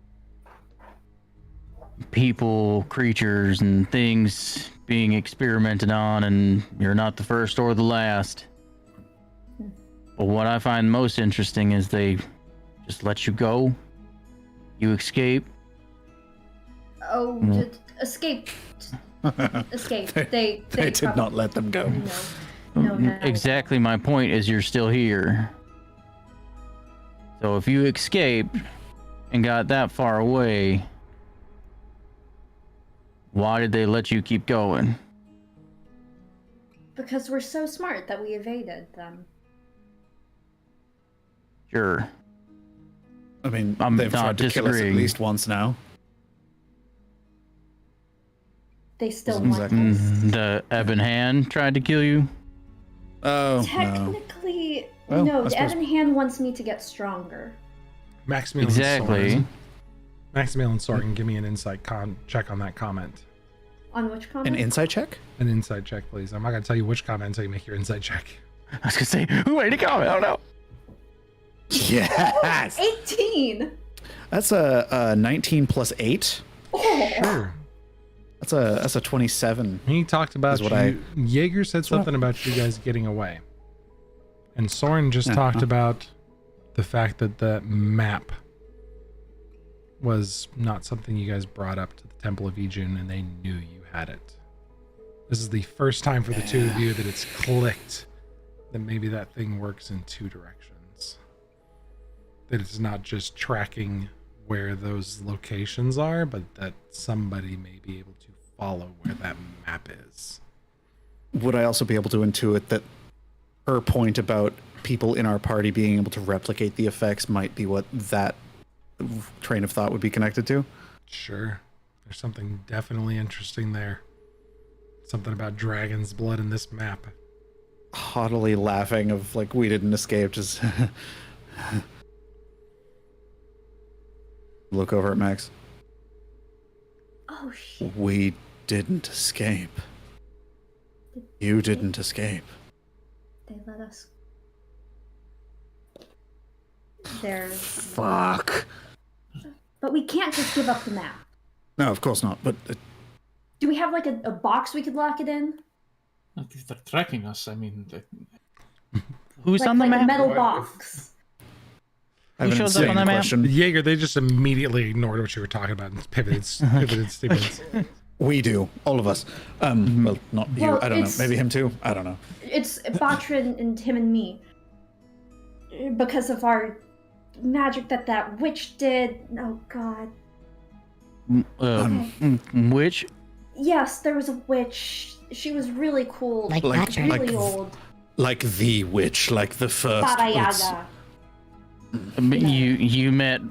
Speaker 6: people, creatures, and things being experimented on, and you're not the first or the last. But what I find most interesting is they just let you go. You escape.
Speaker 4: Oh, escape. Escape. They
Speaker 5: did not let them go.
Speaker 4: No.
Speaker 6: Exactly my point is you're still here. So if you escaped and got that far away, why did they let you keep going?
Speaker 4: Because we're so smart that we evaded them.
Speaker 6: Sure.
Speaker 5: I mean,
Speaker 6: I'm
Speaker 5: they've
Speaker 6: not
Speaker 5: tried to kill us at
Speaker 6: disagreeing.
Speaker 5: least once now.
Speaker 4: They still
Speaker 5: Seems
Speaker 4: want
Speaker 5: like-
Speaker 4: us.
Speaker 6: The Ebon Hand tried to kill you?
Speaker 5: Oh, no.
Speaker 4: Technically,
Speaker 5: Well,
Speaker 4: no.
Speaker 5: I
Speaker 4: The
Speaker 5: suppose-
Speaker 4: Evan Hand wants me to get stronger.
Speaker 1: Maximilian
Speaker 6: Exactly.
Speaker 1: Soren. Maximilian Soren, give me an insight check on that comment.
Speaker 4: On which
Speaker 5: An
Speaker 4: comment?
Speaker 5: insight check?
Speaker 1: An insight check, please. I'm not going to tell you which comment until you make your insight check.
Speaker 6: I was gonna say, who made a comment? I don't know.
Speaker 5: Yes!
Speaker 4: 18!
Speaker 5: That's a 19 plus 8.
Speaker 4: Oh,
Speaker 1: Sure.
Speaker 5: That's a 27.
Speaker 1: He talked about
Speaker 5: Is what
Speaker 1: Jaeger said something about you guys getting away. And Soren just talked about the fact that the map was not something you guys brought up to the Temple of Ijun, and they knew you had it. This is the first time for the two of you that it's clicked that maybe that thing works in two directions. That it's not just tracking where those locations are, but that somebody may be able to follow where that map is.
Speaker 5: Would I also be able to intuit that her point about people in our party being able to replicate the effects might be what that train of thought would be connected to?
Speaker 1: Sure. There's something definitely interesting there. Something about dragon's blood in this map.
Speaker 5: Haughtily laughing of like, we didn't escape, just look over at Max.
Speaker 4: oh shit.
Speaker 5: We didn't escape. You didn't escape.
Speaker 4: They let us. There's.
Speaker 5: Fuck.
Speaker 4: But we can't just give up the map.
Speaker 5: No, of course not. But
Speaker 4: Do we have like a box we could lock it in?
Speaker 2: If they're tracking us, I mean,
Speaker 6: Who's
Speaker 4: Like,
Speaker 6: on the
Speaker 4: like a
Speaker 6: map?
Speaker 4: metal
Speaker 3: What?
Speaker 4: box.
Speaker 5: I have an
Speaker 6: shows up on
Speaker 5: insane
Speaker 6: that map?
Speaker 5: question.
Speaker 1: Jaeger, they just immediately ignored what you were talking about and pivoted statements.
Speaker 5: We do, all of us. Well, not you.
Speaker 4: Well,
Speaker 5: I don't know.
Speaker 4: it's-
Speaker 5: Maybe him too. I don't know.
Speaker 4: It's Batra and him and me. Because of our magic that witch did. Oh god.
Speaker 6: Which?
Speaker 4: Yes, there was a witch. She was really cool.
Speaker 7: Like
Speaker 5: Like-
Speaker 7: Patrick.
Speaker 4: really
Speaker 5: like-
Speaker 4: old.
Speaker 5: Like the witch, like the first.
Speaker 4: Baba
Speaker 5: it's-
Speaker 4: Yaga.
Speaker 6: You met.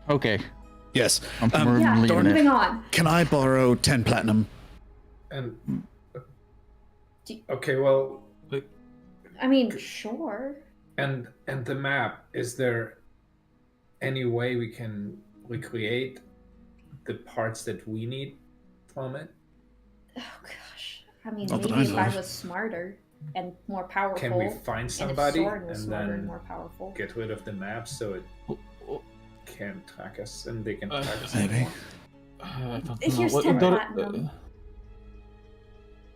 Speaker 6: Okay,
Speaker 5: Yes.
Speaker 6: we're
Speaker 4: Yeah,
Speaker 6: leaving
Speaker 4: moving
Speaker 6: it.
Speaker 4: on.
Speaker 5: Can I borrow 10 platinum?
Speaker 3: and
Speaker 4: Do-
Speaker 3: okay, well,
Speaker 4: I mean, sure.
Speaker 3: and the map. Is there any way we can recreate the parts that we need from it?
Speaker 4: Oh gosh. I mean,
Speaker 5: Not that
Speaker 4: maybe
Speaker 5: I
Speaker 4: if
Speaker 5: know
Speaker 4: I
Speaker 5: of.
Speaker 4: was smarter and more powerful.
Speaker 3: Can we find
Speaker 4: and if
Speaker 3: somebody
Speaker 4: Soren was
Speaker 3: and
Speaker 4: smarter and
Speaker 3: then
Speaker 4: more powerful.
Speaker 3: get rid of the map so it can track us and they can track us?
Speaker 5: Maybe.
Speaker 3: anymore?
Speaker 2: I don't know.
Speaker 4: Here's
Speaker 2: What-
Speaker 4: 10
Speaker 2: Dor-
Speaker 4: platinum.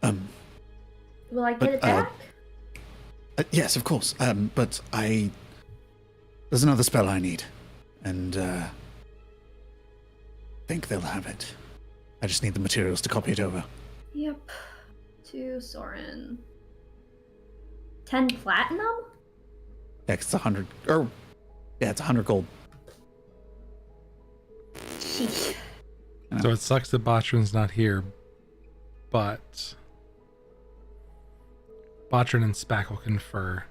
Speaker 5: Um,
Speaker 4: Will I get
Speaker 5: but,
Speaker 4: it back?
Speaker 5: yes, of course. But there's another spell I need, and think they'll have it. I just need the materials to copy it over.
Speaker 4: Yep. To Soren. 10 platinum?
Speaker 5: Yeah, it's 100. Or yeah, it's 100 gold.
Speaker 4: Sheesh.
Speaker 1: So it sucks that Botrin's not here, but Botrin and Spackle confer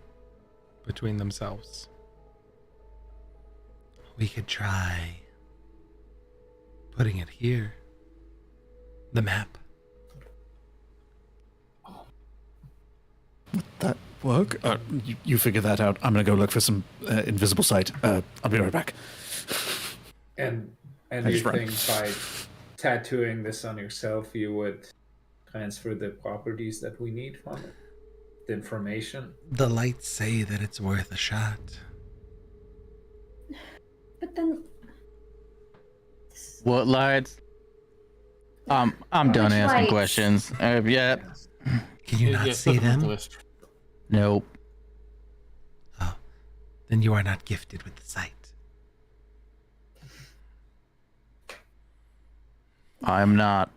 Speaker 1: between themselves. We could try putting it here. The map.
Speaker 5: Would that work? You figure that out. I'm gonna go look for some invisible sight. I'll be right back.
Speaker 3: And
Speaker 5: I
Speaker 3: you
Speaker 5: just run.
Speaker 3: think by tattooing this on yourself, you would transfer the properties that we need from it? The information?
Speaker 1: The lights say that it's worth a shot.
Speaker 4: But then.
Speaker 6: What lights? I'm done
Speaker 4: Which
Speaker 6: asking
Speaker 4: lights?
Speaker 6: questions. Yeah.
Speaker 1: Can you not
Speaker 2: Yes,
Speaker 1: see
Speaker 2: look at the
Speaker 1: them?
Speaker 2: list.
Speaker 6: Nope.
Speaker 1: Oh, then you are not gifted with the sight.
Speaker 6: I'm not.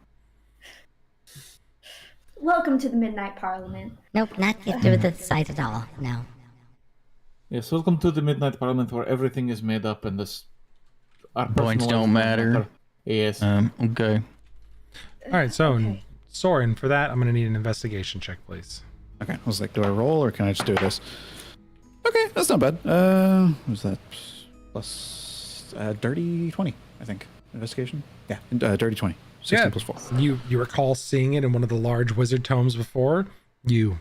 Speaker 4: Welcome to the Midnight Parliament.
Speaker 7: Nope, not gifted with the sight at all. No.
Speaker 2: Yes, welcome to the Midnight Parliament where everything is made up and this. Our
Speaker 6: Points
Speaker 2: personal
Speaker 6: don't
Speaker 2: lives
Speaker 6: matter.
Speaker 2: Yes.
Speaker 6: Okay.
Speaker 1: All right, so
Speaker 4: Okay.
Speaker 1: Soren, for that, I'm going to need an investigation check, please.
Speaker 5: Okay, I was like, do I roll or can I just do this? Okay, that's not bad. What's that? Plus dirty 20, I think. Investigation? Yeah, dirty 20. 16 plus 4.
Speaker 1: You recall seeing it in one of the large wizard tomes before. You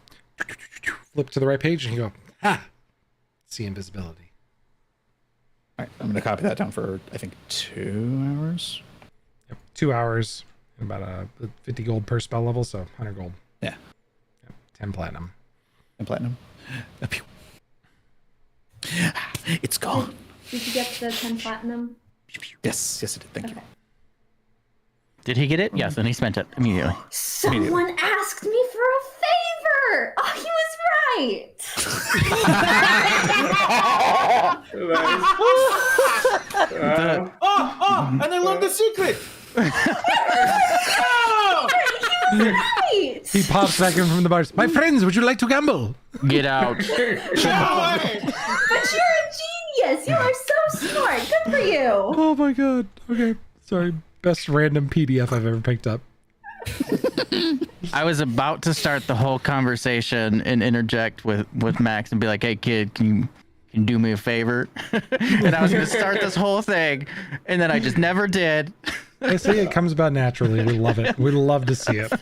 Speaker 1: flip to the right page and you go, ha! See invisibility.
Speaker 5: All right, I'm going to copy that down for, I think, 2 hours.
Speaker 1: Yep, 2 hours and about 50 gold per spell level, so 100 gold.
Speaker 5: Yeah.
Speaker 1: Yep, 10 platinum.
Speaker 5: And platinum. Pew. It's gone.
Speaker 4: Did you get the 10 platinum?
Speaker 5: Yes, yes, it did. Thank you.
Speaker 4: Okay.
Speaker 6: Did he get it? Yes, and he spent it immediately.
Speaker 4: Someone asked me for a favor! Oh, he was right!
Speaker 2: Oh, and I learned the secret!
Speaker 4: Right!
Speaker 1: He pops back in from the bars. My friends, would you like to gamble?
Speaker 6: Get out.
Speaker 4: But you're a genius! You are so smart! Good for you!
Speaker 1: Oh my god. Okay. Sorry. Best random PDF I've ever picked up.
Speaker 6: I was about to start the whole conversation and interject with Max and be like, "Hey kid, can you do me a favor?" And I was going to start this whole thing, and then I just never did.
Speaker 1: I see it comes about naturally. We love it. We love to see it.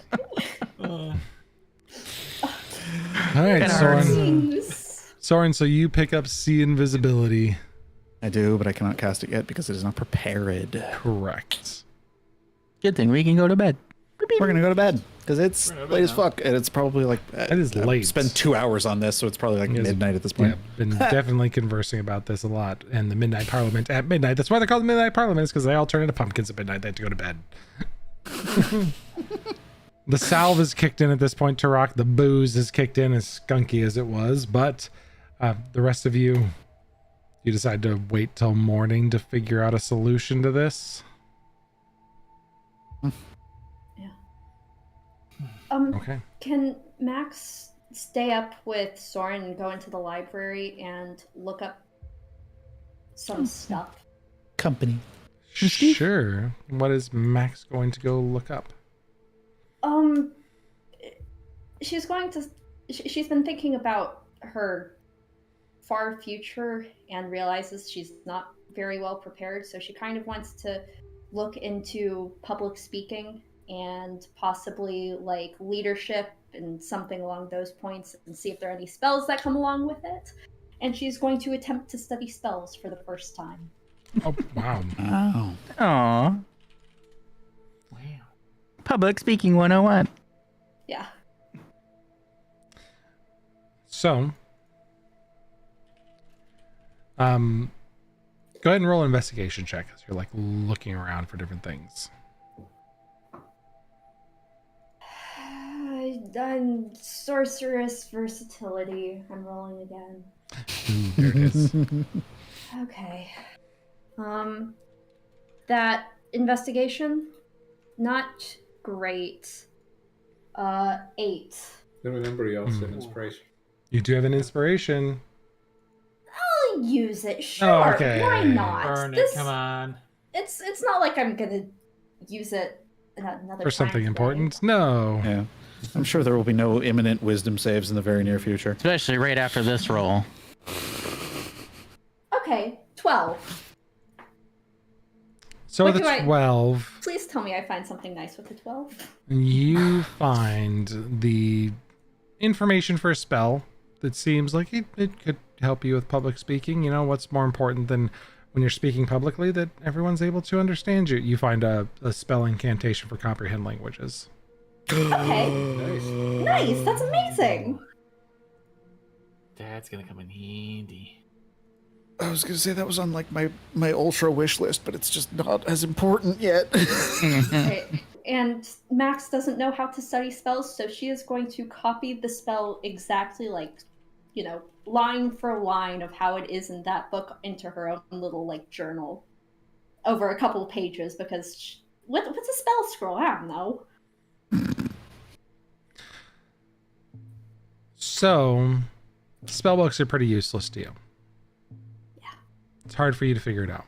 Speaker 1: All right,
Speaker 6: Kinda hard.
Speaker 1: Soren.
Speaker 4: Jeez.
Speaker 1: Soren, so you pick up see invisibility.
Speaker 5: I do, but I cannot cast it yet because it is not prepared.
Speaker 1: Correct.
Speaker 6: Good thing we can go to bed.
Speaker 5: We're gonna go to bed because it's late as fuck, and it's probably like
Speaker 1: It is
Speaker 5: I've
Speaker 1: late.
Speaker 5: spent 2 hours on this, so it's probably like
Speaker 1: Yes.
Speaker 5: midnight at this
Speaker 1: Yeah,
Speaker 5: point.
Speaker 1: been definitely conversing about this a lot. And the Midnight Parliament at midnight. That's why they're called the Midnight Parliament, because they all turn into pumpkins at midnight. They have to go to bed. The salve is kicked in at this point, Turok. The booze is kicked in, as skunky as it was. But the rest of you decide to wait till morning to figure out a solution to this. Okay.
Speaker 4: Can Max stay up with Soren and go into the library and look up some stuff?
Speaker 5: Company.
Speaker 1: Sure. What is Max going to go look up?
Speaker 4: She's going to. She's been thinking about her far future and realizes she's not very well prepared, so she kind of wants to look into public speaking and possibly like leadership and something along those points and see if there are any spells that come along with it. And she's going to attempt to study spells for the first time.
Speaker 1: Oh, wow.
Speaker 5: Oh.
Speaker 6: Aw. Public speaking 101.
Speaker 4: Yeah.
Speaker 1: So, go ahead and roll an investigation check as you're like looking around for different things.
Speaker 4: Done sorceress versatility. I'm rolling again.
Speaker 1: Ooh, there it is.
Speaker 4: Okay. That investigation, not great. 8.
Speaker 3: Then remember you also have inspiration.
Speaker 1: You do have an inspiration.
Speaker 4: I'll use it. Sure.
Speaker 1: Okay.
Speaker 4: Why not?
Speaker 2: Burn it, come on.
Speaker 4: It's not like I'm gonna use it another
Speaker 1: For
Speaker 4: time
Speaker 1: something
Speaker 4: today.
Speaker 1: important? No.
Speaker 5: Yeah. I'm sure there will be no imminent wisdom saves in the very near future.
Speaker 6: Especially right after this roll.
Speaker 4: Okay, 12.
Speaker 1: So
Speaker 4: What
Speaker 1: with
Speaker 4: do
Speaker 1: a
Speaker 4: I-
Speaker 1: 12,
Speaker 4: Please tell me I find something nice with the 12.
Speaker 1: you find the information for a spell that seems like it could help you with public speaking. You know, what's more important than when you're speaking publicly that everyone's able to understand you? You find a spell incantation for comprehend languages.
Speaker 4: Okay. Nice, that's amazing.
Speaker 2: That's gonna come in handy.
Speaker 5: I was gonna say that was on like my ultra wish list, but it's just not as important yet.
Speaker 4: Okay. And Max doesn't know how to study spells, so she is going to copy the spell exactly like, line for line of how it is in that book into her own little like journal over a couple of pages because what's a spell scroll? I don't know.
Speaker 1: So, spell books are pretty useless to you.
Speaker 4: Yeah.
Speaker 1: It's hard for you to figure it out.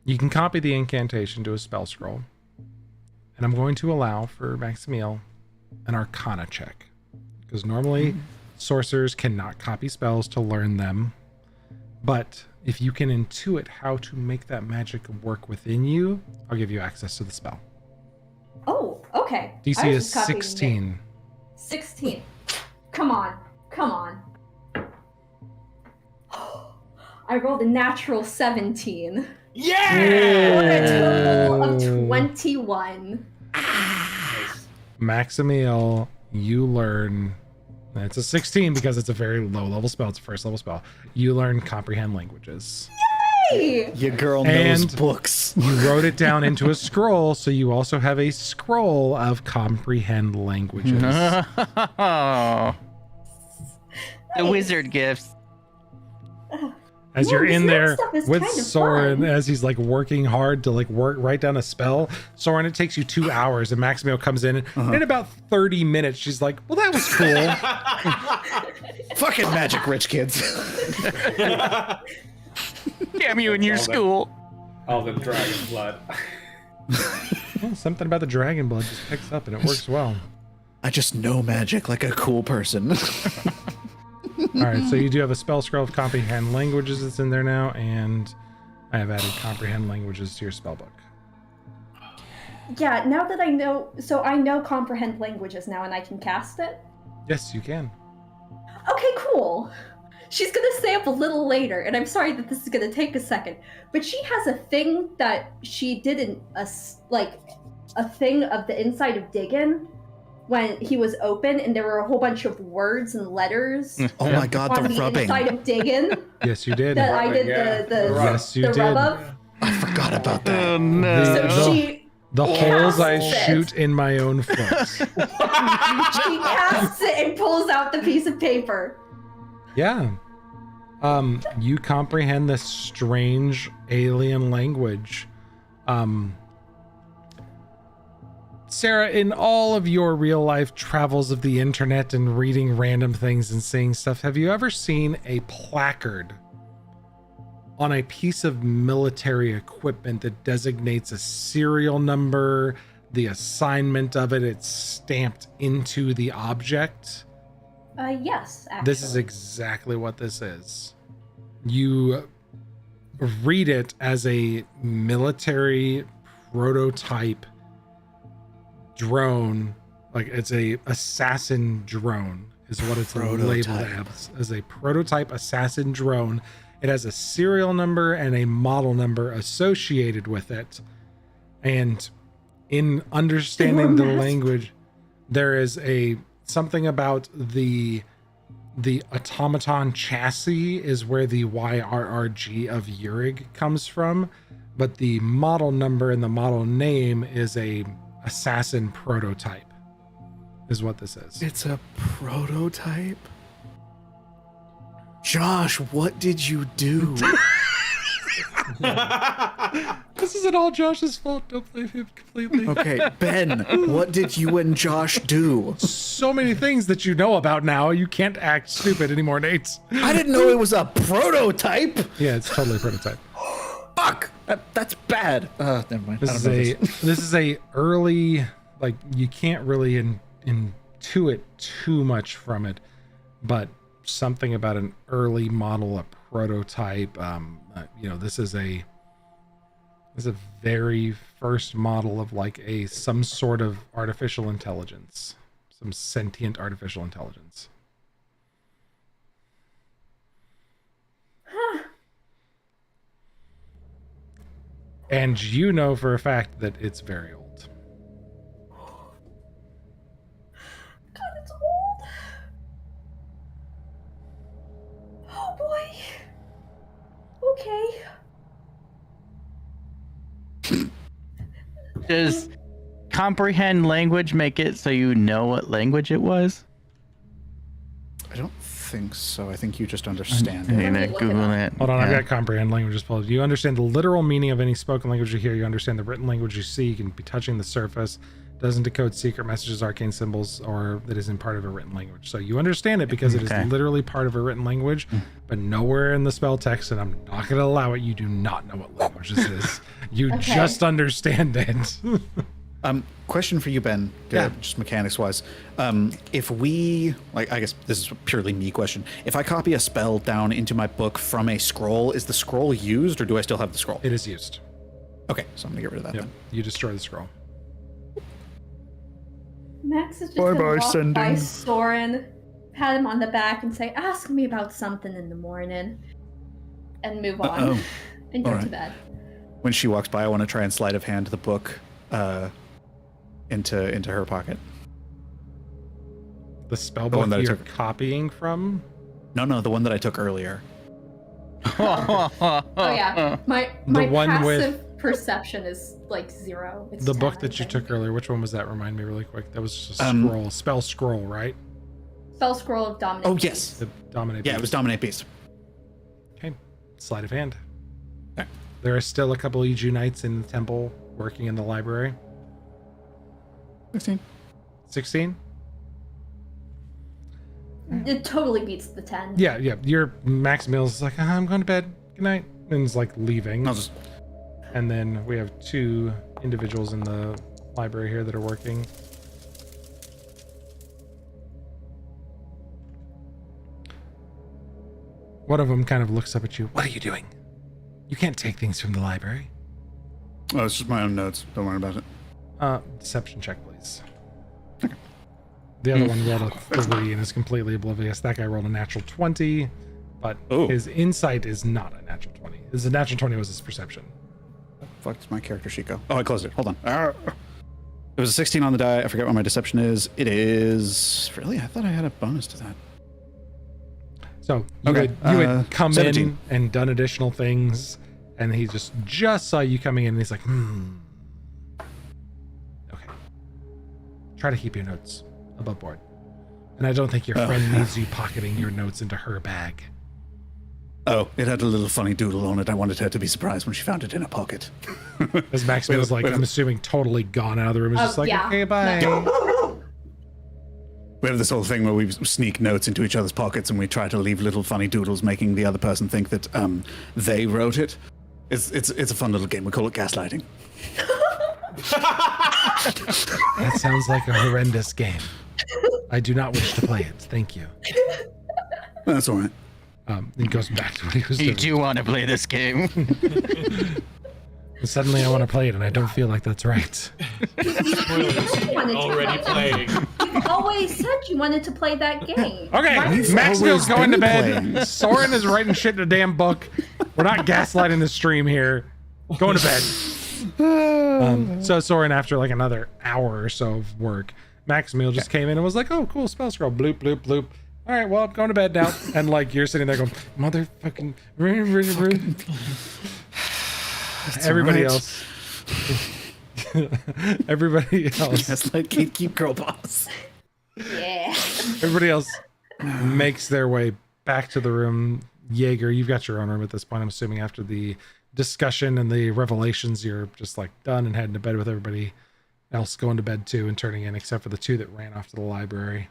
Speaker 1: You can copy the incantation to a spell scroll. And I'm going to allow for Maximiel an Arcana check. Because normally sorcerers cannot copy spells to learn them. But if you can intuit how to make that magic work within you, I'll give you access to the spell.
Speaker 4: Oh, okay.
Speaker 1: DC
Speaker 4: I was
Speaker 1: is
Speaker 4: just copying
Speaker 1: 16.
Speaker 4: 16. Come on. I rolled a natural 17.
Speaker 2: Yeah!
Speaker 4: For a total of 21.
Speaker 1: Maximiel, you learn. It's a 16 because it's a very low level spell. It's a first level spell. You learn comprehend languages.
Speaker 4: Hey!
Speaker 5: Your girl knows
Speaker 1: And-
Speaker 5: books.
Speaker 1: You wrote it down into a scroll, so you also have a scroll of comprehend languages.
Speaker 6: Oh. The wizard gifts.
Speaker 1: As
Speaker 4: Yeah,
Speaker 1: you're
Speaker 4: this
Speaker 1: in
Speaker 4: next
Speaker 1: there
Speaker 4: stuff is
Speaker 1: with
Speaker 4: kind of
Speaker 1: Soren,
Speaker 4: fun.
Speaker 1: as he's like working hard to like write down a spell. Soren, it takes you 2 hours, and Maximiel comes in, and in about 30 minutes, she's like, "Well, that was cool."
Speaker 5: Fucking magic rich kids.
Speaker 6: Damn you in your
Speaker 3: All that-
Speaker 6: school.
Speaker 3: All the dragon blood.
Speaker 1: Well, something about the dragon blood just picks up, and it works well.
Speaker 5: I just know magic like a cool person.
Speaker 1: All right, so you do have a spell scroll of comprehend languages that's in there now, and I have added comprehend languages to your spell book.
Speaker 4: Yeah, now that I know, so I know comprehend languages now and I can cast it?
Speaker 1: Yes, you can.
Speaker 4: Okay, cool. She's gonna stay up a little later, and I'm sorry that this is gonna take a second, but she has a thing that she did in a thing of the inside of Diggin when he was open, and there were a whole bunch of words and letters
Speaker 5: Oh my god,
Speaker 4: on
Speaker 5: the
Speaker 4: the
Speaker 5: rubbing.
Speaker 4: inside of Diggin
Speaker 1: Yes, you did.
Speaker 4: that I did
Speaker 3: Yeah.
Speaker 4: the
Speaker 1: Yes, you
Speaker 4: the
Speaker 1: did.
Speaker 4: rub of.
Speaker 5: I forgot about that.
Speaker 6: Oh no.
Speaker 4: So she
Speaker 1: The holes I
Speaker 4: Yes.
Speaker 1: shoot in my own foot.
Speaker 4: she casts it and pulls out the piece of paper.
Speaker 1: Yeah. You comprehend this strange alien language. Sarah, in all of your real life travels of the internet and reading random things and seeing stuff, have you ever seen a placard on a piece of military equipment that designates a serial number, the assignment of it, it's stamped into the object?
Speaker 4: Yes, actually.
Speaker 1: This is exactly what this is. You read it as a military prototype drone, like it's a assassin drone is what it's labeled as a prototype assassin drone. It has a serial number and a model number associated with it. And in understanding the language, there is something about the the automaton chassis is where the YRRG of Yurig comes from, but the model number and the model name is a assassin prototype, is what this is.
Speaker 5: It's a prototype? Josh, what did you do?
Speaker 1: This isn't all Josh's fault. Don't blame him completely.
Speaker 5: Okay, Ben, what did you and Josh do?
Speaker 1: So many things that you know about now. You can't act stupid anymore, Nate.
Speaker 5: I didn't know it was a prototype.
Speaker 1: Yeah, it's totally a prototype.
Speaker 5: Fuck, that's bad. Never mind.
Speaker 1: This is a early, like, you can't really intuit too much from it, but something about an early model, a prototype. This is a very first model of like some sort of artificial intelligence, some sentient artificial intelligence.
Speaker 4: Huh.
Speaker 1: And you know for a fact that it's very old.
Speaker 4: God, it's old. Oh boy. Okay.
Speaker 6: Does comprehend language make it so you know what language it was?
Speaker 5: I don't think so. I think you just understand
Speaker 6: I'm
Speaker 5: it.
Speaker 6: gonna
Speaker 4: look it
Speaker 6: Google
Speaker 4: up.
Speaker 6: it.
Speaker 1: Hold on, I've
Speaker 6: Yeah.
Speaker 1: got comprehend languages pulled. You understand the literal meaning of any spoken language you hear. You understand the written language you see. You can be touching the surface. Doesn't decode secret messages, arcane symbols, or that isn't part of a written language. So you understand it because it is
Speaker 6: Okay.
Speaker 1: literally part of a written language, but nowhere in the spell text, and I'm not going to allow it. You do not know what language this is. You
Speaker 4: Okay.
Speaker 1: just understand it.
Speaker 5: Question for you, Ben.
Speaker 1: Yeah.
Speaker 5: Just mechanics wise. If we, like, I guess this is a purely me question. If I copy a spell down into my book from a scroll, is the scroll used or do I still have the scroll?
Speaker 1: It is used.
Speaker 5: Okay, so I'm gonna get rid of that
Speaker 1: Yep.
Speaker 5: then.
Speaker 1: You destroy the scroll.
Speaker 4: Max is just
Speaker 5: Bye-bye,
Speaker 4: gonna walk
Speaker 5: sending.
Speaker 4: by Soren, pat him on the back, and say, "Ask me about something in the morning," and move on
Speaker 5: Uh-oh.
Speaker 4: and go to
Speaker 5: Alright.
Speaker 4: bed.
Speaker 5: When she walks by, I want to try and sleight of hand the book into her pocket.
Speaker 1: The spell
Speaker 5: The
Speaker 1: book
Speaker 5: one that I
Speaker 1: you're
Speaker 5: took.
Speaker 1: copying from.
Speaker 5: No, the one that I took earlier.
Speaker 4: Oh yeah, my
Speaker 1: one
Speaker 4: passive
Speaker 1: with-
Speaker 4: perception is like 0. It's
Speaker 1: The
Speaker 4: 10,
Speaker 1: book
Speaker 4: I
Speaker 1: that you
Speaker 4: think.
Speaker 1: took earlier. Which one was that? Remind me really quick. That was just a
Speaker 5: Um,
Speaker 1: scroll. Spell scroll, right?
Speaker 4: Spell scroll of dominate.
Speaker 5: Oh
Speaker 4: Beast.
Speaker 5: yes,
Speaker 1: The dominate.
Speaker 5: yeah, it was
Speaker 1: beast.
Speaker 5: Dominate Beast.
Speaker 1: Okay. Sleight of hand.
Speaker 5: Okay.
Speaker 1: There are still a couple Iju knights in the temple working in the library.
Speaker 5: 16.
Speaker 1: 16?
Speaker 4: It totally beats the 10.
Speaker 1: Yeah. Your Max Mills is like, I'm going to bed. Good night. And is like leaving.
Speaker 5: I'll just
Speaker 1: And then we have 2 individuals in the library here that are working. One of them kind of looks up at you. What are you doing? You can't take things from the library.
Speaker 5: Oh, it's just my own notes. Don't worry about it.
Speaker 1: Deception check, please. The other one rolled a 3 and is completely oblivious. That guy rolled a natural 20, but
Speaker 5: Oh.
Speaker 1: his insight is not a natural 20. His natural 20 was his perception.
Speaker 5: Fuck, does my character sheet go? Oh, I closed it. Hold on. It was a 16 on the die. I forget what my deception is. It is... Really? I thought I had a bonus to that.
Speaker 1: So you,
Speaker 5: Okay,
Speaker 1: had come
Speaker 5: 17.
Speaker 1: in and done additional things, and he just saw you coming in, and he's like, Okay. Try to keep your notes above board. And I don't think your friend needs you pocketing your notes into her bag.
Speaker 5: Oh, it had a little funny doodle on it. I wanted her to be surprised when she found it in her pocket.
Speaker 1: As Max was like, I'm assuming totally gone out of the room. He's just like,
Speaker 4: yeah.
Speaker 1: okay, bye.
Speaker 5: We have this whole thing where we sneak notes into each other's pockets and we try to leave little funny doodles, making the other person think that they wrote it. It's a fun little game. We call it gaslighting.
Speaker 1: That sounds like a horrendous game. I do not wish to play it. Thank you.
Speaker 5: That's all right.
Speaker 1: He goes back to what he was
Speaker 6: You
Speaker 1: doing.
Speaker 6: do want to play this game?
Speaker 1: And suddenly I want to play it, and I don't feel like that's right.
Speaker 2: Spoilers.
Speaker 4: You wanted to
Speaker 2: Already
Speaker 4: play
Speaker 2: playing.
Speaker 4: You've always said you wanted to play that game.
Speaker 1: Okay,
Speaker 4: Why
Speaker 5: We've
Speaker 1: Max
Speaker 5: always
Speaker 1: Neal's going to
Speaker 5: been
Speaker 1: bed.
Speaker 5: playing.
Speaker 1: Soren is writing shit in a damn book. We're not gaslighting the stream here. Going to bed. So Soren, after like another hour or so of work, Max Meal just came in and was like, "Oh, cool spell scroll, bloop bloop bloop," all right, well, I'm going to bed now. And like you're sitting there going, motherfucking. Everybody else. Everybody else.
Speaker 5: That's like keep girl boss.
Speaker 4: Yeah.
Speaker 1: Everybody else makes their way back to the room. Jaeger, you've got your own room at this point. I'm assuming after the discussion and the revelations, you're just like done and heading to bed with everybody else going to bed too and turning in, except for the two that ran off to the library.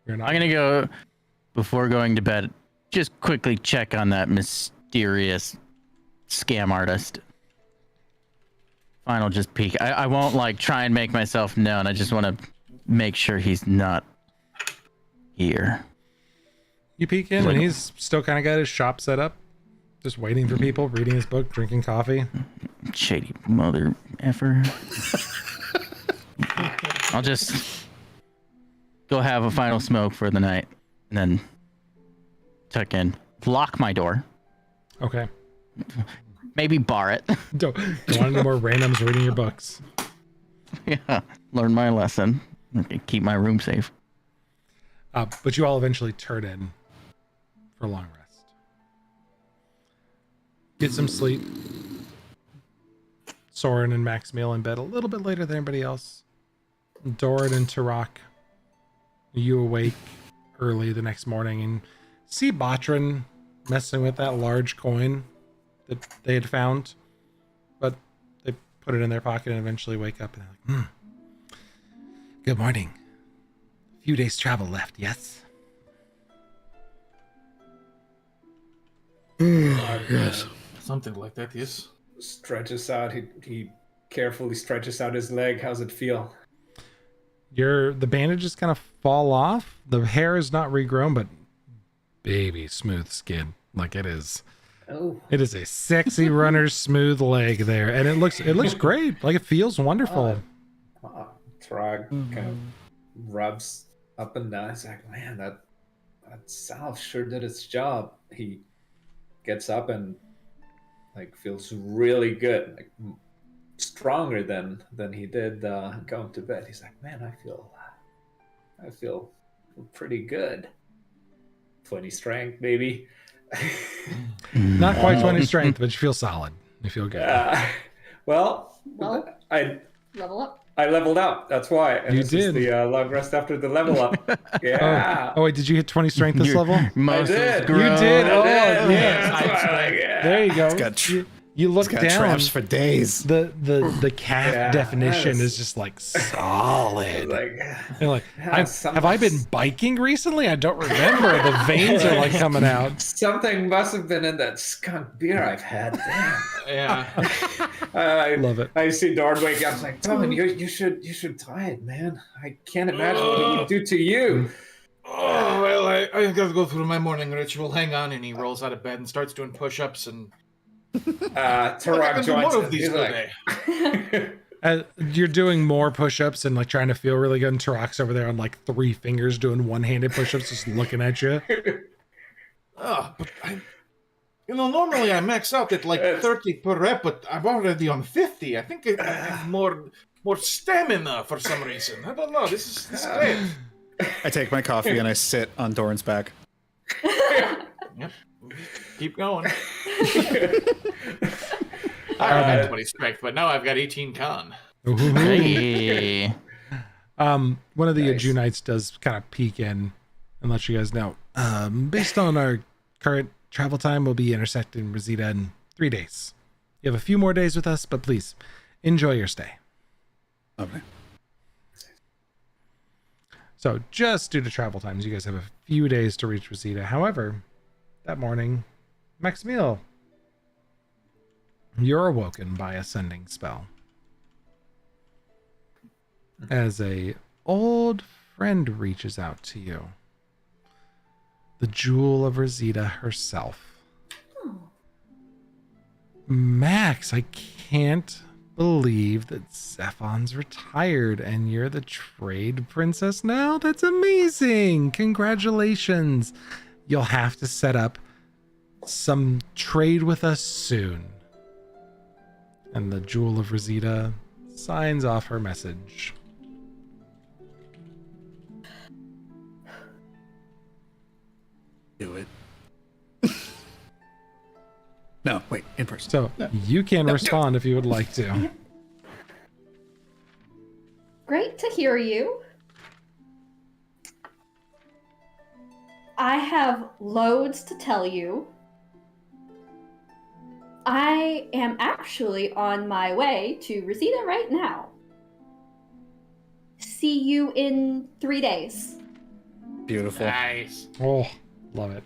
Speaker 1: You're not.
Speaker 6: I'm gonna go before going to bed. Just quickly check on that mysterious scam artist. Final just peek. I won't like try and make myself known. I just want to make sure he's not here.
Speaker 1: You peek in, and he's still kind of got his shop set up, just waiting for people, reading his book, drinking coffee.
Speaker 6: Shady mother effer. I'll just go have a final smoke for the night, and then tuck in, lock my door.
Speaker 1: Okay.
Speaker 6: Maybe bar it.
Speaker 1: Don't want any more randoms reading your books.
Speaker 6: Yeah, learn my lesson. Okay, keep my room safe.
Speaker 1: But you all eventually turn in for a long rest. Get some sleep. Soren and Maximil in bed a little bit later than everybody else. Doran and Tarak, you awake early the next morning and see Botrin messing with that large coin that they had found. But they put it in their pocket and eventually wake up and they're like, Good morning. A few days travel left, yes?
Speaker 5: Yes.
Speaker 2: Something like that, yes.
Speaker 3: Stretches out. He carefully stretches out his leg. How's it feel?
Speaker 1: The bandages kind of fall off. The hair is not regrown, but baby smooth skin. Like it is.
Speaker 3: Oh.
Speaker 1: It is a sexy runner's smooth leg there, and it looks great. Like it feels wonderful.
Speaker 3: Trog kind of rubs up and down. He's like, man, that salve sure did its job. He gets up and like feels really good, like stronger than he did going to bed. He's like, man, I feel pretty good. 20 strength, maybe.
Speaker 1: Not quite 20 strength, but you feel solid. You feel good.
Speaker 3: Well,
Speaker 4: Level up.
Speaker 3: I leveled up. That's why. And
Speaker 1: You
Speaker 3: this
Speaker 1: did.
Speaker 3: is the long rest after the level up. Yeah.
Speaker 1: Oh wait, did you hit 20 strength this level?
Speaker 3: I did.
Speaker 1: You did. Oh,
Speaker 3: I did.
Speaker 1: yeah.
Speaker 3: That's why, yeah.
Speaker 1: There you go.
Speaker 5: It's got
Speaker 1: You look
Speaker 5: got
Speaker 1: down.
Speaker 5: traps for days.
Speaker 1: The calf
Speaker 3: Yeah,
Speaker 1: definition
Speaker 3: that's-
Speaker 1: is just like solid.
Speaker 3: Like,
Speaker 1: You're like,
Speaker 3: yeah,
Speaker 1: have I been biking recently? I don't remember. The veins are like coming out.
Speaker 3: something must have been in that skunk beer I've had. Damn.
Speaker 2: Yeah.
Speaker 3: I
Speaker 1: Love it.
Speaker 3: I see Dorn wake up. I'm like, Dolan, you should try it, man. I can't imagine what it would do to you.
Speaker 2: Oh, well, I gotta go through my morning ritual. Hang on. And he rolls out of bed and starts doing push-ups and...
Speaker 3: Tarak joins
Speaker 2: more
Speaker 3: him.
Speaker 2: of these
Speaker 3: He's
Speaker 2: today.
Speaker 3: like,
Speaker 1: You're doing more push-ups and like trying to feel really good. And Tarak's over there on like 3 fingers doing one-handed push-ups, just looking at you.
Speaker 2: Oh, but normally I max out at like 30 per rep, but I'm already on 50. I think I have more stamina for some reason. I don't know. This is great.
Speaker 5: I take my coffee and I sit on Doran's back.
Speaker 2: Yep. Keep going. I had 20 strength, but now I've got 18 con.
Speaker 6: Hey.
Speaker 1: One of the
Speaker 3: Nice.
Speaker 1: Ajunites does kind of peek in and let you guys know. Based on our current travel time, we'll be intersecting Rosita in 3 days. You have a few more days with us, but please enjoy your stay.
Speaker 5: Okay.
Speaker 1: So just due to travel times, you guys have a few days to reach Rosita. However, that morning, Maximil, you're awoken by a sending spell. As a old friend reaches out to you. The Jewel of Rosita herself. Max, I can't believe that Zephon's retired and you're the trade princess now? That's amazing! Congratulations! You'll have to set up some trade with us soon. And the Jewel of Rosita signs off her message.
Speaker 5: No, wait, in person.
Speaker 1: So you can respond if you would like to.
Speaker 4: Great to hear you. I have loads to tell you. I am actually on my way to Reseda right now. See you in 3 days.
Speaker 5: Beautiful.
Speaker 2: Nice.
Speaker 1: Oh, love it.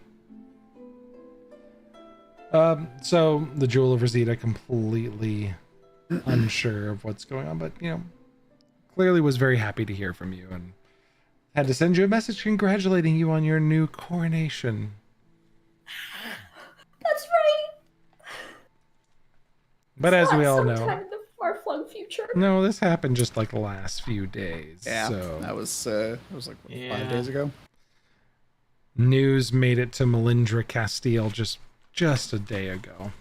Speaker 1: So the Jewel of Reseda completely unsure of what's going on, but clearly was very happy to hear from you and had to send you a message congratulating you on your new coronation.
Speaker 4: That's right.
Speaker 1: But as we all know,
Speaker 4: sometime in the far-flung future.
Speaker 1: no, this happened just like the last few days.
Speaker 5: Yeah,
Speaker 1: So
Speaker 5: that was like what, 5 days ago.
Speaker 1: news made it to Melindra Castile just a day ago.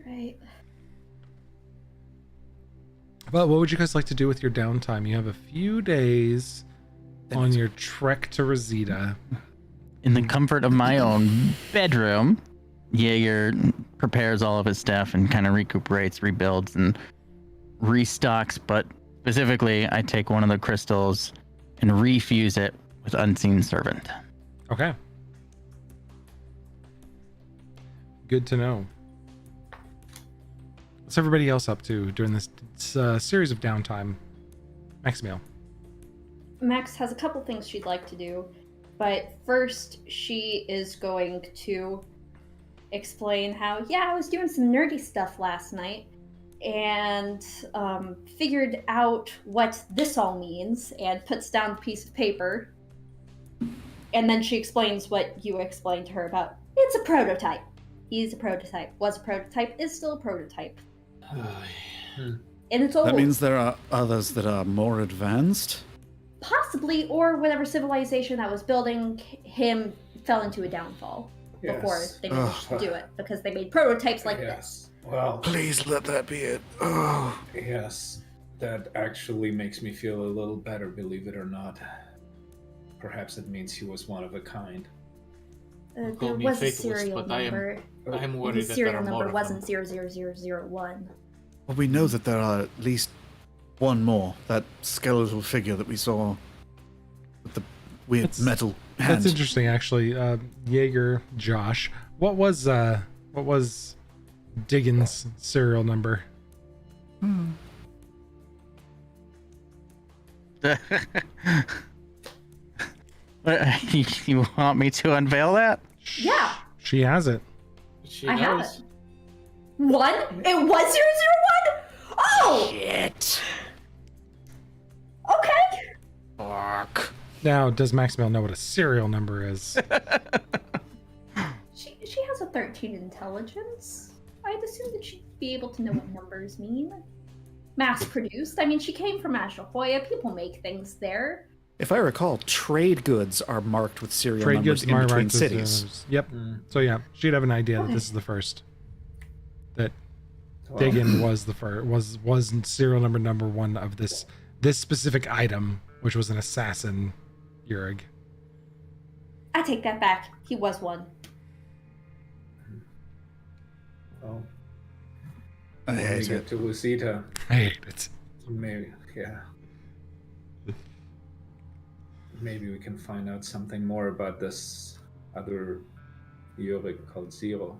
Speaker 4: Right.
Speaker 1: But what would you guys like to do with your downtime? You have a few days on your trek to Reseda.
Speaker 6: In the comfort of my own bedroom, Jaeger prepares all of his stuff and kind of recuperates, rebuilds, and restocks. But specifically, I take one of the crystals and refuse it with Unseen Servant.
Speaker 1: Okay. Good to know. What's everybody else up to during this series of downtime? Maximiel.
Speaker 4: Max has a couple things she'd like to do, but first she is going to explain how, I was doing some nerdy stuff last night and figured out what this all means and puts down a piece of paper. And then she explains what you explained to her about, it's a prototype. He's a prototype, was a prototype, is still a prototype. And it's old.
Speaker 5: That means there are others that are more advanced?
Speaker 4: Possibly, or whatever civilization that was building him fell into a downfall before they managed to do it, because they made prototypes like this.
Speaker 3: Well,
Speaker 5: Please let that be it. Oh.
Speaker 3: yes, that actually makes me feel a little better, believe it or not. Perhaps it means he was one of a kind.
Speaker 4: There
Speaker 2: Call me
Speaker 4: was a
Speaker 2: fatalist,
Speaker 4: serial
Speaker 2: but I am-
Speaker 4: number.
Speaker 2: I'm
Speaker 4: The
Speaker 2: worried that there
Speaker 4: serial
Speaker 2: are more
Speaker 4: number
Speaker 2: of
Speaker 4: wasn't
Speaker 2: them.
Speaker 4: 00001.
Speaker 5: Well, we know that there are at least one more. That skeletal figure that we saw with the weird
Speaker 1: That's-
Speaker 5: metal hand.
Speaker 1: That's interesting, actually. Jaeger, Josh, what was Diggins' serial number?
Speaker 6: You want me to unveil that?
Speaker 4: Yeah,
Speaker 1: She has it.
Speaker 2: She
Speaker 4: I have
Speaker 2: knows.
Speaker 4: it. One? It was 001? Oh!
Speaker 5: Shit.
Speaker 4: Okay.
Speaker 5: Fuck.
Speaker 1: Now, does Maximiel know what a serial number is?
Speaker 4: She has a 13 intelligence. I'd assume that she'd be able to know what numbers mean. Mass produced. I mean, she came from Ashahoya. People make things there.
Speaker 5: If I recall, trade goods are marked with serial
Speaker 1: Trade
Speaker 5: numbers
Speaker 1: goods
Speaker 5: in between
Speaker 1: marked as
Speaker 5: cities.
Speaker 1: numbers. Yep. So yeah, she'd have an idea that this is the first. That Diggin was the first, was serial number one of this specific item, which was an assassin, Yurig.
Speaker 4: I take that back. He was one.
Speaker 3: Well,
Speaker 5: I
Speaker 3: when we
Speaker 5: hate
Speaker 3: get
Speaker 5: it.
Speaker 3: to Lucita,
Speaker 1: I hate it.
Speaker 3: maybe, maybe we can find out something more about this other Yurik called Zero.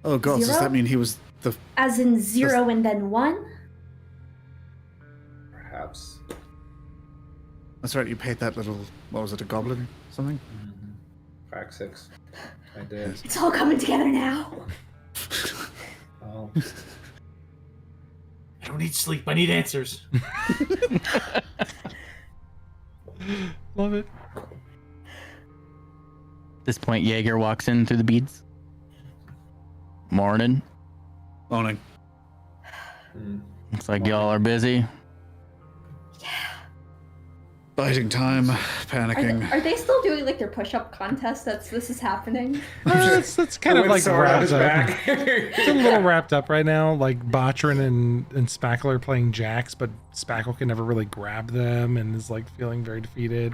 Speaker 5: Oh god, does
Speaker 4: Zero?
Speaker 5: that mean he was the...
Speaker 4: As in 0 and then 1?
Speaker 3: Perhaps.
Speaker 5: That's right, you paid that little... What was it, a goblin? Something?
Speaker 3: Crack 6. I did.
Speaker 4: It's all coming together now.
Speaker 3: Well,
Speaker 2: I don't need sleep. I need answers.
Speaker 1: Love it.
Speaker 6: At this point, Jaeger walks in through the beads. Morning.
Speaker 5: Morning.
Speaker 6: Looks like y'all are busy.
Speaker 5: Biding time, panicking.
Speaker 4: Are they still doing like their push-up contest? This is happening.
Speaker 1: That's kind of like wrapped up.
Speaker 3: back.
Speaker 1: It's a little wrapped up right now. Like Botrin and Spackle are playing jacks, but Spackle can never really grab them and is like feeling very defeated.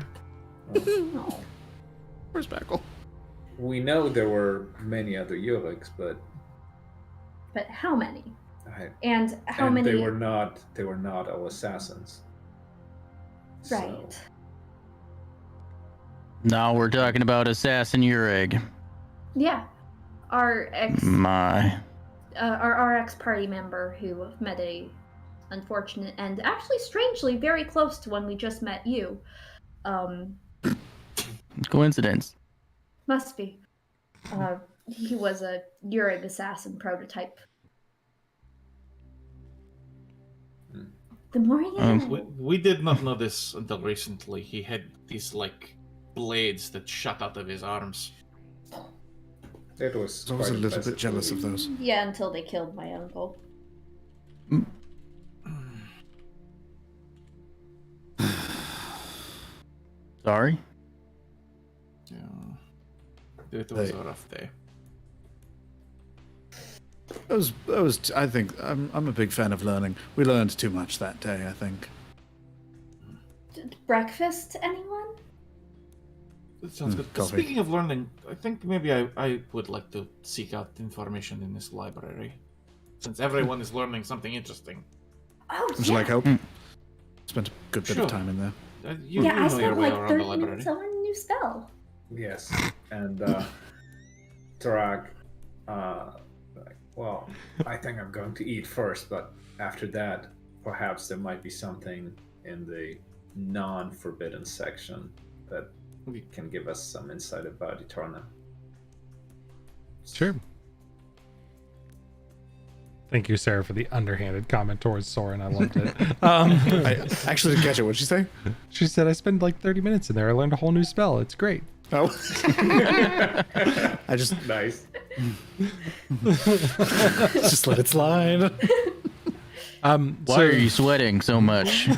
Speaker 4: Oh.
Speaker 5: Where's Backle?
Speaker 3: we know there were many other Yuriks, but
Speaker 4: how many? And how many?
Speaker 3: They were not all assassins.
Speaker 4: Right.
Speaker 3: So,
Speaker 6: Now we're talking about Assassin Yurig.
Speaker 4: Yeah. Our
Speaker 6: My.
Speaker 4: our ex-party member who met a unfortunate and actually strangely very close to when we just met you.
Speaker 6: Coincidence.
Speaker 4: Must be. He was a Yurig assassin prototype. The more you know.
Speaker 2: We did not know this until recently. He had these like blades that shot out of his arms.
Speaker 3: that was
Speaker 5: I was a
Speaker 3: quite
Speaker 5: little bit
Speaker 3: impressive.
Speaker 5: jealous of those.
Speaker 4: Yeah, until they killed my uncle.
Speaker 6: Sorry.
Speaker 2: Yeah. It was a rough day.
Speaker 5: I think I'm a big fan of learning. We learned too much that day, I think.
Speaker 4: Breakfast, anyone?
Speaker 2: That sounds good.
Speaker 5: Coffee.
Speaker 2: Speaking of learning, I think maybe I would like to seek out information in this library, since everyone is learning something interesting.
Speaker 4: Oh,
Speaker 5: Would
Speaker 4: yeah.
Speaker 5: you like help? Spent a good bit
Speaker 2: Sure.
Speaker 5: of time in there.
Speaker 2: You
Speaker 4: Yeah, I
Speaker 2: know your
Speaker 4: spent
Speaker 2: way
Speaker 4: like
Speaker 2: around
Speaker 4: 30
Speaker 2: the library.
Speaker 4: minutes on a new spell.
Speaker 3: Yes, and Tarak, well, I think I'm going to eat first, but after that, perhaps there might be something in the non-forbidden section that can give us some insight about Eterna.
Speaker 1: Sure. Thank you, Sarah, for the underhanded comment towards Soren. I loved it.
Speaker 5: I actually didn't catch it. What'd she say?
Speaker 1: She said, I spent like 30 minutes in there. I learned a whole new spell. It's great.
Speaker 5: Oh. I just
Speaker 3: Nice.
Speaker 5: just let it slide.
Speaker 6: Why are you sweating so much?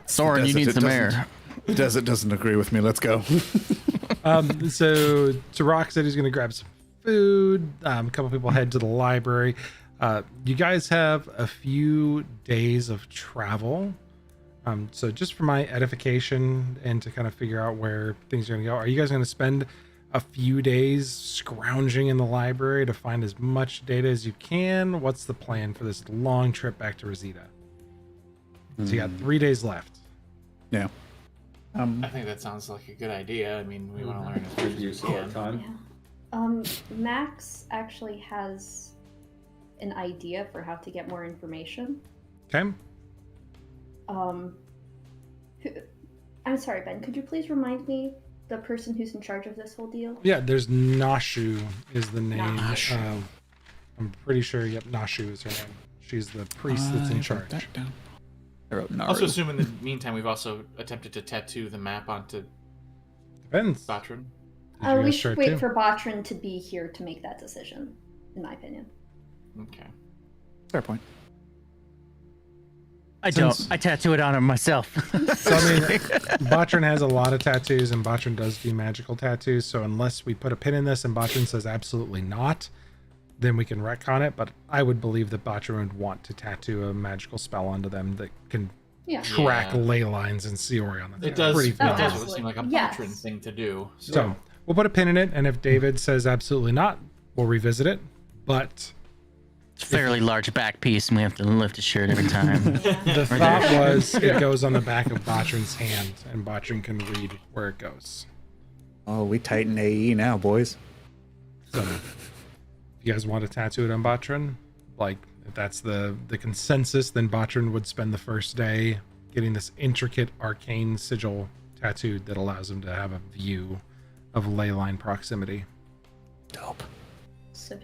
Speaker 6: Soren, you need some air.
Speaker 5: Desert doesn't agree with me. Let's go.
Speaker 1: So Tarak said he's going to grab some food. A couple people head to the library. You guys have a few days of travel. So just for my edification and to kind of figure out where things are going to go, are you guys going to spend a few days scrounging in the library to find as much data as you can? What's the plan for this long trip back to Rosita? So you got 3 days left.
Speaker 5: Yeah.
Speaker 2: I think that sounds like a good idea. I mean, we want to learn as much as we
Speaker 3: Use our
Speaker 2: can.
Speaker 3: time.
Speaker 4: Max actually has an idea for how to get more information.
Speaker 1: Okay.
Speaker 4: I'm sorry, Ben, could you please remind me the person who's in charge of this whole deal?
Speaker 1: Yeah, there's Nashu is the name.
Speaker 4: Nashu.
Speaker 1: I'm pretty sure, yep, Nashu is her name. She's the priest that's in charge.
Speaker 5: I wrote Naru.
Speaker 2: Also, assume in the meantime, we've also attempted to tattoo the map onto
Speaker 1: Depends.
Speaker 2: Batron.
Speaker 1: Did you
Speaker 4: We
Speaker 1: guys
Speaker 4: should
Speaker 1: start
Speaker 4: wait
Speaker 1: too?
Speaker 4: for Botrin to be here to make that decision, in my opinion.
Speaker 2: Okay.
Speaker 5: Fair point.
Speaker 6: I
Speaker 1: Since-
Speaker 6: don't. I tattoo it on him myself.
Speaker 1: So, I mean, Botrin has a lot of tattoos, and Botrin does do magical tattoos. So, unless we put a pin in this and Botrin says absolutely not, then we can retcon it. But I would believe that Botrin would want to tattoo a magical spell onto them that can
Speaker 4: Yeah.
Speaker 1: track
Speaker 2: Yeah.
Speaker 1: ley lines and Cyorion. That's
Speaker 2: It does.
Speaker 1: pretty
Speaker 2: It
Speaker 1: fun.
Speaker 2: does
Speaker 4: absolutely.
Speaker 2: seem like a
Speaker 4: Yes.
Speaker 2: Batron thing to do.
Speaker 1: So we'll put a pin in it, and if David says absolutely not, we'll revisit it. But
Speaker 6: It's a fairly large back piece, and we have to lift his shirt every time.
Speaker 1: the thought was it goes on the back of Botrin's hand, and Botrin can read where it goes.
Speaker 5: Oh, we tighten AE now, boys.
Speaker 1: So if you guys want to tattoo it on Botrin, like if that's the consensus, then Botrin would spend the first day getting this intricate arcane sigil tattooed that allows him to have a view of ley line proximity.
Speaker 5: Dope.
Speaker 4: So,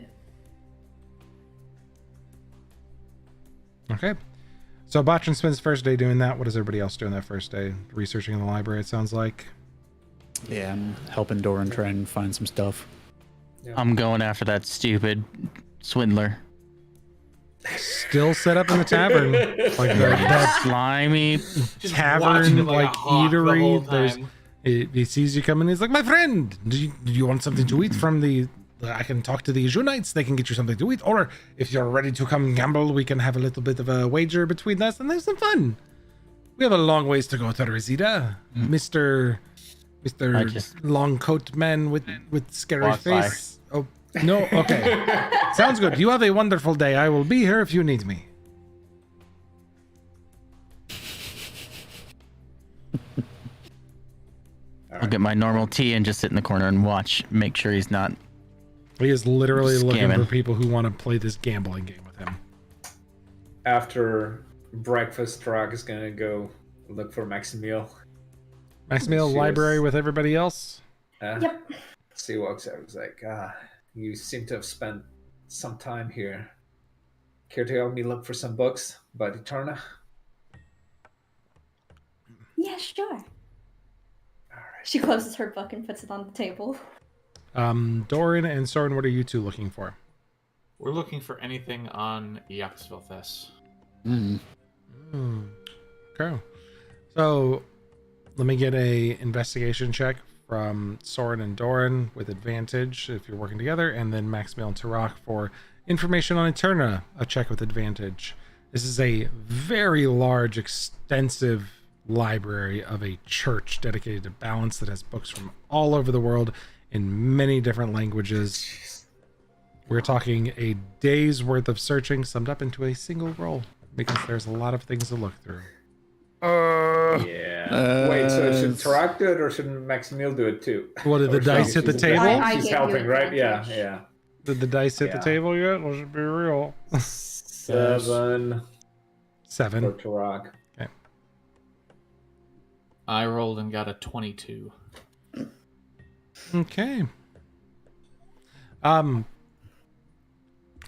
Speaker 1: Okay. So Botrin spends the first day doing that. What does everybody else do on that first day? Researching in the library, it sounds like.
Speaker 5: Yeah, I'm helping Doran try and find some stuff.
Speaker 6: I'm going after that stupid swindler.
Speaker 1: Still set up in the tavern. Like that
Speaker 6: Slimy.
Speaker 2: Just
Speaker 1: tavern,
Speaker 2: watching him
Speaker 1: like
Speaker 2: a hawk the whole
Speaker 1: eatery. There's
Speaker 2: time.
Speaker 1: he sees you coming. He's like, my friend, do you want something to eat from the? I can talk to the Junites. They can get you something to eat. Or if you're ready to come gamble, we can have a little bit of a wager between us and have some fun. We have a long ways to go to Rosita. Mr. Mr.
Speaker 6: I just
Speaker 1: Long Coat Man with scary
Speaker 6: walk by.
Speaker 1: face. Oh, no? Okay. Sounds good. You have a wonderful day. I will be here if you need me.
Speaker 6: I'll get my normal tea and just sit in the corner and watch, make sure he's not.
Speaker 1: He is literally looking
Speaker 6: Scamming.
Speaker 1: for people who want to play this gambling game with him.
Speaker 3: After breakfast, Tarak is gonna go look for Maximil.
Speaker 1: Maximilian
Speaker 3: Cheers.
Speaker 1: library with everybody else?
Speaker 4: Yep.
Speaker 3: So he walks out. He's like, you seem to have spent some time here. Care to help me look for some books about Eterna?
Speaker 4: Yeah, sure.
Speaker 3: All right.
Speaker 4: She closes her book and puts it on the table.
Speaker 1: Doran and Soren, what are you two looking for?
Speaker 2: We're looking for anything on Yaxvilthes.
Speaker 1: Okay. So let me get a investigation check from Soren and Doran with advantage if you're working together, and then Maximilian and Tarak for information on Eterna, a check with advantage. This is a very large, extensive library of a church dedicated to balance that has books from all over the world in many different languages. We're talking a day's worth of searching summed up into a single roll because there's a lot of things to look through.
Speaker 3: Yeah. Wait, so should Tarak do it or should Maximil do it too?
Speaker 1: What, did the
Speaker 3: Or
Speaker 1: dice
Speaker 3: she's-
Speaker 1: hit the
Speaker 3: she's-
Speaker 1: table?
Speaker 4: I
Speaker 3: She's
Speaker 4: gave you
Speaker 3: helping, right? Yeah,
Speaker 4: advantage.
Speaker 3: yeah.
Speaker 1: Did the dice hit the
Speaker 3: Yeah.
Speaker 1: table yet? Let's be real.
Speaker 3: 7 for
Speaker 1: 7.
Speaker 3: Tarak.
Speaker 2: I rolled and got a 22.
Speaker 1: Okay.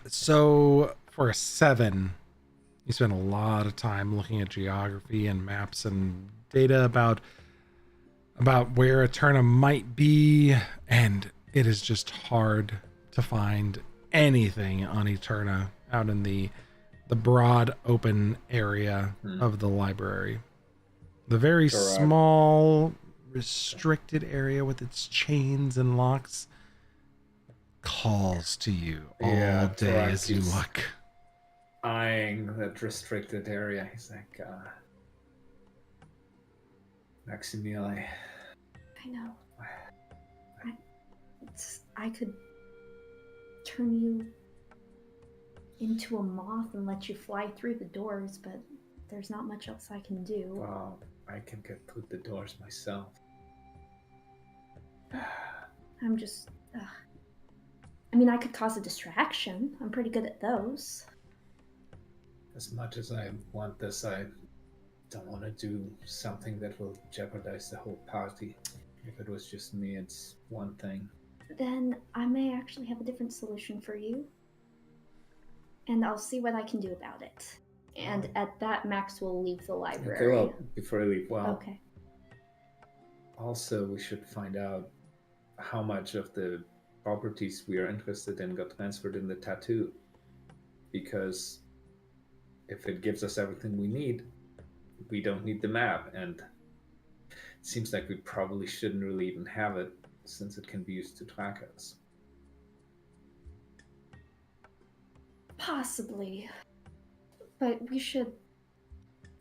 Speaker 1: So for a 7, you spend a lot of time looking at geography and maps and data about where Eterna might be, and it is just hard to find anything on Eterna out in the broad open area of the library. The very
Speaker 3: Correct.
Speaker 1: small restricted area with its chains and locks calls to you all
Speaker 3: Yeah,
Speaker 1: day
Speaker 3: Tarak
Speaker 1: as you
Speaker 3: keeps
Speaker 1: look.
Speaker 3: Eyeing that restricted area. He's like, Maximil,
Speaker 4: I know. I could turn you into a moth and let you fly through the doors, but there's not much else I can do.
Speaker 3: well, I can get through the doors myself.
Speaker 4: I'm just. I mean, I could cause a distraction. I'm pretty good at those.
Speaker 3: As much as I want this, I don't want to do something that will jeopardize the whole party. If it was just me, it's one thing.
Speaker 4: Then I may actually have a different solution for you. And I'll see what I can do about it. And at that, Max will leave the
Speaker 3: Okay,
Speaker 4: library.
Speaker 3: well, before I leave,
Speaker 4: Okay.
Speaker 3: also we should find out how much of the properties we are interested in got transferred in the tattoo. Because if it gives us everything we need, we don't need the map, and it seems like we probably shouldn't really even have it, since it can be used to track us.
Speaker 4: Possibly. But we should.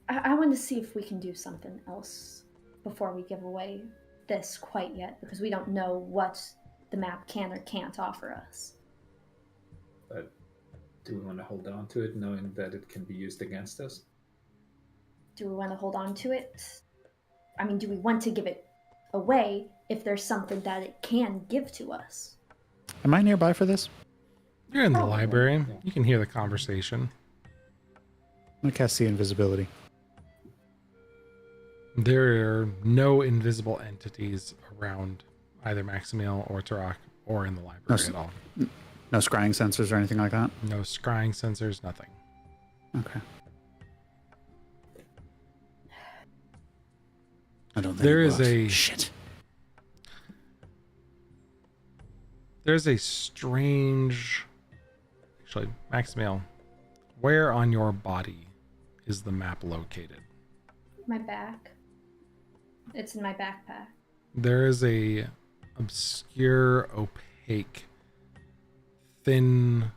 Speaker 4: I want to see if we can do something else before we give away this quite yet, because we don't know what the map can or can't offer us.
Speaker 3: But do we want to hold on to it, knowing that it can be used against us?
Speaker 4: Do we want to hold on to it? I mean, do we want to give it away if there's something that it can give to us?
Speaker 5: Am I nearby for this?
Speaker 1: You're in the
Speaker 4: Probably.
Speaker 1: library. You can hear the conversation.
Speaker 5: I'm gonna cast see invisibility.
Speaker 1: There are no invisible entities around either Maximiel or Tarak or in the library at all.
Speaker 5: No scrying sensors or anything like that.
Speaker 1: No scrying sensors, nothing.
Speaker 5: Okay. I don't think
Speaker 1: There
Speaker 5: it
Speaker 1: is
Speaker 5: was.
Speaker 1: a-
Speaker 5: shit.
Speaker 1: There's a strange. Actually, Maximiel, where on your body is the map located?
Speaker 4: My back. It's in my backpack.
Speaker 1: There is a obscure, opaque, thin,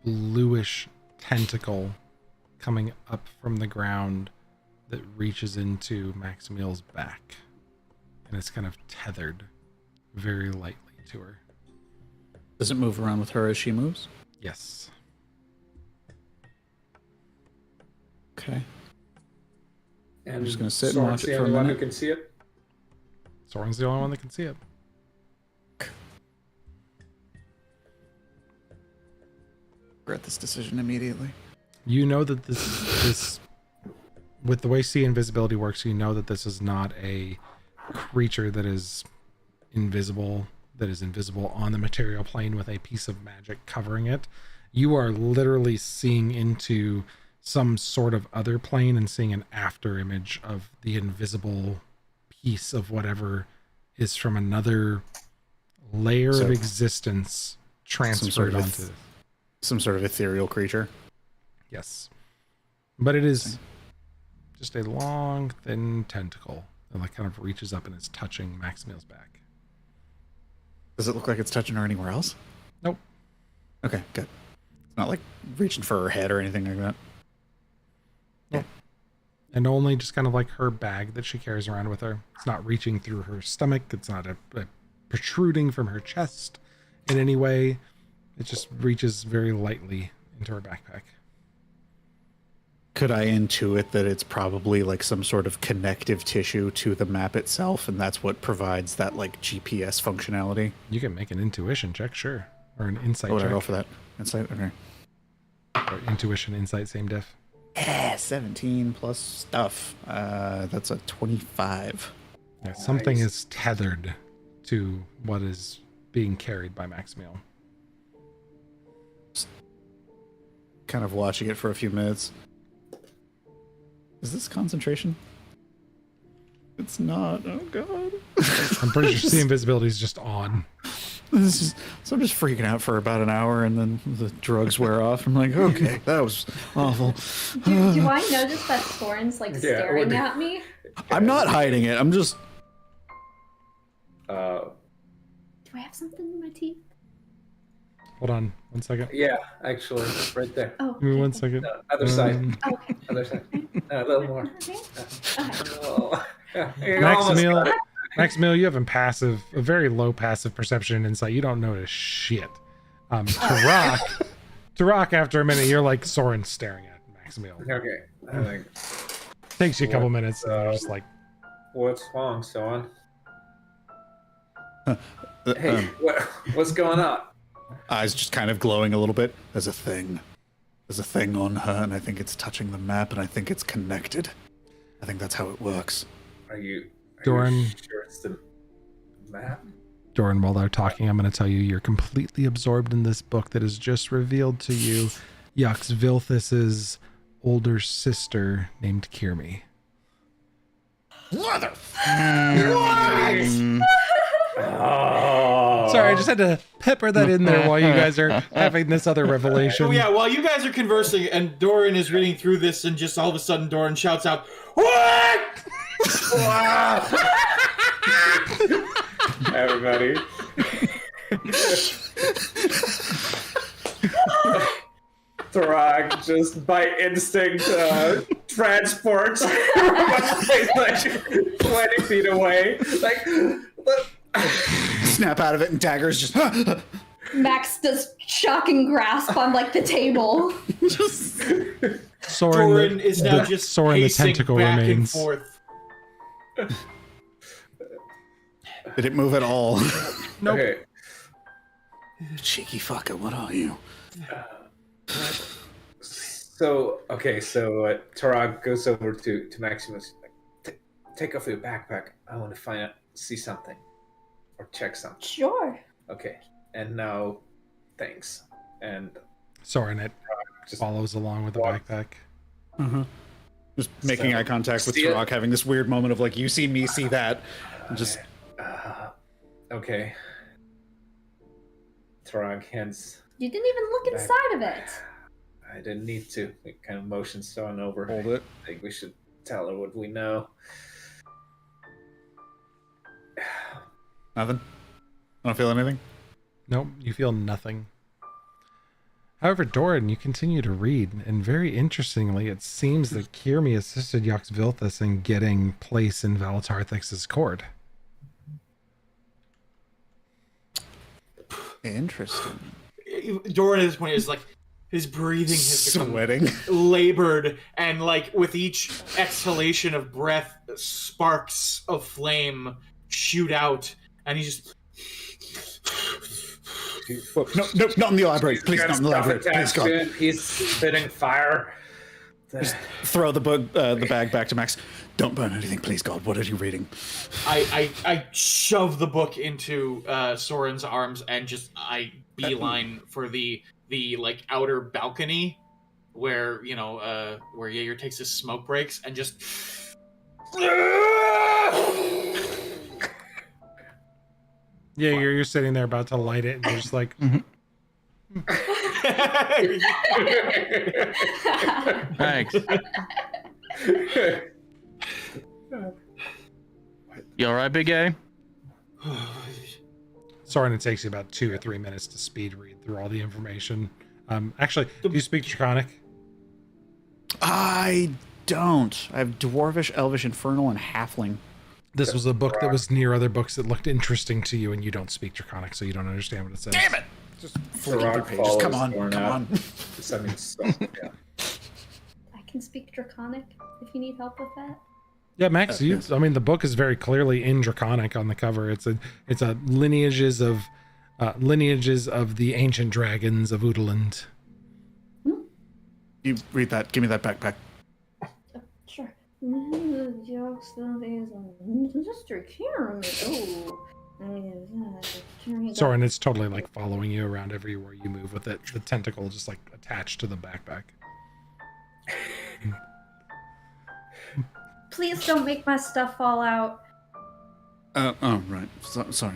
Speaker 1: bluish tentacle coming up from the ground that reaches into Maximiel's back. and it's kind of tethered very lightly to her.
Speaker 5: Does it move around with her as she moves?
Speaker 1: Yes.
Speaker 5: Okay.
Speaker 3: And
Speaker 5: I'm just gonna sit and
Speaker 3: Soren's
Speaker 5: watch it
Speaker 3: the
Speaker 5: for a
Speaker 3: only one who
Speaker 5: minute.
Speaker 3: can see it.
Speaker 1: Soren's the only one that can see it.
Speaker 5: Regret this decision immediately.
Speaker 1: You know that this with the way sea invisibility works, you know that this is not a creature that is invisible on the material plane with a piece of magic covering it. You are literally seeing into some sort of other plane and seeing an after image of the invisible piece of whatever is from another layer of existence transferred onto this.
Speaker 5: Some sort of ethereal creature.
Speaker 1: Yes. But it is just a long, thin tentacle that like kind of reaches up and is touching Maximil's back.
Speaker 5: Does it look like it's touching her anywhere else?
Speaker 1: Nope.
Speaker 5: Okay, good. It's not like reaching for her head or anything like that.
Speaker 1: Yeah. And only just kind of like her bag that she carries around with her. It's not reaching through her stomach. It's not a protruding from her chest in any way. It just reaches very lightly into her backpack.
Speaker 5: Could I intuit that it's probably like some sort of connective tissue to the map itself, and that's what provides that like GPS functionality?
Speaker 1: You can make an intuition check, sure. Or an insight
Speaker 5: Would
Speaker 1: check.
Speaker 5: I roll for that? Insight? Okay.
Speaker 1: Or intuition, insight, same diff.
Speaker 5: Yeah, 17 plus stuff. That's a 25.
Speaker 1: Yeah, something is tethered to what is being carried by Maximil.
Speaker 5: Kind of watching it for a few minutes. Is this concentration? It's not. Oh god.
Speaker 1: I'm pretty sure sea invisibility is just on.
Speaker 5: So I'm just freaking out for about an hour, and then the drugs wear off. I'm like, okay, that was awful.
Speaker 4: Do I notice that Thorin's like staring at me?
Speaker 5: I'm not hiding it. I'm just.
Speaker 4: Do I have something in my teeth?
Speaker 1: Hold on 1 second.
Speaker 3: Yeah, actually, right there.
Speaker 4: Oh,
Speaker 1: Give me 1 second.
Speaker 3: No, other side.
Speaker 4: okay.
Speaker 3: Other side. A little more.
Speaker 4: Okay.
Speaker 3: Oh. You almost got it.
Speaker 1: Maximil, you have a very low passive perception and insight. You don't notice shit. Tarak, after a minute, you're like Soren staring at Maximil.
Speaker 3: Okay. I think.
Speaker 1: Takes you a couple minutes, and you're just like,
Speaker 3: What's wrong, son? Hey, what's going on?
Speaker 5: Eyes just kind of glowing a little bit. There's a thing on her, and I think it's touching the map, and I think it's connected. I think that's how it works.
Speaker 3: Are you
Speaker 1: Doran.
Speaker 3: sure it's the map?
Speaker 1: Doran, while they're talking, I'm going to tell you you're completely absorbed in this book that has just revealed to you Yax Vilthus's older sister named Kirmi.
Speaker 5: Mother.
Speaker 3: Oh.
Speaker 1: Sorry, I just had to pepper that in there while you guys are having this other revelation.
Speaker 2: Oh yeah, while you guys are conversing and Doran is reading through this, and just all of a sudden Doran shouts out, "What?"
Speaker 3: Everybody. Throg just by instinct transports like 20 feet away. Like,
Speaker 5: Snap out of it, and Dagger's just.
Speaker 4: Max does shocking grasp on like the table.
Speaker 2: Doran is now just
Speaker 1: Soren the
Speaker 2: pacing
Speaker 1: tentacle
Speaker 2: back and
Speaker 1: remains.
Speaker 2: forth.
Speaker 5: Did it move at all?
Speaker 1: Nope.
Speaker 3: okay.
Speaker 5: Cheeky fucker, what are you?
Speaker 3: So Tarag goes over to Maximus. Like, take off your backpack. I want to see something, or check something.
Speaker 4: Sure.
Speaker 3: Okay, and now, thanks. And
Speaker 1: Soren, it
Speaker 3: just
Speaker 1: follows along with the
Speaker 3: walk.
Speaker 1: backpack.
Speaker 5: Uh-huh. Just making eye contact with
Speaker 3: See it?
Speaker 5: Turok, having this weird moment of like, you see me, see that. And just.
Speaker 3: Okay. Tarag hands.
Speaker 4: You didn't even look inside of it.
Speaker 3: I didn't need to. It kind of motions Soren over.
Speaker 5: Hold it.
Speaker 3: I think we should tell her what we know.
Speaker 5: Nothing? I don't feel anything?
Speaker 1: Nope, you feel nothing. However, Doran, you continue to read, and very interestingly, it seems that Kirmi assisted Yax Vilthus in getting place in Valatarthix's court.
Speaker 5: Interesting.
Speaker 2: Doran at this point is like, his breathing has become
Speaker 5: Sweating.
Speaker 2: labored, and like with each exhalation of breath, sparks of flame shoot out, and he just.
Speaker 5: No, not in the library. Please, not in the library. Please, God.
Speaker 3: He's spitting fire.
Speaker 5: Just throw the bag back to Max. Don't burn anything, please, God. What are you reading?
Speaker 2: I shove the book into Soren's arms and just beeline for the like outer balcony where where Jaeger takes his smoke breaks and just.
Speaker 1: Yeah, you're sitting there about to light it, and you're just like,
Speaker 6: Thanks. You all right, Big A?
Speaker 1: Soren, it takes you about 2 or 3 minutes to speed read through all the information. Actually, do you speak Draconic?
Speaker 5: I don't. I have Dwarvish, Elvish, Infernal, and Halfling.
Speaker 1: This was a book that was near other books that looked interesting to you, and you don't speak Draconic, so you don't understand what it says.
Speaker 5: Damn it! Just flicking through pages. Come on, come on.
Speaker 4: I can speak Draconic if you need help with that.
Speaker 1: Yeah, Max, I mean, the book is very clearly in Draconic on the cover. It's a lineages of the ancient dragons of Udaland.
Speaker 5: You read that. Give me that backpack.
Speaker 4: Sure.
Speaker 1: Soren, it's totally like following you around everywhere you move with it. The tentacle just like attached to the backpack.
Speaker 4: Please don't make my stuff fall out.
Speaker 5: Oh, right. Sorry.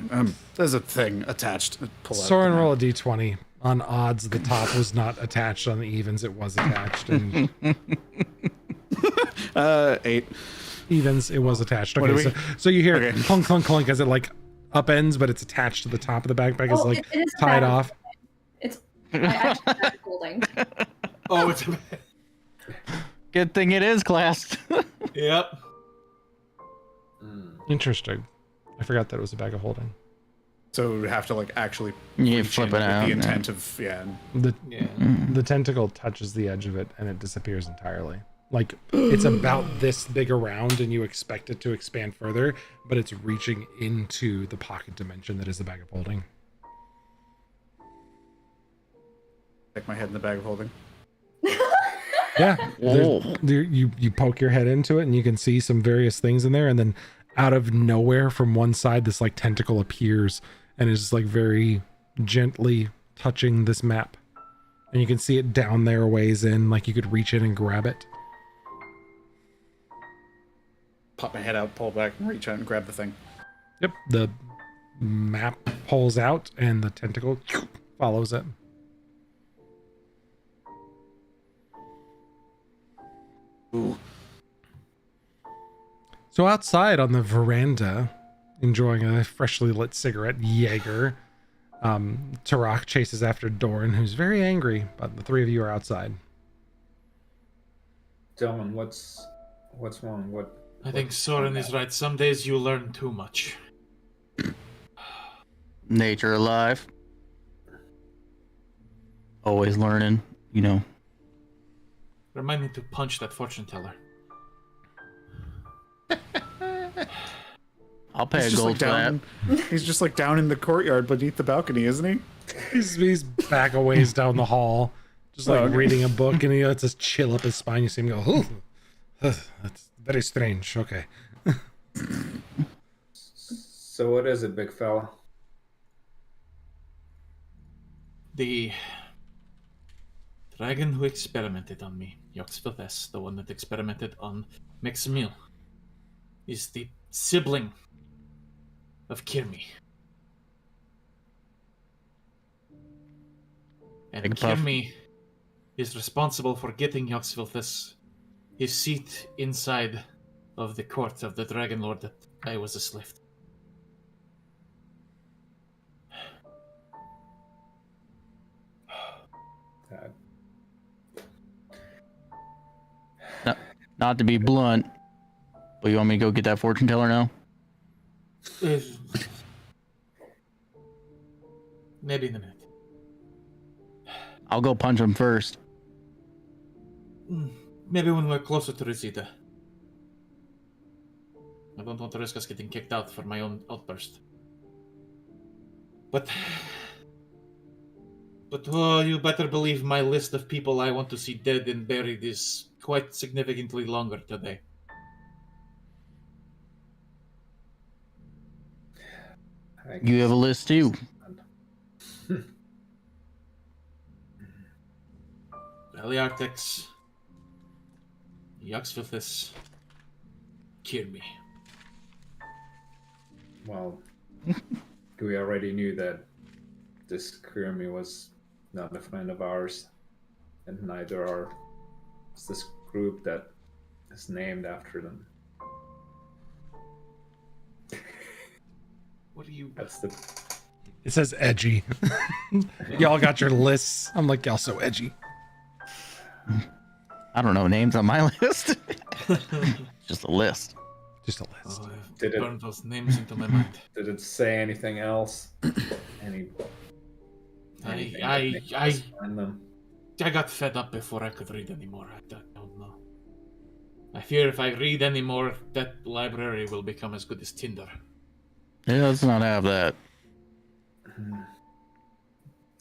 Speaker 5: There's a thing attached. Pull out.
Speaker 1: Soren, roll a d20. On odds, the top was not attached. On the evens, it was attached. And
Speaker 5: 8.
Speaker 1: Evens, it was attached. Okay, so you hear clunk, clunk, clunk as it like upends, but it's attached to the top of the backpack. It's like
Speaker 4: it is
Speaker 1: tied off.
Speaker 4: I actually have it holding.
Speaker 2: Oh, it's.
Speaker 6: Good thing it is classed.
Speaker 2: Yep.
Speaker 1: Interesting. I forgot that it was a bag of holding.
Speaker 5: So we would have to like actually
Speaker 6: flip it out.
Speaker 5: The intent of
Speaker 1: the tentacle touches the edge of it and it disappears entirely. Like it's about this big around and you expect it to expand further, but it's reaching into the pocket dimension that is the bag of holding.
Speaker 5: Stick my head in the bag of holding.
Speaker 1: Yeah, you poke your head into it and you can see some various things in there, and then out of nowhere from one side this like tentacle appears and is just like very gently touching this map, and you can see it down there a ways in, like you could reach in and grab it.
Speaker 5: Pop my head out, pull back, and reach out and grab the thing.
Speaker 1: Yep, the map pulls out and the tentacle follows it.
Speaker 5: Ooh.
Speaker 1: So outside on the veranda, enjoying a freshly lit cigarette, Jaeger, Tarak chases after Doran, who's very angry, but the three of you are outside.
Speaker 3: Dylan, what's wrong?
Speaker 2: I think Soren is right. Some days you learn too much.
Speaker 6: Nature alive. Always learning,
Speaker 2: Remind me to punch that fortune teller.
Speaker 6: I'll pay a gold for that.
Speaker 5: He's just like down in the courtyard beneath the balcony, isn't he?
Speaker 1: He's back a ways down the hall, just like reading a book, and he lets us chill up his spine. You see him go, "Oh, that's very strange." Okay.
Speaker 3: So what is it, big fella?
Speaker 2: The dragon who experimented on me, Yoxvilles, the one that experimented on Maximil, is the sibling of Kirmi. And Kirmi is responsible for getting Yoxvilles his seat inside of the court of the Dragon Lord that I was a slave to.
Speaker 6: Not to be blunt, but you want me to go get that fortune teller now?
Speaker 2: Maybe in a minute.
Speaker 6: I'll go punch him first.
Speaker 2: Maybe when we're closer to Rosita. I don't want to risk us getting kicked out for my own outburst. But you better believe my list of people I want to see dead and buried is quite significantly longer today.
Speaker 6: You have a list too.
Speaker 2: Eliartex, Yaxfilthus, Kirmi.
Speaker 3: Well, we already knew that this Kirmi was not a friend of ours, and neither are this group that is named after them.
Speaker 2: What do you...
Speaker 3: That's the...
Speaker 1: It says edgy. Y'all got your lists. I'm like, y'all so edgy.
Speaker 6: I don't know names on my list. Just a list.
Speaker 1: Just a list.
Speaker 2: Oh, I've
Speaker 3: Did it-
Speaker 2: burned those names into my mind.
Speaker 3: Did it say anything else? Anything that makes us find them?
Speaker 2: I got fed up before I could read anymore. I don't know. I fear if I read anymore, that library will become as good as Tinder.
Speaker 6: Yeah, let's not have that.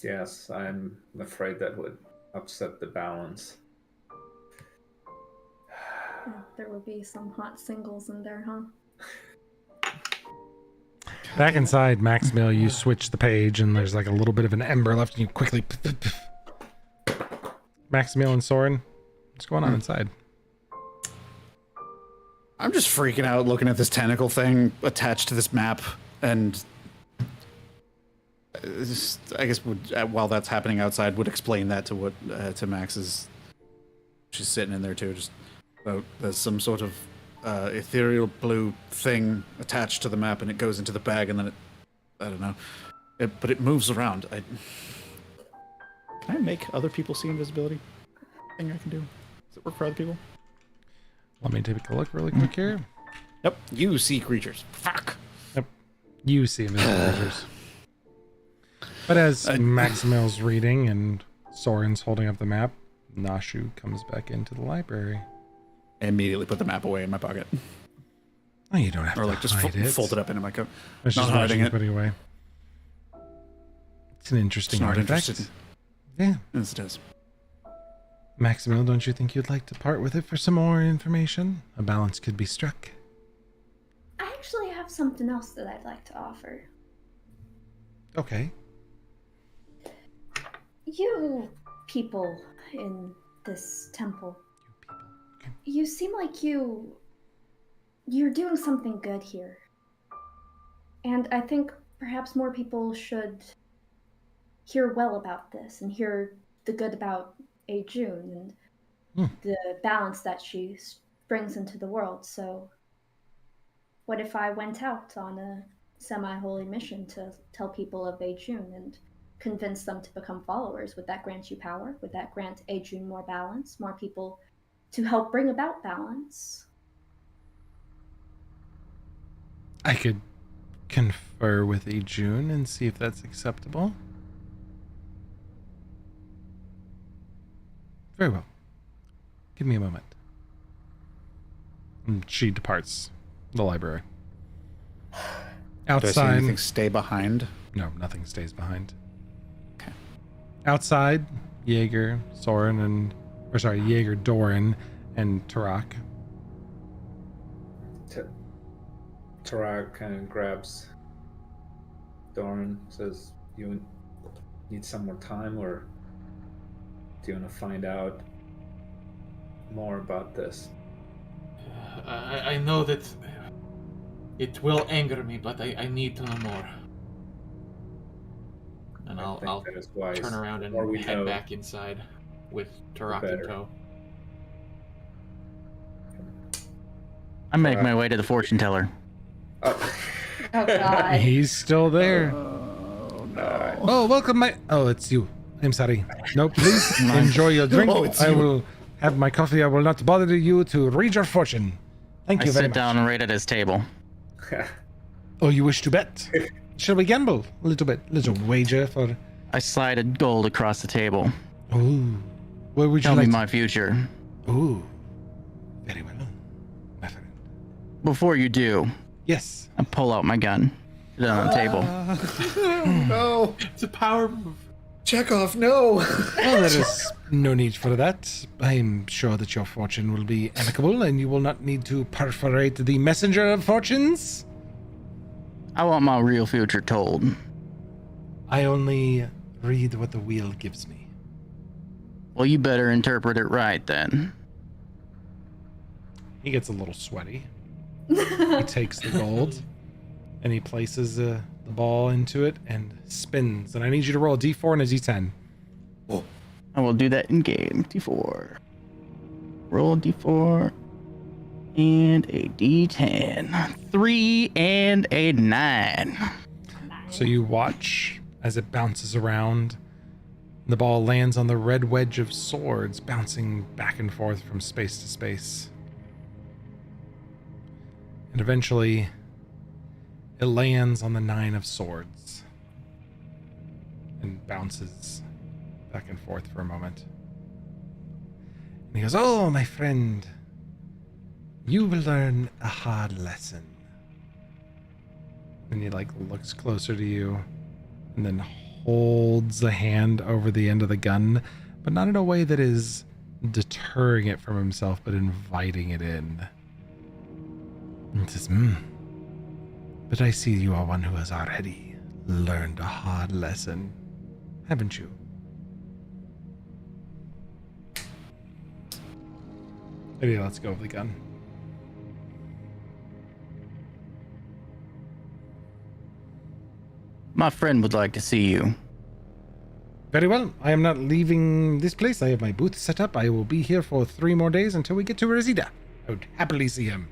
Speaker 3: Yes, I'm afraid that would upset the balance.
Speaker 4: There will be some hot singles in there, huh?
Speaker 1: Back inside, Maximil, you switch the page and there's like a little bit of an ember left and you quickly... Maximil and Soren, what's going on inside?
Speaker 5: I'm just freaking out looking at this tentacle thing attached to this map, and I guess while that's happening outside, would explain that to what to Max's. She's sitting in there too. Just there's some sort of ethereal blue thing attached to the map, and it goes into the bag, and then I don't know, but it moves around. Can I make other people see invisibility? Thing I can do? Does it work for other people?
Speaker 1: Let me take a look really quick here.
Speaker 5: Yep. You see creatures. Fuck.
Speaker 1: Yep. You see invisible creatures. But as Maximil's reading and Soren's holding up the map, Nashu comes back into the library.
Speaker 5: I immediately put the map away in my pocket.
Speaker 1: Oh, you don't have
Speaker 5: Or
Speaker 1: to
Speaker 5: like just
Speaker 1: hide it.
Speaker 5: fold it up into my coat.
Speaker 1: It's just
Speaker 5: Not hiding
Speaker 1: hiding
Speaker 5: it.
Speaker 1: it away. It's an interesting
Speaker 5: It's not
Speaker 1: artifact.
Speaker 5: interested.
Speaker 1: Yeah.
Speaker 5: Yes, it is.
Speaker 1: Maximil, don't you think you'd like to part with it for some more information? A balance could be struck.
Speaker 4: I actually have something else that I'd like to offer.
Speaker 1: Okay.
Speaker 4: You people in this temple,
Speaker 1: Okay.
Speaker 4: you seem like you're doing something good here. And I think perhaps more people should hear well about this and hear the good about A June and the balance that she brings into the world. So what if I went out on a semi-holy mission to tell people of A June and convince them to become followers? Would that grant you power? Would that grant A June more balance, more people to help bring about balance?
Speaker 1: I could confer with Ejun and see if that's acceptable. Very well. Give me a moment. And she departs the library.
Speaker 5: Do I see
Speaker 1: Outside.
Speaker 5: anything stay behind?
Speaker 1: No, nothing stays behind.
Speaker 5: Okay.
Speaker 1: Outside, Jaeger, Jaeger, Doran, and Tarak.
Speaker 3: Tarak kind of grabs Doran, says, "You need some more time, or do you want to find out more about this?"
Speaker 2: I know that it will anger me, but I need to know more. And
Speaker 3: I think
Speaker 2: I'll
Speaker 3: that is wise.
Speaker 2: turn around
Speaker 3: The more
Speaker 2: and
Speaker 3: we
Speaker 2: head
Speaker 3: know,
Speaker 2: back inside with Tarak in
Speaker 3: better.
Speaker 2: tow.
Speaker 6: I make my way to the fortune teller.
Speaker 3: Oh,
Speaker 4: Oh god.
Speaker 1: He's still there.
Speaker 5: Oh no.
Speaker 1: Oh, welcome, Oh, it's you. I'm sorry. No, please enjoy your drink.
Speaker 5: Oh, it's
Speaker 1: I
Speaker 5: you.
Speaker 1: will have my coffee. I will not bother you to read your fortune. Thank
Speaker 6: I
Speaker 1: you very
Speaker 6: sit
Speaker 1: much.
Speaker 6: down right at his table.
Speaker 1: Oh, you wish to bet? Shall we gamble a little bit? Little wager for...
Speaker 6: I slide a gold across the table.
Speaker 1: Ooh. Where would you
Speaker 6: Tell
Speaker 1: like
Speaker 6: me
Speaker 1: to...
Speaker 6: my future.
Speaker 1: Ooh. Very well, my friend.
Speaker 6: Before you do,
Speaker 1: Yes.
Speaker 6: I pull out my gun. Put it on the table.
Speaker 5: No.
Speaker 2: It's a power move.
Speaker 5: Chekhov, no.
Speaker 1: Well, there is no need for that. I'm sure that your fortune will be amicable and you will not need to perforate the messenger of fortunes.
Speaker 6: I want my real future told.
Speaker 1: I only read what the wheel gives me.
Speaker 6: Well, you better interpret it right then.
Speaker 1: He gets a little sweaty. He takes the gold and he places the ball into it and spins. And I need you to roll a d4 and a d10.
Speaker 5: Oh.
Speaker 6: I will do that in game. D4. Roll a D4 and a D10. 3 and a 9.
Speaker 1: So you watch as it bounces around. The ball lands on the red wedge of swords, bouncing back and forth from space to space. And eventually, it lands on the 9 of swords and bounces back and forth for a moment. And he goes, "Oh, my friend, you will learn a hard lesson." And he looks closer to you and then holds a hand over the end of the gun, but not in a way that is deterring it from himself, but inviting it in. And he says, "But I see you are one who has already learned a hard lesson, haven't you?" Maybe let's go with the gun.
Speaker 6: My friend would like to see you.
Speaker 1: Very well. I am not leaving this place. I have my booth set up. I will be here for 3 more days until we get to Reseda. I would happily see him.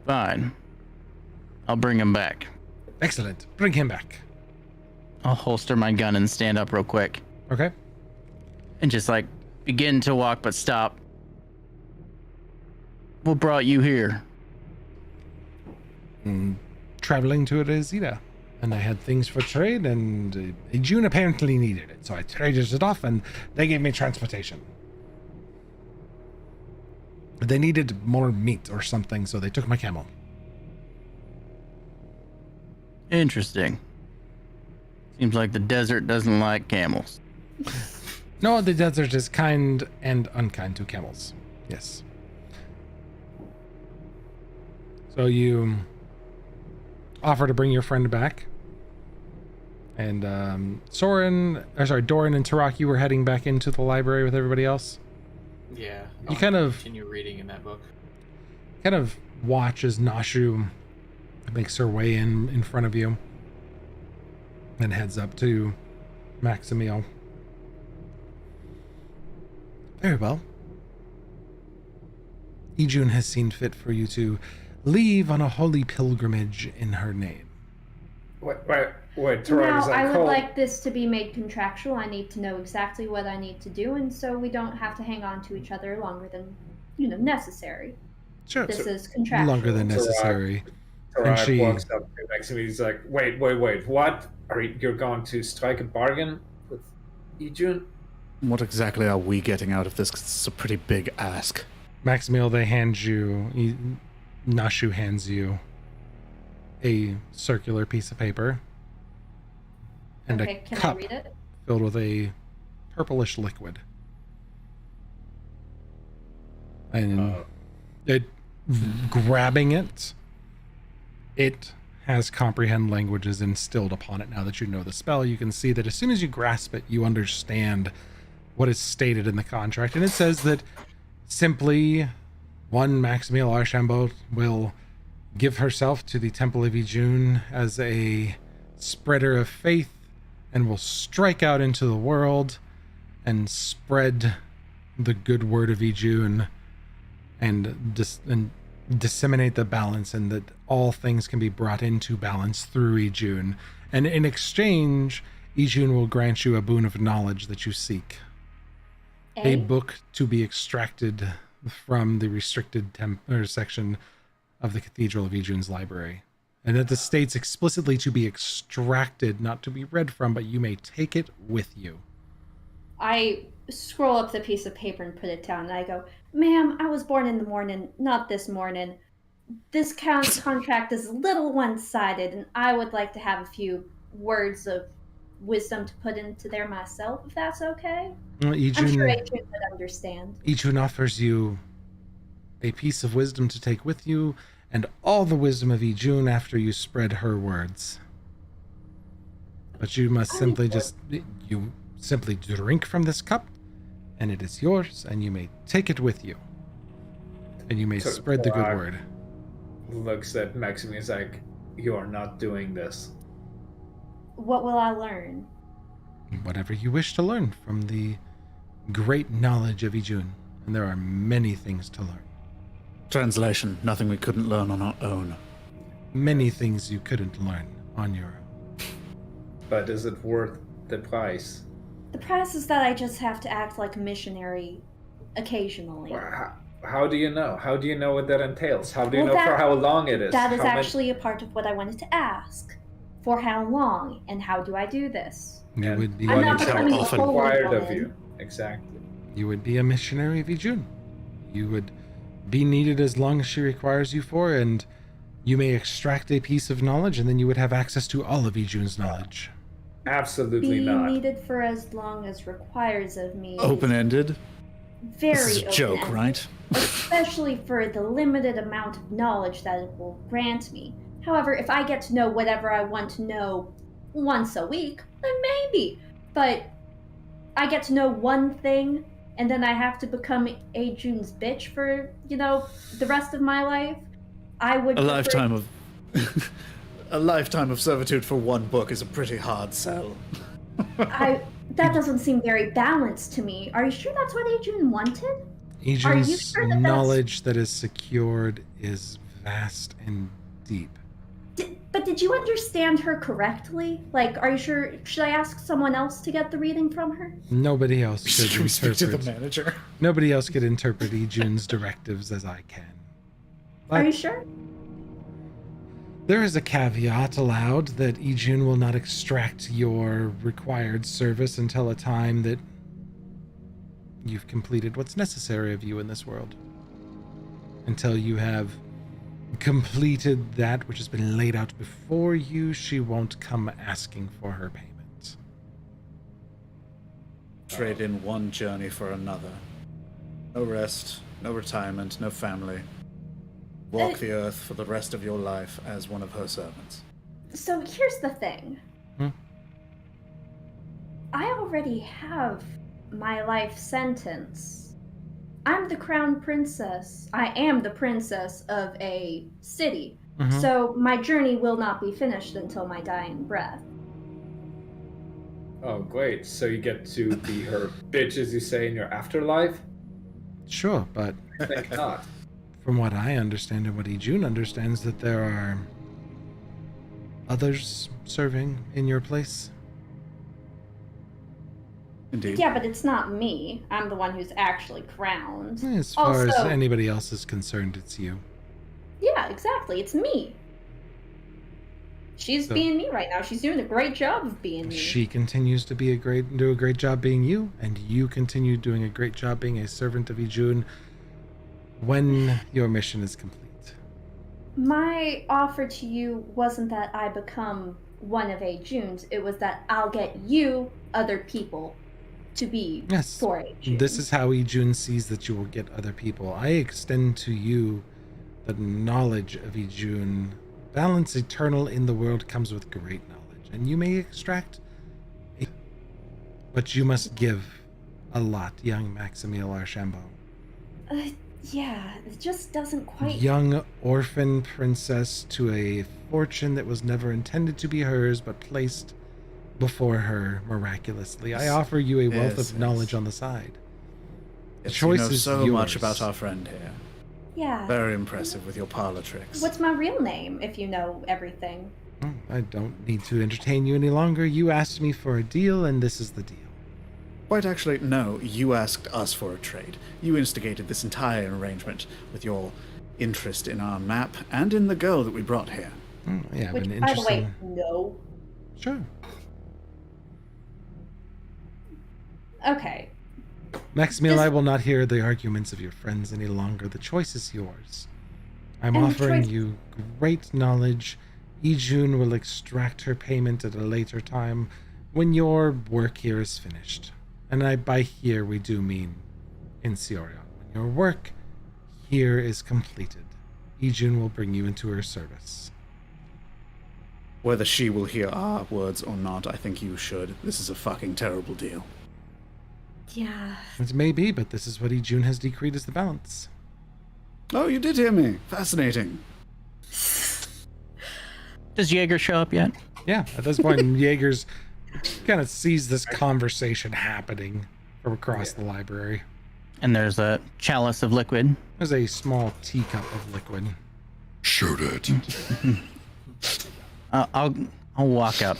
Speaker 6: Fine. I'll bring him back.
Speaker 1: Excellent. Bring him back.
Speaker 6: I'll holster my gun and stand up real quick.
Speaker 1: Okay.
Speaker 6: And just begin to walk but stop. What brought you here?
Speaker 1: Traveling to Reseda. And I had things for trade, and June apparently needed it. So I traded it off, and they gave me transportation. They needed more meat or something, so they took my camel.
Speaker 6: Interesting. Seems like the desert doesn't like camels.
Speaker 1: No, the desert is kind and unkind to camels. Yes. So you offer to bring your friend back. And Doran and Tarak, you were heading back into the library with everybody else.
Speaker 2: Yeah.
Speaker 1: You kind of
Speaker 2: continue reading in that book.
Speaker 1: Kind of watch as Nashu makes her way in front of you and heads up to Maximiel. Very well. Ijun has seen fit for you to leave on a holy pilgrimage in her name.
Speaker 3: Wait, Tarag,
Speaker 4: Now,
Speaker 3: is that
Speaker 4: I would
Speaker 3: cold?
Speaker 4: like this to be made contractual. I need to know exactly what I need to do, and so we don't have to hang on to each other longer than, necessary.
Speaker 1: Sure.
Speaker 4: This is contractual.
Speaker 1: Longer than necessary. And
Speaker 3: Tarag
Speaker 1: she
Speaker 3: walks up to Maxim. He's like, wait, what? You're going to strike a bargain with Ijun?
Speaker 5: What exactly are we getting out of this? 'Cause it's a pretty big ask.
Speaker 1: Maximiel, they hand you, Nashu hands you a circular piece of paper and
Speaker 4: Okay,
Speaker 1: a
Speaker 4: can I
Speaker 1: cup
Speaker 4: read it?
Speaker 1: filled with a purplish liquid. And grabbing it, it has comprehend languages instilled upon it. Now that you know the spell, you can see that as soon as you grasp it, you understand what is stated in the contract. And it says that simply one Maximiel Archambault will give herself to the Temple of Ijun as a spreader of faith and will strike out into the world and spread the good word of Ijun and disseminate the balance, and that all things can be brought into balance through Ijun. And in exchange, Ijun will grant you a boon of knowledge that you seek. A book to be extracted from the restricted section of the Cathedral of Ijun's library, and that the states explicitly to be extracted, not to be read from, but you may take it with you.
Speaker 4: I scroll up the piece of paper and put it down, and I go, "Ma'am, I was born in the morning, not this morning. This contract is a little one-sided, and I would like to have a few words of wisdom to put into there myself, if that's okay."
Speaker 1: Well,
Speaker 4: I'm sure Adrian would understand.
Speaker 1: Ijun offers you a piece of wisdom to take with you, and all the wisdom of Ijun after you spread her words. But you must simply drink from this cup, and it is yours, and you may take it with you. And you may spread the good word.
Speaker 3: Looks at Maximius like, you are not doing this.
Speaker 4: What will I learn?
Speaker 1: Whatever you wish to learn from the great knowledge of Ijun, and there are many things to learn.
Speaker 5: Translation, nothing we couldn't learn on our own.
Speaker 1: Many things you couldn't learn on your own.
Speaker 3: But is it worth the price?
Speaker 4: The price is that I just have to act like a missionary occasionally.
Speaker 3: How do you know? How do you know what that entails? How do you know for how long it is?
Speaker 4: That is actually a part of what I wanted to ask. For how long, and how do I do this?
Speaker 1: You would be
Speaker 4: I'm not becoming a
Speaker 5: often
Speaker 4: holy
Speaker 3: required of
Speaker 4: woman.
Speaker 3: you. Exactly.
Speaker 1: You would be a missionary of Ijun. You would be needed as long as she requires you for, and you may extract a piece of knowledge, and then you would have access to all of Ijun's knowledge.
Speaker 3: Absolutely
Speaker 4: Be
Speaker 3: not.
Speaker 4: needed for as long as requires of me.
Speaker 5: Open-ended?
Speaker 4: Very
Speaker 5: This is a joke,
Speaker 4: open-ended,
Speaker 5: right?
Speaker 4: Especially for the limited amount of knowledge that it will grant me. However, if I get to know whatever I want to know once a week, then maybe. But I get to know one thing, and then I have to become Ajun's bitch for, the rest of my life. I would
Speaker 5: A lifetime of a lifetime of servitude for one book is a pretty hard sell.
Speaker 4: That doesn't seem very balanced to me. Are you sure that's what Ajun wanted?
Speaker 1: Ijun's
Speaker 4: sure that
Speaker 1: knowledge that is secured is vast and deep.
Speaker 4: But did you understand her correctly? Like, are you sure? Should I ask someone else to get the reading from her?
Speaker 1: Nobody else should
Speaker 5: Should we speak to the
Speaker 1: interpret.
Speaker 5: manager?
Speaker 1: Nobody else could interpret Ijun's directives as I can.
Speaker 4: Are
Speaker 1: But
Speaker 4: you sure?
Speaker 1: there is a caveat allowed that Ijun will not extract your required service until a time that you've completed what's necessary of you in this world. Until you have completed that which has been laid out before you, she won't come asking for her payment.
Speaker 5: Trade in one journey for another. No rest, no retirement, no family. Walk the earth for the rest of your life as one of her servants.
Speaker 4: So here's the thing. I already have my life sentence. I'm the crown princess. I am the princess of a city. So my journey will not be finished until my dying breath.
Speaker 3: Oh, great. So you get to be her bitch, as you say, in your afterlife?
Speaker 1: Sure, but
Speaker 3: I think not.
Speaker 1: from what I understand and what Ijun understands, that there are others serving in your place.
Speaker 5: Indeed.
Speaker 4: Yeah, but it's not me. I'm the one who's actually crowned.
Speaker 1: As far as
Speaker 4: Also-
Speaker 1: anybody else is concerned, it's you.
Speaker 4: Yeah, exactly. It's me. She's being me right now. She's doing a great job of being me.
Speaker 1: She continues to do a great job being you, and you continue doing a great job being a servant of Ijun when your mission is complete.
Speaker 4: My offer to you wasn't that I become one of Ajun's. It was that I'll get you other people to be
Speaker 1: Yes.
Speaker 4: for Ajun.
Speaker 1: This is how Ijun sees that you will get other people. I extend to you the knowledge of Ijun. Balance eternal in the world comes with great knowledge, and you may extract, but you must give a lot, young Maximiel Archambault.
Speaker 4: Yeah, it just doesn't quite.
Speaker 1: Young orphan princess to a fortune that was never intended to be hers, but placed before her miraculously. I offer you a wealth
Speaker 5: Yes,
Speaker 1: of knowledge
Speaker 5: yes.
Speaker 1: on the side. The
Speaker 5: Yes,
Speaker 1: choice
Speaker 5: you know
Speaker 1: is
Speaker 5: so
Speaker 1: yours.
Speaker 5: much about our friend here.
Speaker 4: Yeah.
Speaker 5: Very impressive with your parlor tricks.
Speaker 4: What's my real name, if you know everything?
Speaker 1: I don't need to entertain you any longer. You asked me for a deal, and this is the deal.
Speaker 5: Quite actually, no. You asked us for a trade. You instigated this entire arrangement with your interest in our map and in the girl that we brought here.
Speaker 1: Yeah,
Speaker 4: Which,
Speaker 1: been
Speaker 4: by the way,
Speaker 1: interesting.
Speaker 4: no.
Speaker 1: Sure.
Speaker 4: Okay.
Speaker 1: Maximiel, I will not hear the arguments of your friends any longer. The choice is yours. I'm
Speaker 4: And the
Speaker 1: offering
Speaker 4: choice-
Speaker 1: you great knowledge. Ijun will extract her payment at a later time when your work here is finished. And by here we do mean in Cyorion. When your work here is completed, Ijun will bring you into her service.
Speaker 5: Whether she will hear our words or not, I think you should. This is a fucking terrible deal.
Speaker 4: Yeah.
Speaker 1: It may be, but this is what Ijun has decreed as the balance.
Speaker 5: Oh, you did hear me. Fascinating.
Speaker 6: Does Jaeger show up yet?
Speaker 1: Yeah, at this point, Jaeger's kind of sees this conversation happening from across the library.
Speaker 6: And there's a chalice of liquid.
Speaker 1: There's a small teacup of liquid.
Speaker 8: Shoot it.
Speaker 6: I'll walk up.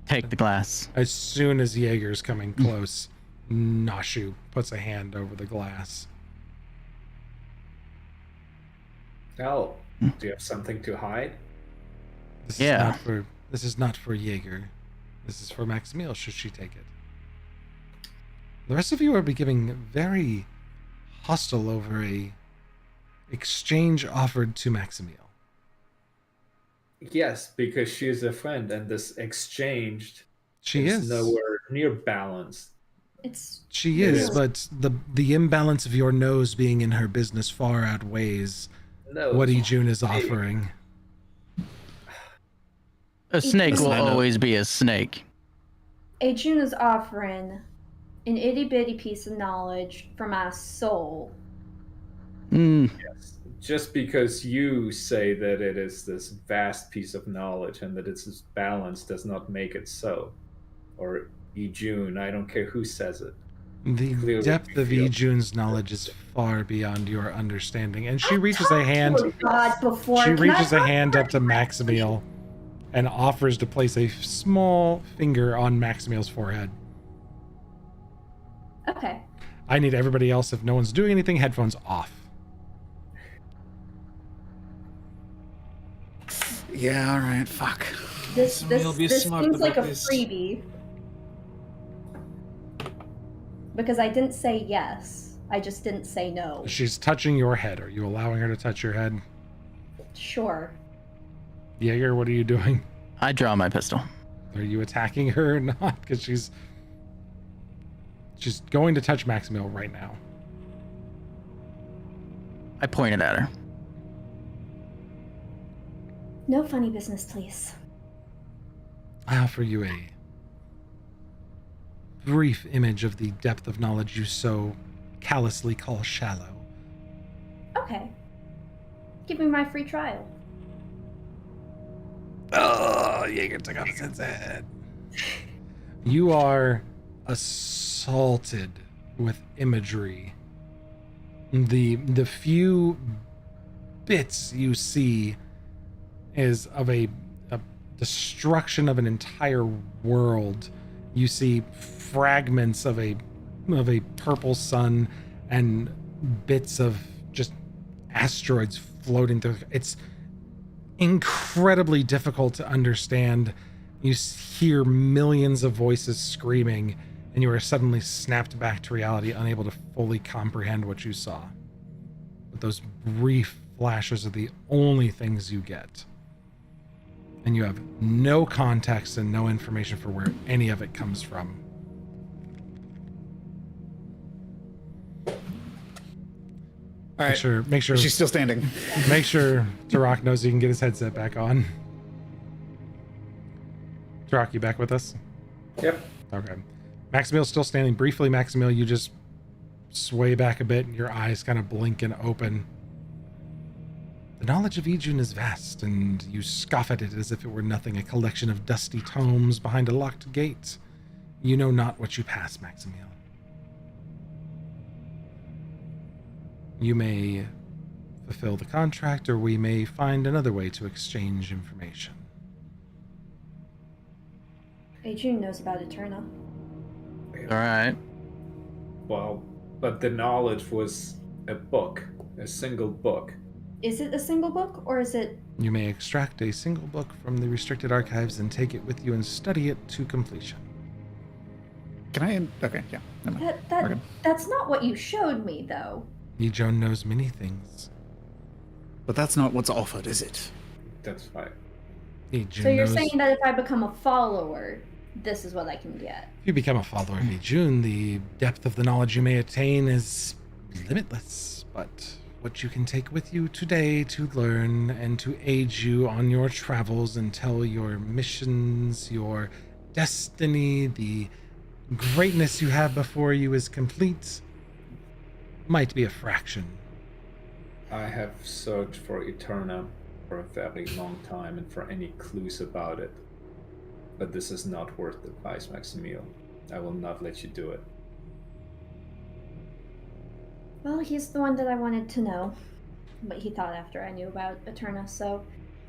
Speaker 6: Take the glass.
Speaker 1: As soon as Jaeger's coming close, Nashu puts a hand over the glass.
Speaker 3: Al, do you have something to hide?
Speaker 1: This
Speaker 6: Yeah.
Speaker 1: is not for Jaeger. This is for Maximiel, should she take it. The rest of you are becoming very hostile over a exchange offered to Maximiel.
Speaker 3: Yes, because she is a friend, and this exchange
Speaker 1: She is.
Speaker 3: nowhere near balanced.
Speaker 4: It's
Speaker 1: She
Speaker 3: It
Speaker 1: is,
Speaker 3: is.
Speaker 1: but the imbalance of your nose being in her business far outweighs
Speaker 3: No,
Speaker 1: what Ijun is offering.
Speaker 6: A snake will
Speaker 5: I know.
Speaker 6: always be a snake.
Speaker 4: Ajun is offering an itty bitty piece of knowledge for my soul.
Speaker 3: just because you say that it is this vast piece of knowledge and that it's this balance does not make it so. Or Ijun, I don't care who says it.
Speaker 1: The
Speaker 3: Clearly
Speaker 1: depth of
Speaker 3: we feel-
Speaker 1: Ijun's knowledge is far beyond your understanding, and she reaches a hand.
Speaker 4: Oh, God, before.
Speaker 1: She
Speaker 4: Can I
Speaker 1: reaches a
Speaker 4: talk
Speaker 1: hand
Speaker 4: to
Speaker 1: up to
Speaker 4: her?
Speaker 1: Maximiel and offers to place a small finger on Maximiel's forehead.
Speaker 4: Okay.
Speaker 1: I need everybody else, if no one's doing anything, headphones off.
Speaker 5: Yeah, alright, fuck.
Speaker 4: This
Speaker 2: You'll be smart
Speaker 4: seems like a
Speaker 2: about this.
Speaker 4: freebie. Because I didn't say yes. I just didn't say no.
Speaker 1: She's touching your head. Are you allowing her to touch your head?
Speaker 4: Sure.
Speaker 1: Jaeger, what are you doing?
Speaker 6: I draw my pistol.
Speaker 1: Are you attacking her or not? Because she's going to touch Maximiel right now.
Speaker 6: I pointed at her.
Speaker 4: No funny business, please.
Speaker 1: I offer you a brief image of the depth of knowledge you so callously call shallow.
Speaker 4: Okay. Give me my free trial.
Speaker 1: Oh, Jaeger took off his headset. You are assaulted with imagery. The few bits you see is of a destruction of an entire world. You see fragments of a purple sun and bits of just asteroids floating through. It's incredibly difficult to understand. You hear millions of voices screaming, and you are suddenly snapped back to reality, unable to fully comprehend what you saw. But those brief flashes are the only things you get. And you have no context and no information for where any of it comes from.
Speaker 5: All right.
Speaker 1: Make sure
Speaker 5: She's still standing.
Speaker 1: Make sure Tarak knows he can get his headset back on. Tarak, you back with us?
Speaker 3: Yep.
Speaker 1: Okay. Maximiel's still standing. Briefly, Maximiel, you just sway back a bit and your eyes kind of blink and open. The knowledge of Ijun is vast, and you scoff at it as if it were nothing, a collection of dusty tomes behind a locked gate. You know not what you pass, Maximiel. You may fulfill the contract, or we may find another way to exchange information.
Speaker 4: Ajun knows about Eterna.
Speaker 6: All right.
Speaker 3: Well, but the knowledge was a book, a single book.
Speaker 4: Is it a single book, or is it...
Speaker 1: You may extract a single book from the restricted archives and take it with you and study it to completion.
Speaker 5: Can I? Okay, yeah. Never mind. Okay.
Speaker 4: That's not what you showed me, though.
Speaker 1: Nijon knows many things.
Speaker 5: But that's not what's offered, is it?
Speaker 3: That's fine.
Speaker 1: Ijun
Speaker 4: So you're
Speaker 1: knows...
Speaker 4: saying that if I become a follower, this is what I can get?
Speaker 1: If you become a follower of Ijun, the depth of the knowledge you may attain is limitless. But what you can take with you today to learn and to aid you on your travels until your missions, your destiny, the greatness you have before you is complete, might be a fraction.
Speaker 3: I have searched for Eterna for a very long time and for any clues about it. But this is not worth the price, Maximil. I will not let you do it.
Speaker 4: Well, he's the one that I wanted to know what he thought after I knew about Eterna, so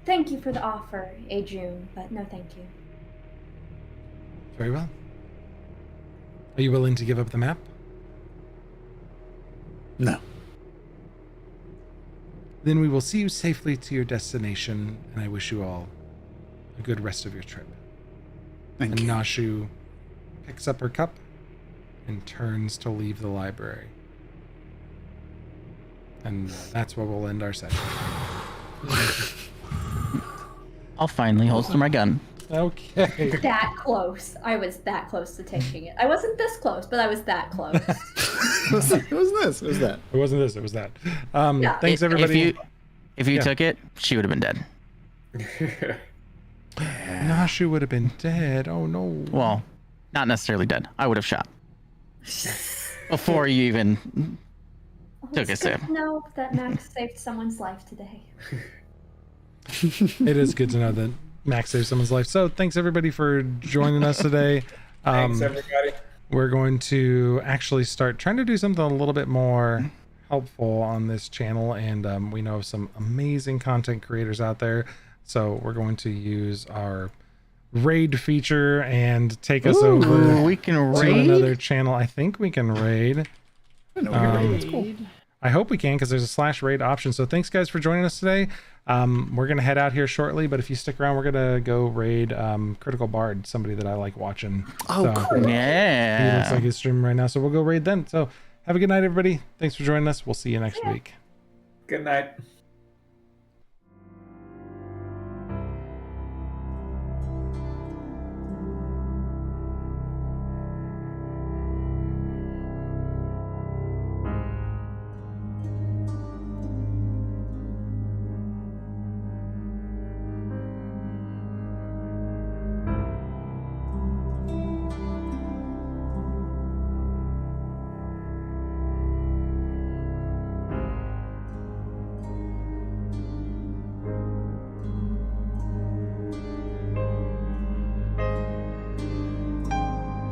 Speaker 4: thank you for the offer, Ajun, but no thank you.
Speaker 1: Very well. Are you willing to give up the map?
Speaker 5: No.
Speaker 1: Then we will see you safely to your destination, and I wish you all a good rest of your trip.
Speaker 5: Thank
Speaker 1: and
Speaker 5: you.
Speaker 1: Nashu picks up her cup and turns to leave the library. And that's where we'll end our session.
Speaker 6: I'll finally holster my gun.
Speaker 1: Okay.
Speaker 4: That close. I was that close to taking it. I wasn't this close, but I was that close.
Speaker 5: It was this. It was that.
Speaker 1: It wasn't this, it was that.
Speaker 4: Yeah.
Speaker 1: Thanks, everybody.
Speaker 6: If you took it, she would have been dead.
Speaker 1: Nashu would have been dead. Oh, no.
Speaker 6: Well, not necessarily dead. I would have shot. Before you even took a
Speaker 4: It's
Speaker 6: sip.
Speaker 4: good to know that Max saved someone's life today.
Speaker 1: It is good to know that Max saved someone's life. So thanks, everybody, for joining us today.
Speaker 3: Thanks, everybody.
Speaker 1: We're going to actually start trying to do something a little bit more helpful on this channel, and we know of some amazing content creators out there, so we're going to use our raid feature and take us over
Speaker 6: we can
Speaker 1: to
Speaker 6: raid?
Speaker 1: another channel. I think we can raid.
Speaker 5: I know we can raid. That's cool.
Speaker 1: I hope we can, because there's a /raid option. So thanks, guys, for joining us today. We're gonna head out here shortly, but if you stick around, we're gonna go raid Critical Bard, somebody that I like watching.
Speaker 5: Oh,
Speaker 1: So,
Speaker 5: cool.
Speaker 1: he looks
Speaker 6: Yeah.
Speaker 1: like he's streaming right now, so we'll go raid then. So have a good night, everybody. Thanks for joining us. We'll see you next week.
Speaker 3: Good night.